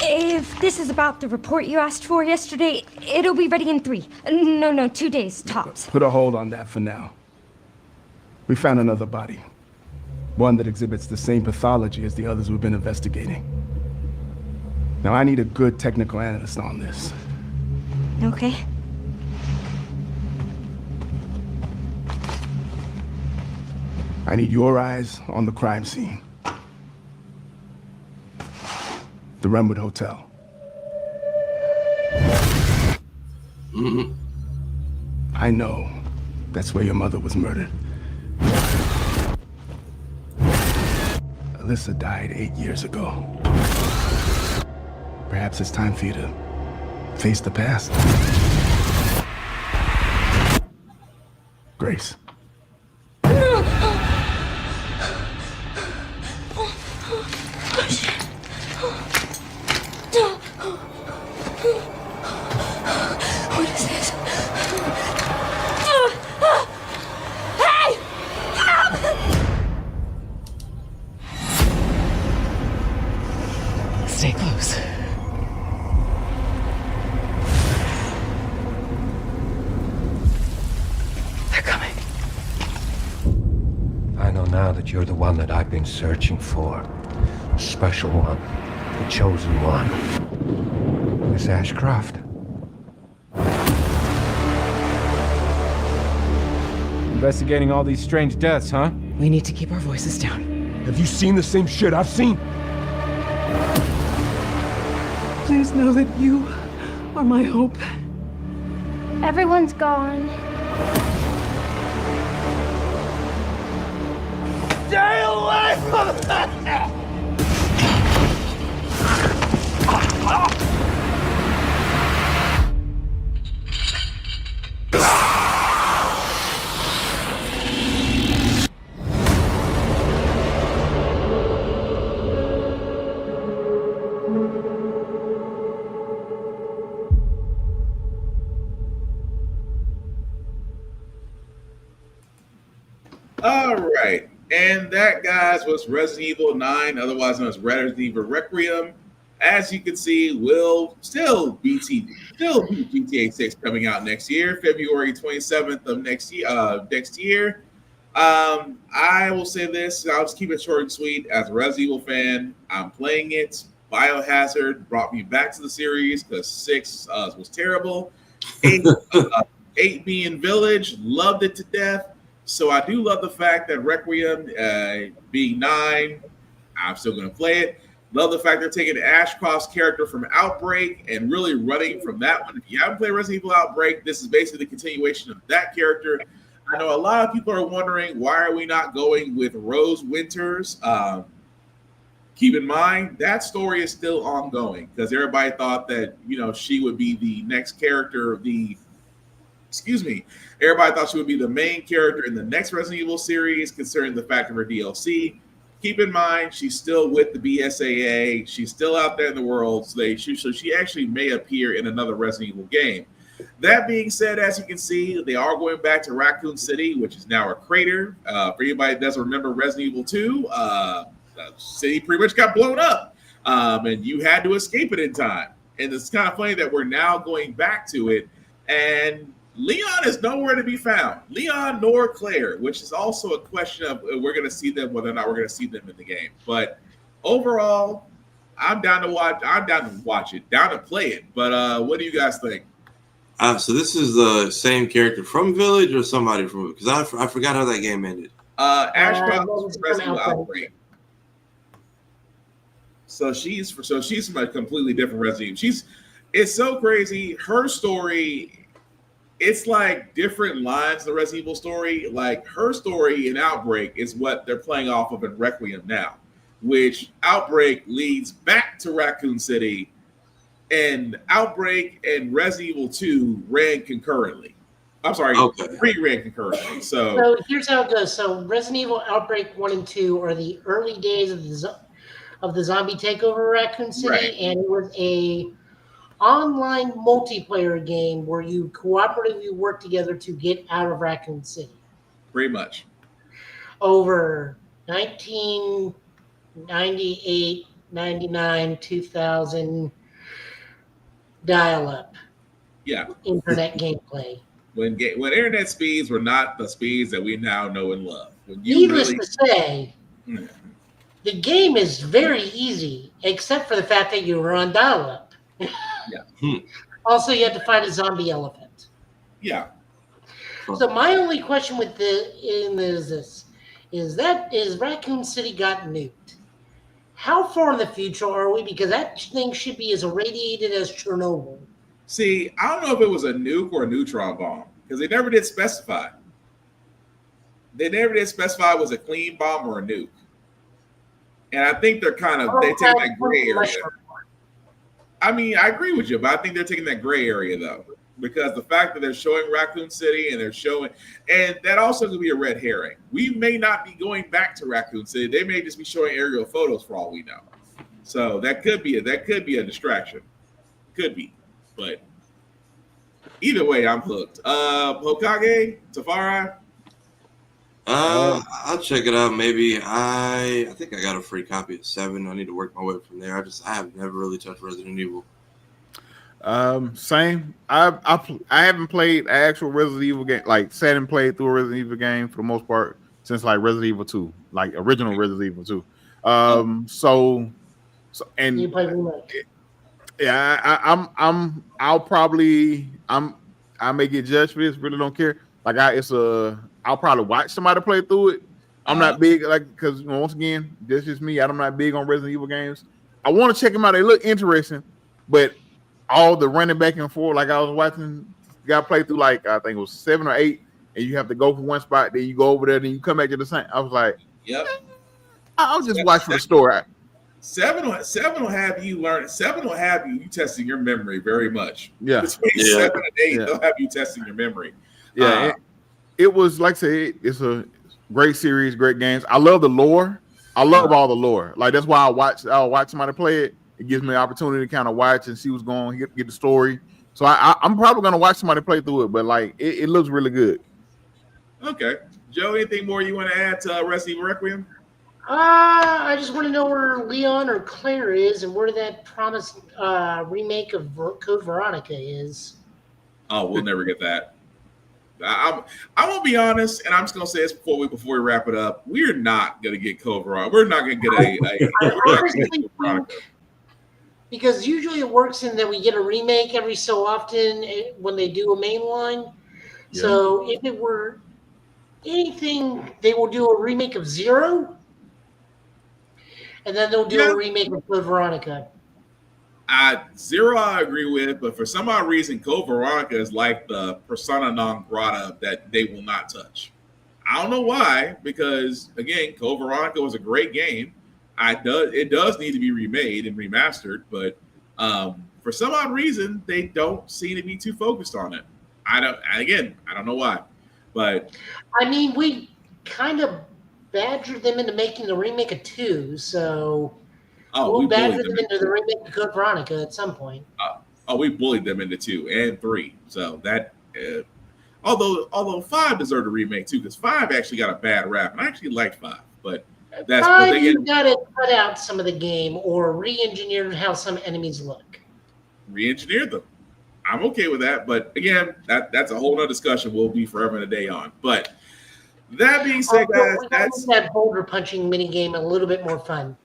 If this is about the report you asked for yesterday, it'll be ready in 3. No, 2 days, tops. Put a hold on that for now. We found another body. One that exhibits the same pathology as the others we've been investigating. Now, I need a good technical analyst on this. Okay. I need your eyes on the crime scene. The Renwood Hotel. I know that's where your mother was murdered. Alyssa died 8 years ago. Perhaps it's time for you to face the past. Grace. What is this? Hey! Stay close. They're coming. I know now that you're the one that I've been searching for. The special one. The chosen one. Miss Ashcroft. Investigating all these strange deaths, huh? We need to keep our voices down. Have you seen the same shit I've seen? Please know that you are my hope. Everyone's gone. Stay away from that! All right. And that, guys, was Resident Evil 9, otherwise known as Resident Evil Requiem. As you can see, will still be GTA 6 coming out next year, February 27th of next year. I will say this, I'll just keep it short and sweet. As a Resident Evil fan, I'm playing it. Biohazard brought me back to the series because 6 was terrible. 8 being Village, loved it to death. So I do love the fact that Requiem being 9, I'm still going to play it. Love the fact they're taking Ashcroft's character from Outbreak and really running from that one. If you haven't played Resident Evil Outbreak, this is basically the continuation of that character. I know a lot of people are wondering, why are we not going with Rose Winters? Keep in mind, that story is still ongoing because everybody thought that, she would be the next character, everybody thought she would be the main character in the next Resident Evil series, considering the fact of her DLC. Keep in mind, she's still with the BSAA. She's still out there in the world. So she actually may appear in another Resident Evil game. That being said, as you can see, they are going back to Raccoon City, which is now a crater. For anybody that doesn't remember Resident Evil 2, the city pretty much got blown up, and you had to escape it in time. And it's kind of funny that we're now going back to it, and Leon is nowhere to be found. Leon nor Claire, which is also a question of we're going to see them, whether or not we're going to see them in the game. But overall, I'm down to watch. I'm down to watch it, down to play it. But what do you guys think? So this is the same character from Village or somebody from, because I forgot how that game ended. Ashcroft was Resident Evil Outbreak. So she's from a completely different Resident Evil. It's so crazy. Her story. It's like different lines of the Resident Evil story. Like her story in Outbreak is what they're playing off of in Requiem now, which Outbreak leads back to Raccoon City, and Outbreak and Resident Evil 2 ran concurrently. I'm sorry, 3 ran concurrently. So here's how it goes. So Resident Evil Outbreak 1 and 2 are the early days of the zombie takeover Raccoon City, right. And it was a online multiplayer game where you cooperatively work together to get out of Raccoon City. Pretty much. Over 1998, 99, 2000 dial-up. Yeah. Internet gameplay. When internet speeds were not the speeds that we now know and love. Needless to say, the game is very easy, except for the fact that you were on dial-up. Yeah. Also, you had to find a zombie elephant. Yeah. So my only question with is Raccoon City got nuked? How far in the future are we? Because that thing should be as irradiated as Chernobyl. See, I don't know if it was a nuke or a neutron bomb because they never did specify. They never did specify it was a clean bomb or a nuke. And I think they take that gray area. I mean, I agree with you, but I think they're taking that gray area though, because the fact that they're showing Raccoon City and and that also could be a red herring. We may not be going back to Raccoon City. They may just be showing aerial photos for all we know. So that could be a distraction. Could be, but either way, I'm hooked. Hokage, Tafari. I'll check it out. Maybe I think I got a free copy of 7. I need to work my way from there. I have never really touched Resident Evil. Same. I haven't played an actual Resident Evil game, like sat and played through a Resident Evil game for the most part since like Resident Evil 2, like original Resident Evil 2. So and you play remake. Yeah, I may get judged for this. Really don't care. Like I'll probably watch somebody play through it. I'm not big because once again, this is me. I'm not big on Resident Evil games. I want to check them out. They look interesting, but all the running back and forth, like I was watching, guy play through I think it was 7 or 8, and you have to go from one spot, then you go over there, then you come back to the same. I was like, yep. I'll just watch for the story. 7 will have you learn. 7 will have you testing your memory very much. Yeah. Between 7 and 8, they'll have you testing your memory. Yeah. It was like I said, it's a great series, great games. I love the lore. I love all the lore. Like that's why I'll watch somebody play it. It gives me an opportunity to kind of watch and see what's going on, get the story. So I'm probably gonna watch somebody play through it, but it looks really good. Okay. Joe, anything more you want to add to Resident Evil Requiem? I just want to know where Leon or Claire is and where that promised remake of Code Veronica is. Oh, we'll never get that. I won't be honest, and I'm just gonna say this before we wrap it up. We're not gonna get Code Veronica. We're not gonna get a because usually it works in that we get a remake every so often when they do a mainline. Yeah. So if it were anything, they will do a remake of 0, and then they'll do a remake of Code Veronica. 0 I agree with, but for some odd reason, Code Veronica is like the persona non grata that they will not touch. I don't know why, because again, Code Veronica was a great game. It does need to be remade and remastered, but for some odd reason, they don't seem to be too focused on it. I don't know why, but I mean, we kind of badgered them into making the remake of 2, so. We'll badger them into the remake of Code Veronica at some point. We bullied them into 2 and 3. So that, although 5 deserved a remake too, because 5 actually got a bad rap, and I actually liked 5. But that's 5, you got to cut out some of the game or re-engineer how some enemies look. Re-engineer them. I'm okay with that, but again, that's a whole other discussion we'll be forever and a day on. But that being said, guys, that's that boulder punching mini game a little bit more fun.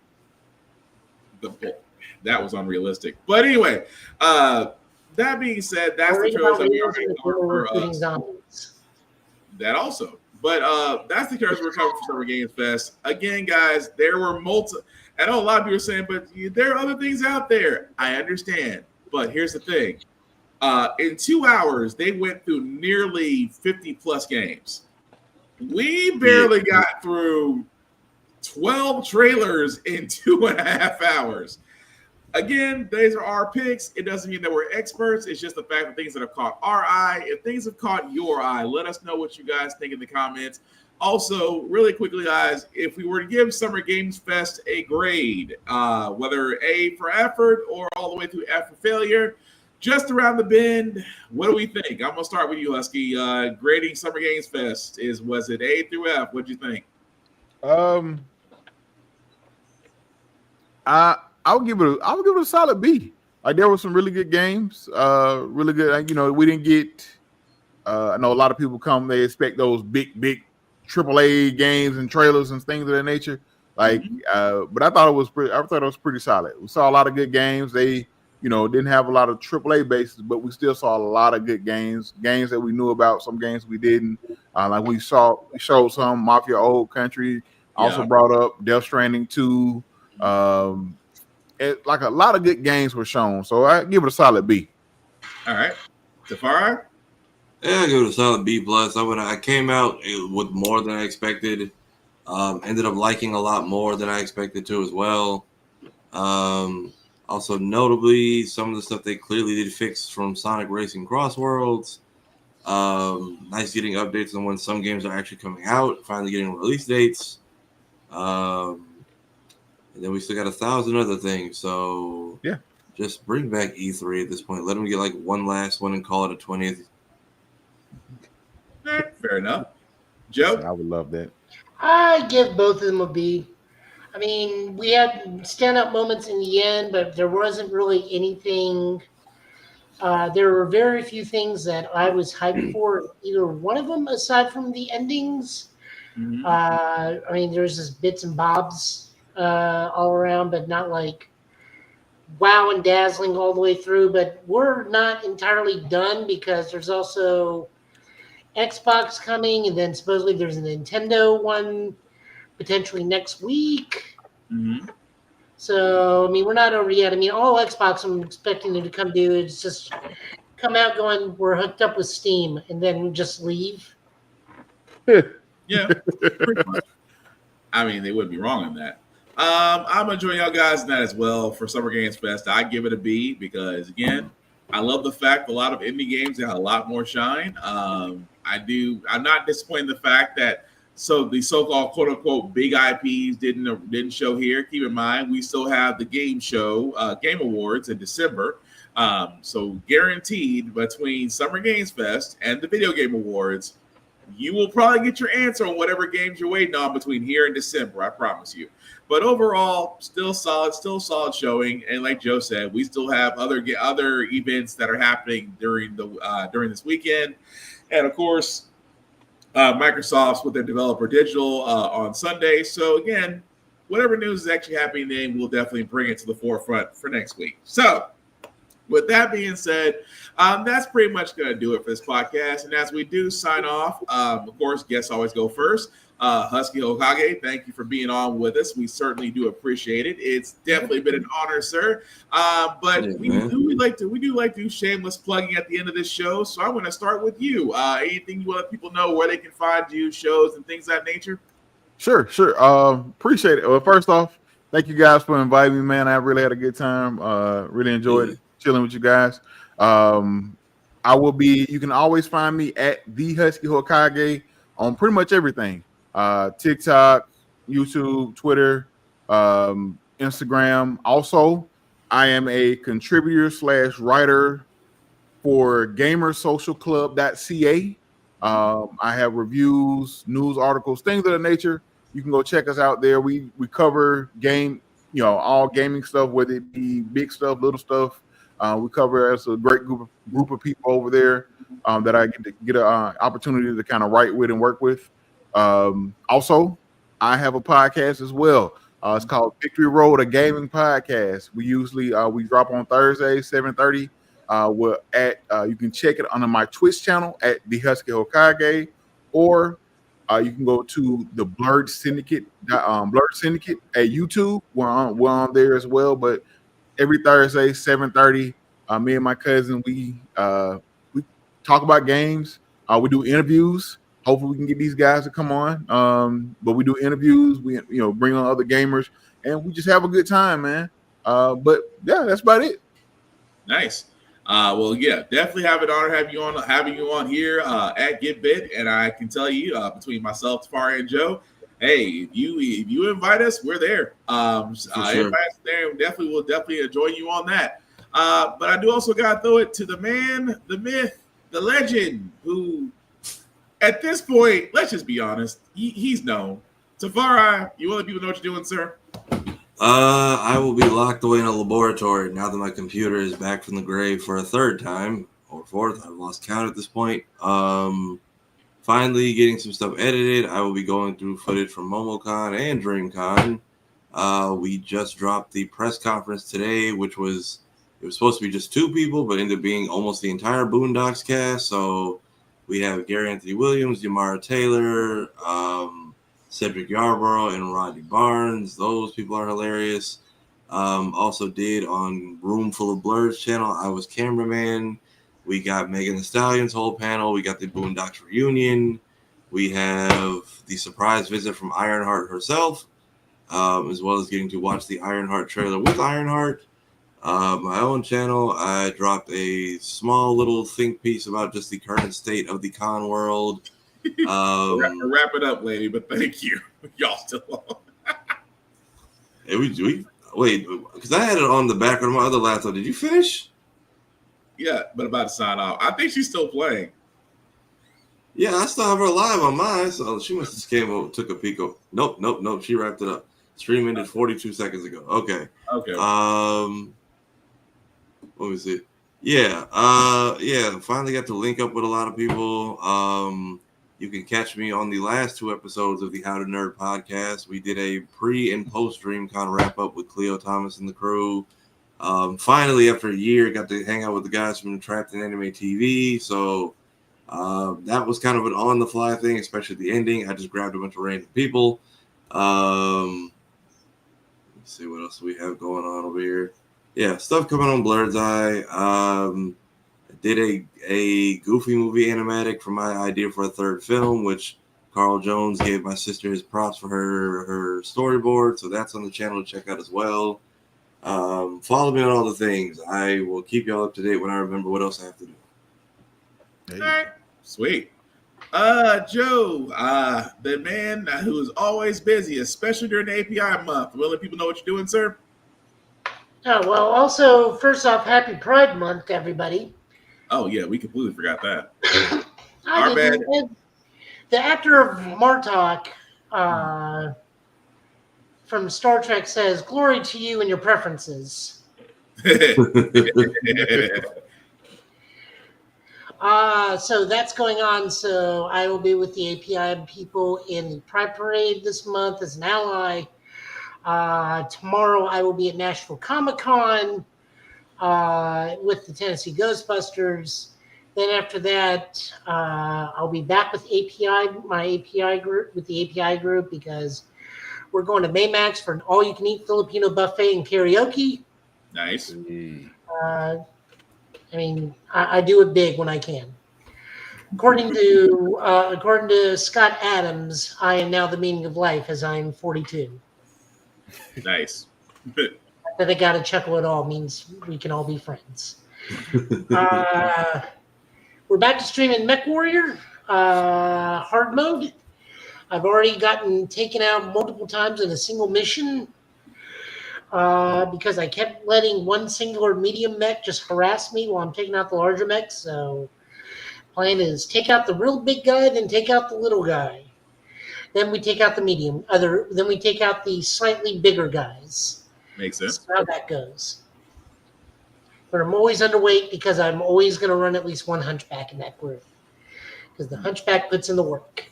That was unrealistic. But anyway, that being said, that's the trailers that we are going to cover for that also. But that's the trailers we're covering for Summer Games Fest. Again, guys, there were I know a lot of people are saying, but there are other things out there. I understand. But here's the thing. In 2 hours, they went through nearly 50 plus games. We barely got through 12 trailers in 2.5 hours. Again, these are our picks. It doesn't mean that we're experts. It's just the fact that things that have caught our eye. If things have caught your eye, let us know what you guys think in the comments. Also, really quickly, guys, if we were to give Summer Games Fest a grade, whether A for effort or all the way through F for failure, just around the bend, what do we think? I'm going to start with you, Husky. Grading Summer Games Fest, was it A through F? What do you think? I'll give it a solid B. Like there were some really good games, really good. We didn't get. I know a lot of people they expect those big AAA games and trailers and things of that nature. But I thought it was pretty solid. We saw a lot of good games. They didn't have a lot of AAA bases, but we still saw a lot of good games that we knew about. Some games we didn't. Like we showed some Mafia Old Country. Also brought up Death Stranding 2. Like a lot of good games were shown, so I give it a solid B. All right, Tafari? Yeah, I give it a solid B plus. I came out with more than I expected. Ended up liking a lot more than I expected to as well. Also, notably, some of the stuff they clearly did fix from Sonic Racing Cross Worlds. Nice getting updates on when some games are actually coming out. Finally getting release dates. And then we still got 1,000 other things. So yeah, just bring back E3 at this point. Let them get like one last one and call it a 20th. Fair enough. Joe? I would love that. I give both of them a B. I mean, we had standout moments in the end, but there wasn't really anything. There were very few things that I was hyped for, either one of them aside from the endings. Mm-hmm. I mean, there's just bits and bobs all around, but not like wow and dazzling all the way through. But we're not entirely done because there's also Xbox coming, and then supposedly there's a Nintendo one potentially next week. Mm-hmm. So, I mean, we're not over yet. I mean, all Xbox I'm expecting them to come do is just come out going, we're hooked up with Steam, and then just leave. Yeah, pretty much. I mean, they wouldn't be wrong in that. I'm enjoying y'all guys in that as well for Summer Games Fest. I give it a B because, again, I love the fact a lot of indie games have a lot more shine. I'm not disappointed in the fact that the so-called quote unquote big IPs didn't show here. Keep in mind, we still have the game show, Game Awards in December. So guaranteed between Summer Games Fest and the Video Game Awards, you will probably get your answer on whatever games you're waiting on between here and December. I promise you. But overall, still solid showing. And like Joe said, we still have other events that are happening during this weekend, and of course, Microsoft's with their Developer Digital on Sunday. So again, whatever news is actually happening, then we'll definitely bring it to the forefront for next week. So, with that being said, that's pretty much going to do it for this podcast. And as we do sign off, of course, guests always go first. Husky Hokage, thank you for being on with us. We certainly do appreciate it. It's definitely been an honor, sir. But we do like to do shameless plugging at the end of this show. So I'm going to start with you. Anything you want people know where they can find you, shows, and things of that nature? Sure. Appreciate it. Well, first off, thank you guys for inviting me, man. I really had a good time. Really enjoyed chilling with you guys. You can always find me at the Husky Hokage on pretty much everything. TikTok, YouTube, Twitter, Instagram. Also, I am a contributor / writer for gamersocialclub.ca. I have reviews, news articles, things of that nature. You can go check us out there. We cover all gaming stuff, whether it be big stuff, little stuff. We cover as a great group of people over there that I get an opportunity to kind of write with and work with. Also, I have a podcast as well. It's called Victory Road, a gaming podcast. We usually we drop on Thursdays, 7:30. You can check it on my Twitch channel at the Husky Hokage, or you can go to the Blurred Syndicate at YouTube. We're on there as well. But every Thursday, 7:30, me and my cousin we talk about games. We do interviews. Hopefully, we can get these guys to come on. But we do interviews. We bring on other gamers, and we just have a good time, man. But yeah, that's about it. Nice. Well, yeah, definitely have an honor having you on here at GetBit, and I can tell you between myself, Tafari, and Joe, hey, if you invite us, we're there. Sure. Invite us there, and we'll definitely join you on that. But I do also got to throw it to the man, the myth, the legend, who at this point, let's just be honest, he's known. Tafari, you want people to know what you're doing, sir? I will be locked away in a laboratory now that my computer is back from the grave for a third time or fourth. I've lost count at this point. Finally getting some stuff edited. I will be going through footage from MomoCon and DreamCon. We just dropped the press conference today, it was supposed to be just 2 people, but ended up being almost the entire Boondocks cast. So we have Gary Anthony Williams, Yamara Taylor, Cedric Yarborough, and Rodney Barnes. Those people are hilarious. Also did on Room Full of Blurs channel, I was cameraman. We got Megan Thee Stallion's whole panel. We got the Boondocks reunion. We have the surprise visit from Ironheart herself, as well as getting to watch the Ironheart trailer with Ironheart. My own channel, I dropped a small little think piece about just the current state of the con world. Wrap it up, lady, but thank you. Y'all still on. Hey, we wait, because I had it on the background of my other laptop. Did you finish? Yeah, but about to sign off. I think she's still playing. Yeah, I still have her live on mine, so she must have just came over, took a peek. Nope. She wrapped it up. Stream ended 42 seconds ago. Okay. Let me see. Yeah. Finally got to link up with a lot of people. You can catch me on the last 2 episodes of the How to Nerd podcast. We did a pre and post DreamCon wrap up with Cleo Thomas and the crew. Finally, after a year, got to hang out with the guys from Trapped in Anime TV. So That was kind of an on-the-fly thing, especially the ending. I just grabbed a bunch of random people. Let's see what else we have going on over here. Yeah, stuff coming on Blurred's Eye. I did a Goofy movie animatic for my idea for a third film, which Carl Jones gave my sister his props for her storyboard, so that's on the channel to check out as well. Follow me on all the things. I will keep y'all up to date when I remember what else I have to do. All right, sweet. Joe, the man who is always busy, especially during the API month. Will let people know what you're doing, sir? Oh, well, also, first off, happy Pride Month, everybody. Oh, yeah, we completely forgot that. Our bad. The actor of Martok from Star Trek says, "Glory to you and your preferences." So that's going on. So I will be with the API people in the Pride Parade this month as an ally. Tomorrow I will be at Nashville Comic-Con with the Tennessee Ghostbusters. Then after that, I'll be back with my API group, because we're going to Maymax for an all-you-can-eat Filipino buffet and karaoke. Nice. I do it big when I can. According to Scott Adams, I am now the meaning of life as I'm 42. Nice. That I got to chuckle at all means we can all be friends. We're back to streaming Mech Warrior hard mode. I've already gotten taken out multiple times in a single mission because I kept letting one singular medium mech just harass me while I'm taking out the larger mechs. So plan is take out the real big guy, then take out the little guy. Then we take out the medium. Then we take out the slightly bigger guys. Makes sense. That's how that goes. But I'm always underweight because I'm always going to run at least one hunchback in that group. Because the hunchback puts in the work.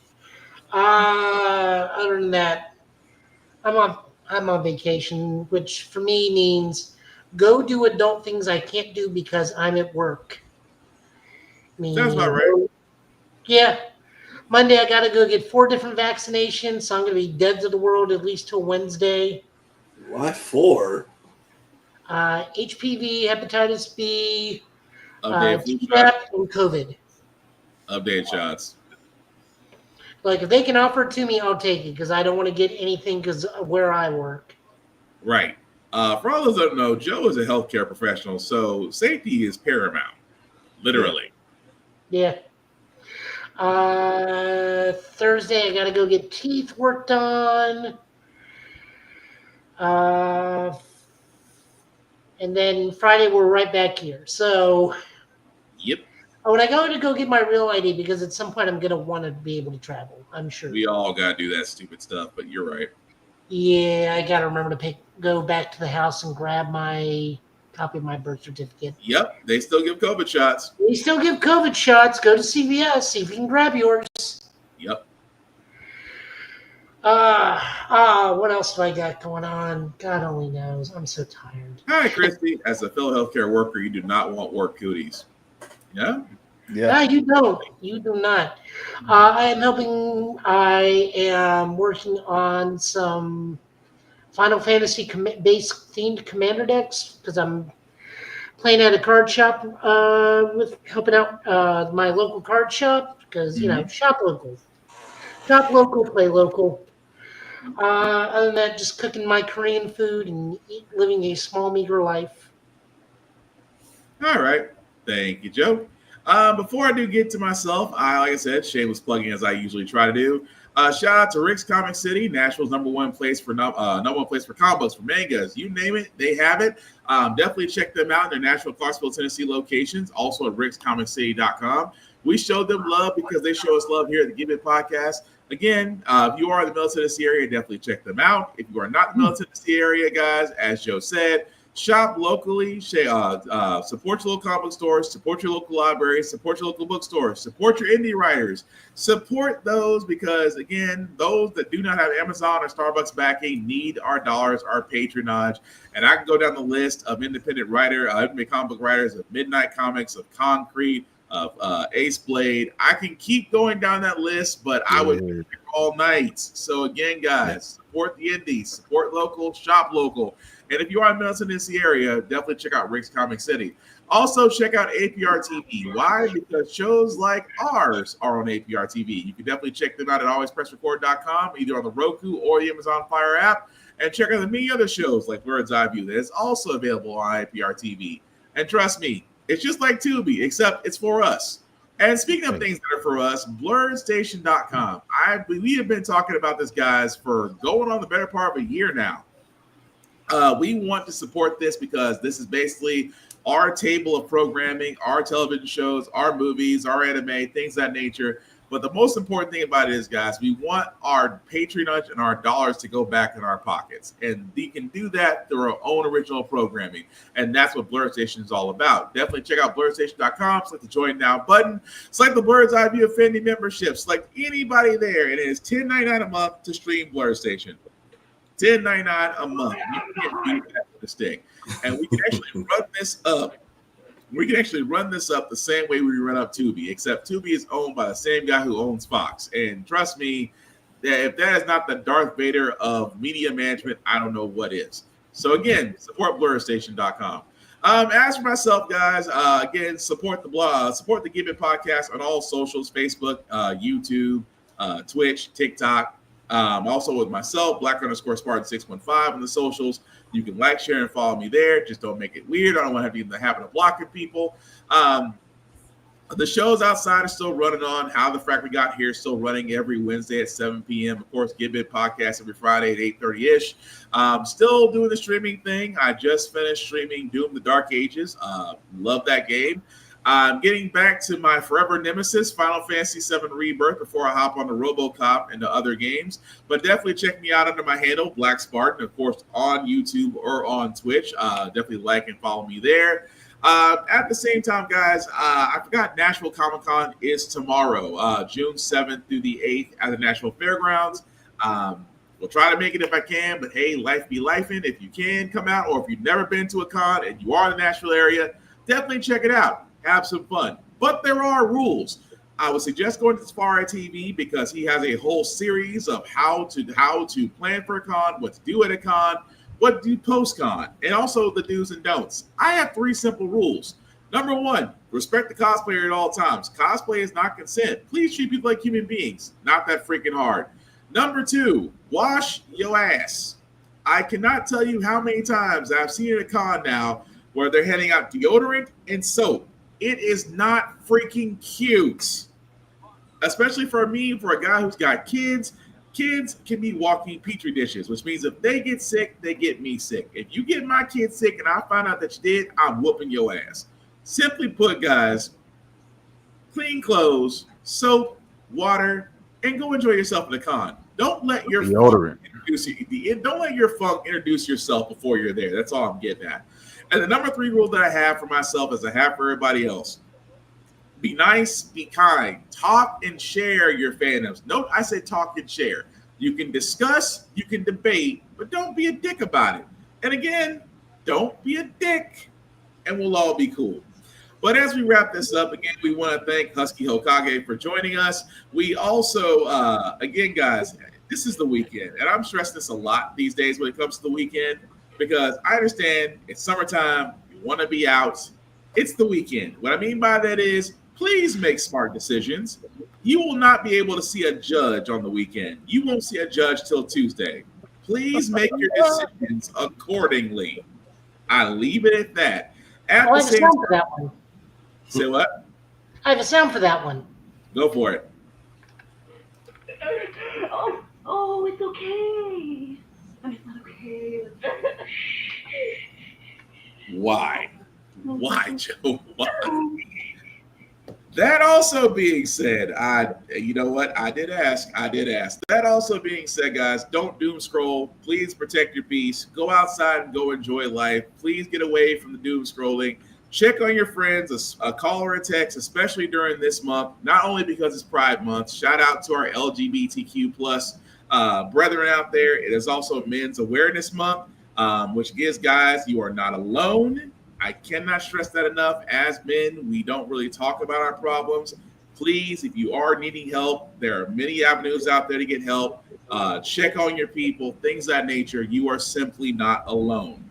Other than that, I'm on vacation, which for me means go do adult things I can't do because I'm at work. Sounds about right. Yeah. Monday, I got to go get 4 different vaccinations, so I'm going to be dead to the world at least till Wednesday. Why 4? HPV, hepatitis B, Update TDAP, and COVID. Update shots. Like, if they can offer it to me, I'll take it because I don't want to get anything because of where I work. Right. For all those that don't know, Joe is a healthcare professional, so safety is paramount. Literally. Yeah. Thursday, I got to go get teeth worked on. And then Friday, we're right back here. So, yep. When I go get my real ID, because at some point I'm going to want to be able to travel, I'm sure. We all got to do that stupid stuff, but you're right. Yeah, I got to remember to go back to the house and grab my copy of my birth certificate. Yep, they still give COVID shots. They still give COVID shots. Go to CVS, see if you can grab yours. Yep. What else do I got going on? God only knows. I'm so tired. Hi, Christy. As a fellow healthcare worker, you do not want work cooties. Yeah? Yeah. No, you don't. You do not. I am working on some Final Fantasy based themed commander decks because I'm playing at a card shop with helping out my local card shop because, shop local. Shop local, play local. Other than that, just cooking my Korean food and living a small, meager life. All right. Thank you, Joe. Before I do get to myself, like I said, Shane was plugging as I usually try to do. Shout out to Rick's Comic City, Nashville's number one place for comic books, for mangas. You name it, they have it. Definitely check them out in their Nashville, Clarksville, Tennessee locations. Also at rickscomiccity.com. We showed them love because they show us love here at the Give It Podcast. Again, if you are in the Middle Tennessee area, definitely check them out. If you are not in the Middle Tennessee area, guys, as Joe said, shop locally, support your local comic stores, support your local libraries, support your local bookstores, support your indie writers. Support those because, again, those that do not have Amazon or Starbucks backing need our dollars, our patronage. And I can go down the list of independent comic book writers, of Midnight Comics, of Concrete, of Ace Blade. I can keep going down that list, but I would all night. So again, guys, support the indies, support local, shop local. And if you are in Milton, in the area, definitely check out Rick's Comic City. Also, check out APR TV. Why? Because shows like ours are on APR TV. You can definitely check them out at alwayspressrecord.com, either on the Roku or the Amazon Fire app. And check out the many other shows like Bird's Eye View that is also available on APR TV. And trust me, it's just like Tubi, except it's for us. And speaking of things that are for us, blurredstation.com. We have been talking about this, guys, for going on the better part of a year now. We want to support this because this is basically our table of programming, our television shows, our movies, our anime, things of that nature. But the most important thing about it is, guys, we want our patronage and our dollars to go back in our pockets. And we can do that through our own original programming. And that's what Blurred Station is all about. Definitely check out blurredstation.com, select the Join Now button, select the Bird's Eye View Affinity membership, select anybody there, and it is $10.99 a month to stream Blurred Station. $10.99 a month. You can't beat that with a stick. And we can actually run this up. We can actually run this up the same way we run up Tubi, except Tubi is owned by the same guy who owns Fox. And trust me, that if that is not the Darth Vader of media management, I don't know what is. So again, support blurredstation.com. As for myself, guys, again, support the blog, support the Give It podcast on all socials, Facebook, YouTube, Twitch, TikTok. Also with myself, Black_Spartan615 on the socials. You can like, share, and follow me there. Just don't make it weird. I don't want to have the habit of blocking people. The shows outside are still running on. How the Frack We Got Here is still running every Wednesday at 7 p.m. Of course, Give It podcast every Friday at 8:30-ish. Still doing the streaming thing. I just finished streaming Doom the Dark Ages. Love that game. I'm getting back to my forever nemesis, Final Fantasy VII Rebirth, before I hop on the RoboCop and the other games. But definitely check me out under my handle, Black Spartan, of course, on YouTube or on Twitch. Definitely like and follow me there. At the same time, guys, I forgot Nashville Comic Con is tomorrow, June 7th through the 8th at the Nashville Fairgrounds. We'll try to make it if I can, but hey, life be lifing. If you can come out, or if you've never been to a con and you are in the Nashville area, definitely check it out. Have some fun. But there are rules. I would suggest going to Safari TV because he has a whole series of how to plan for a con, what to do at a con, what to do post-con, and also the do's and don'ts. I have 3 simple rules. Number 1, respect the cosplayer at all times. Cosplay is not consent. Please treat people like human beings. Not that freaking hard. Number 2, wash your ass. I cannot tell you how many times I've seen at a con now where they're handing out deodorant and soap. It is not freaking cute. Especially for me, for a guy who's got kids. Kids can be walking petri dishes, which means if they get sick, they get me sick. If you get my kid sick and I find out that you did, I'm whooping your ass. Simply put, guys, clean clothes, soap, water, and go enjoy yourself in the con. Don't let your deodorant don't let your funk introduce yourself before you're there. That's all I'm getting at. And the number 3 rule that I have for myself, as I have for everybody else: be nice, be kind, talk and share your fandoms. Note, I said talk and share. You can discuss, you can debate, but don't be a dick about it. And again, don't be a dick, and we'll all be cool. But as we wrap this up, again, we want to thank Husky Hokage for joining us. We also, again, guys, this is the weekend, and I'm stressing this a lot these days when it comes to the weekend, because I understand it's summertime, you want to be out. It's the weekend. What I mean by that is, please make smart decisions. You will not be able to see a judge on the weekend. You won't see a judge till Tuesday. Please make your decisions accordingly. I leave it at that. I have a sound for that one. Say what? I have a sound for that one. Go for it. Oh, it's okay. It's not okay. Why? Why, Joe? Why? That also being said, you know what? I did ask. That also being said, guys, don't doom scroll. Please protect your peace. Go outside and go enjoy life. Please get away from the doom scrolling. Check on your friends, a call or a text, especially during this month, not only because it's Pride Month. Shout out to our LGBTQ plus brethren out there. It is also Men's Awareness Month, which gives guys, you are not alone. I cannot stress that enough. As men, we don't really talk about our problems. Please, if you are needing help, there are many avenues out there to get help. Check on your people, things of that nature. You are simply not alone.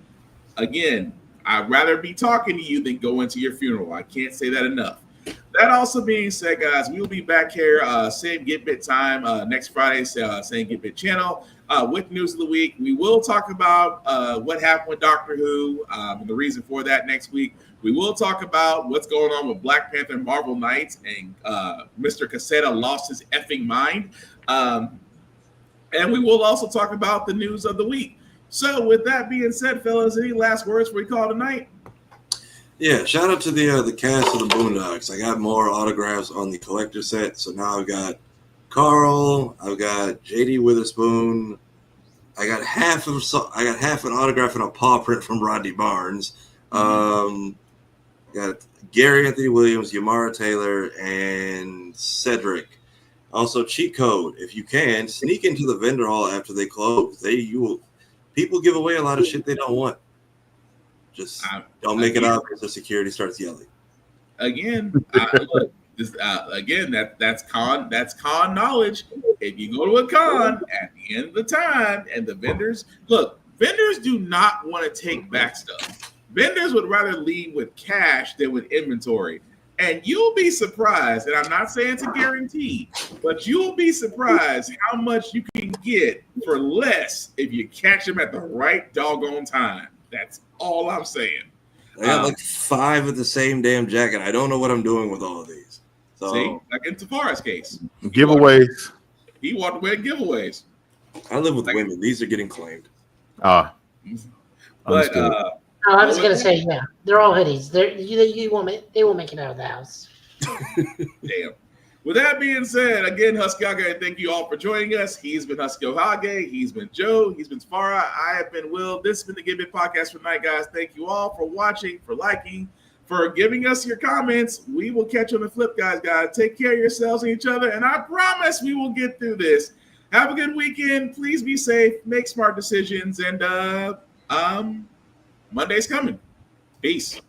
Again, I'd rather be talking to you than go into your funeral. I can't say that enough. That also being said, guys, we will be back here, same Get Bit time, next Friday, same Get Bit channel, with News of the Week. We will talk about what happened with Doctor Who, and the reason for that next week. We will talk about what's going on with Black Panther and Marvel Knights, and Mr. Caseta lost his effing mind. And we will also talk about the news of the week. So with that being said, fellas, any last words before we call tonight? Yeah, shout out to the cast of the Boondocks. I got more autographs on the collector set, so now I've got Carl, I've got JD Witherspoon, I got half an autograph and a paw print from Rodney Barnes. Got Gary Anthony Williams, Yamara Taylor, and Cedric. Also, cheat code, if you can, sneak into the vendor hall after they close. People give away a lot of shit they don't want. Just don't make it obvious if security starts yelling. Again, look, that's con knowledge. If you go to a con at the end of the time, and the vendors do not want to take back stuff. Vendors would rather leave with cash than with inventory. And you'll be surprised, and I'm not saying it's a guarantee, but you'll be surprised how much you can get for less if you catch them at the right doggone time. That's all I'm saying. I got like 5 of the same damn jacket. I don't know what I'm doing with all of these. So, see, like in Tafara's case. Giveaways. He walked away with giveaways. I live with women. These are getting claimed. But I was gonna say, yeah, they're all hoodies. They won't make it out of the house. Damn. With that being said, again, Husky Hokage, thank you all for joining us. He's been Husky Hokage. He's been Joe. He's been Farah. I have been Will. This has been the Get Bit Podcast for tonight, guys. Thank you all for watching, for liking, for giving us your comments. We will catch you on the flip, guys. Take care of yourselves and each other, and I promise we will get through this. Have a good weekend. Please be safe. Make smart decisions, and Monday's coming. Peace.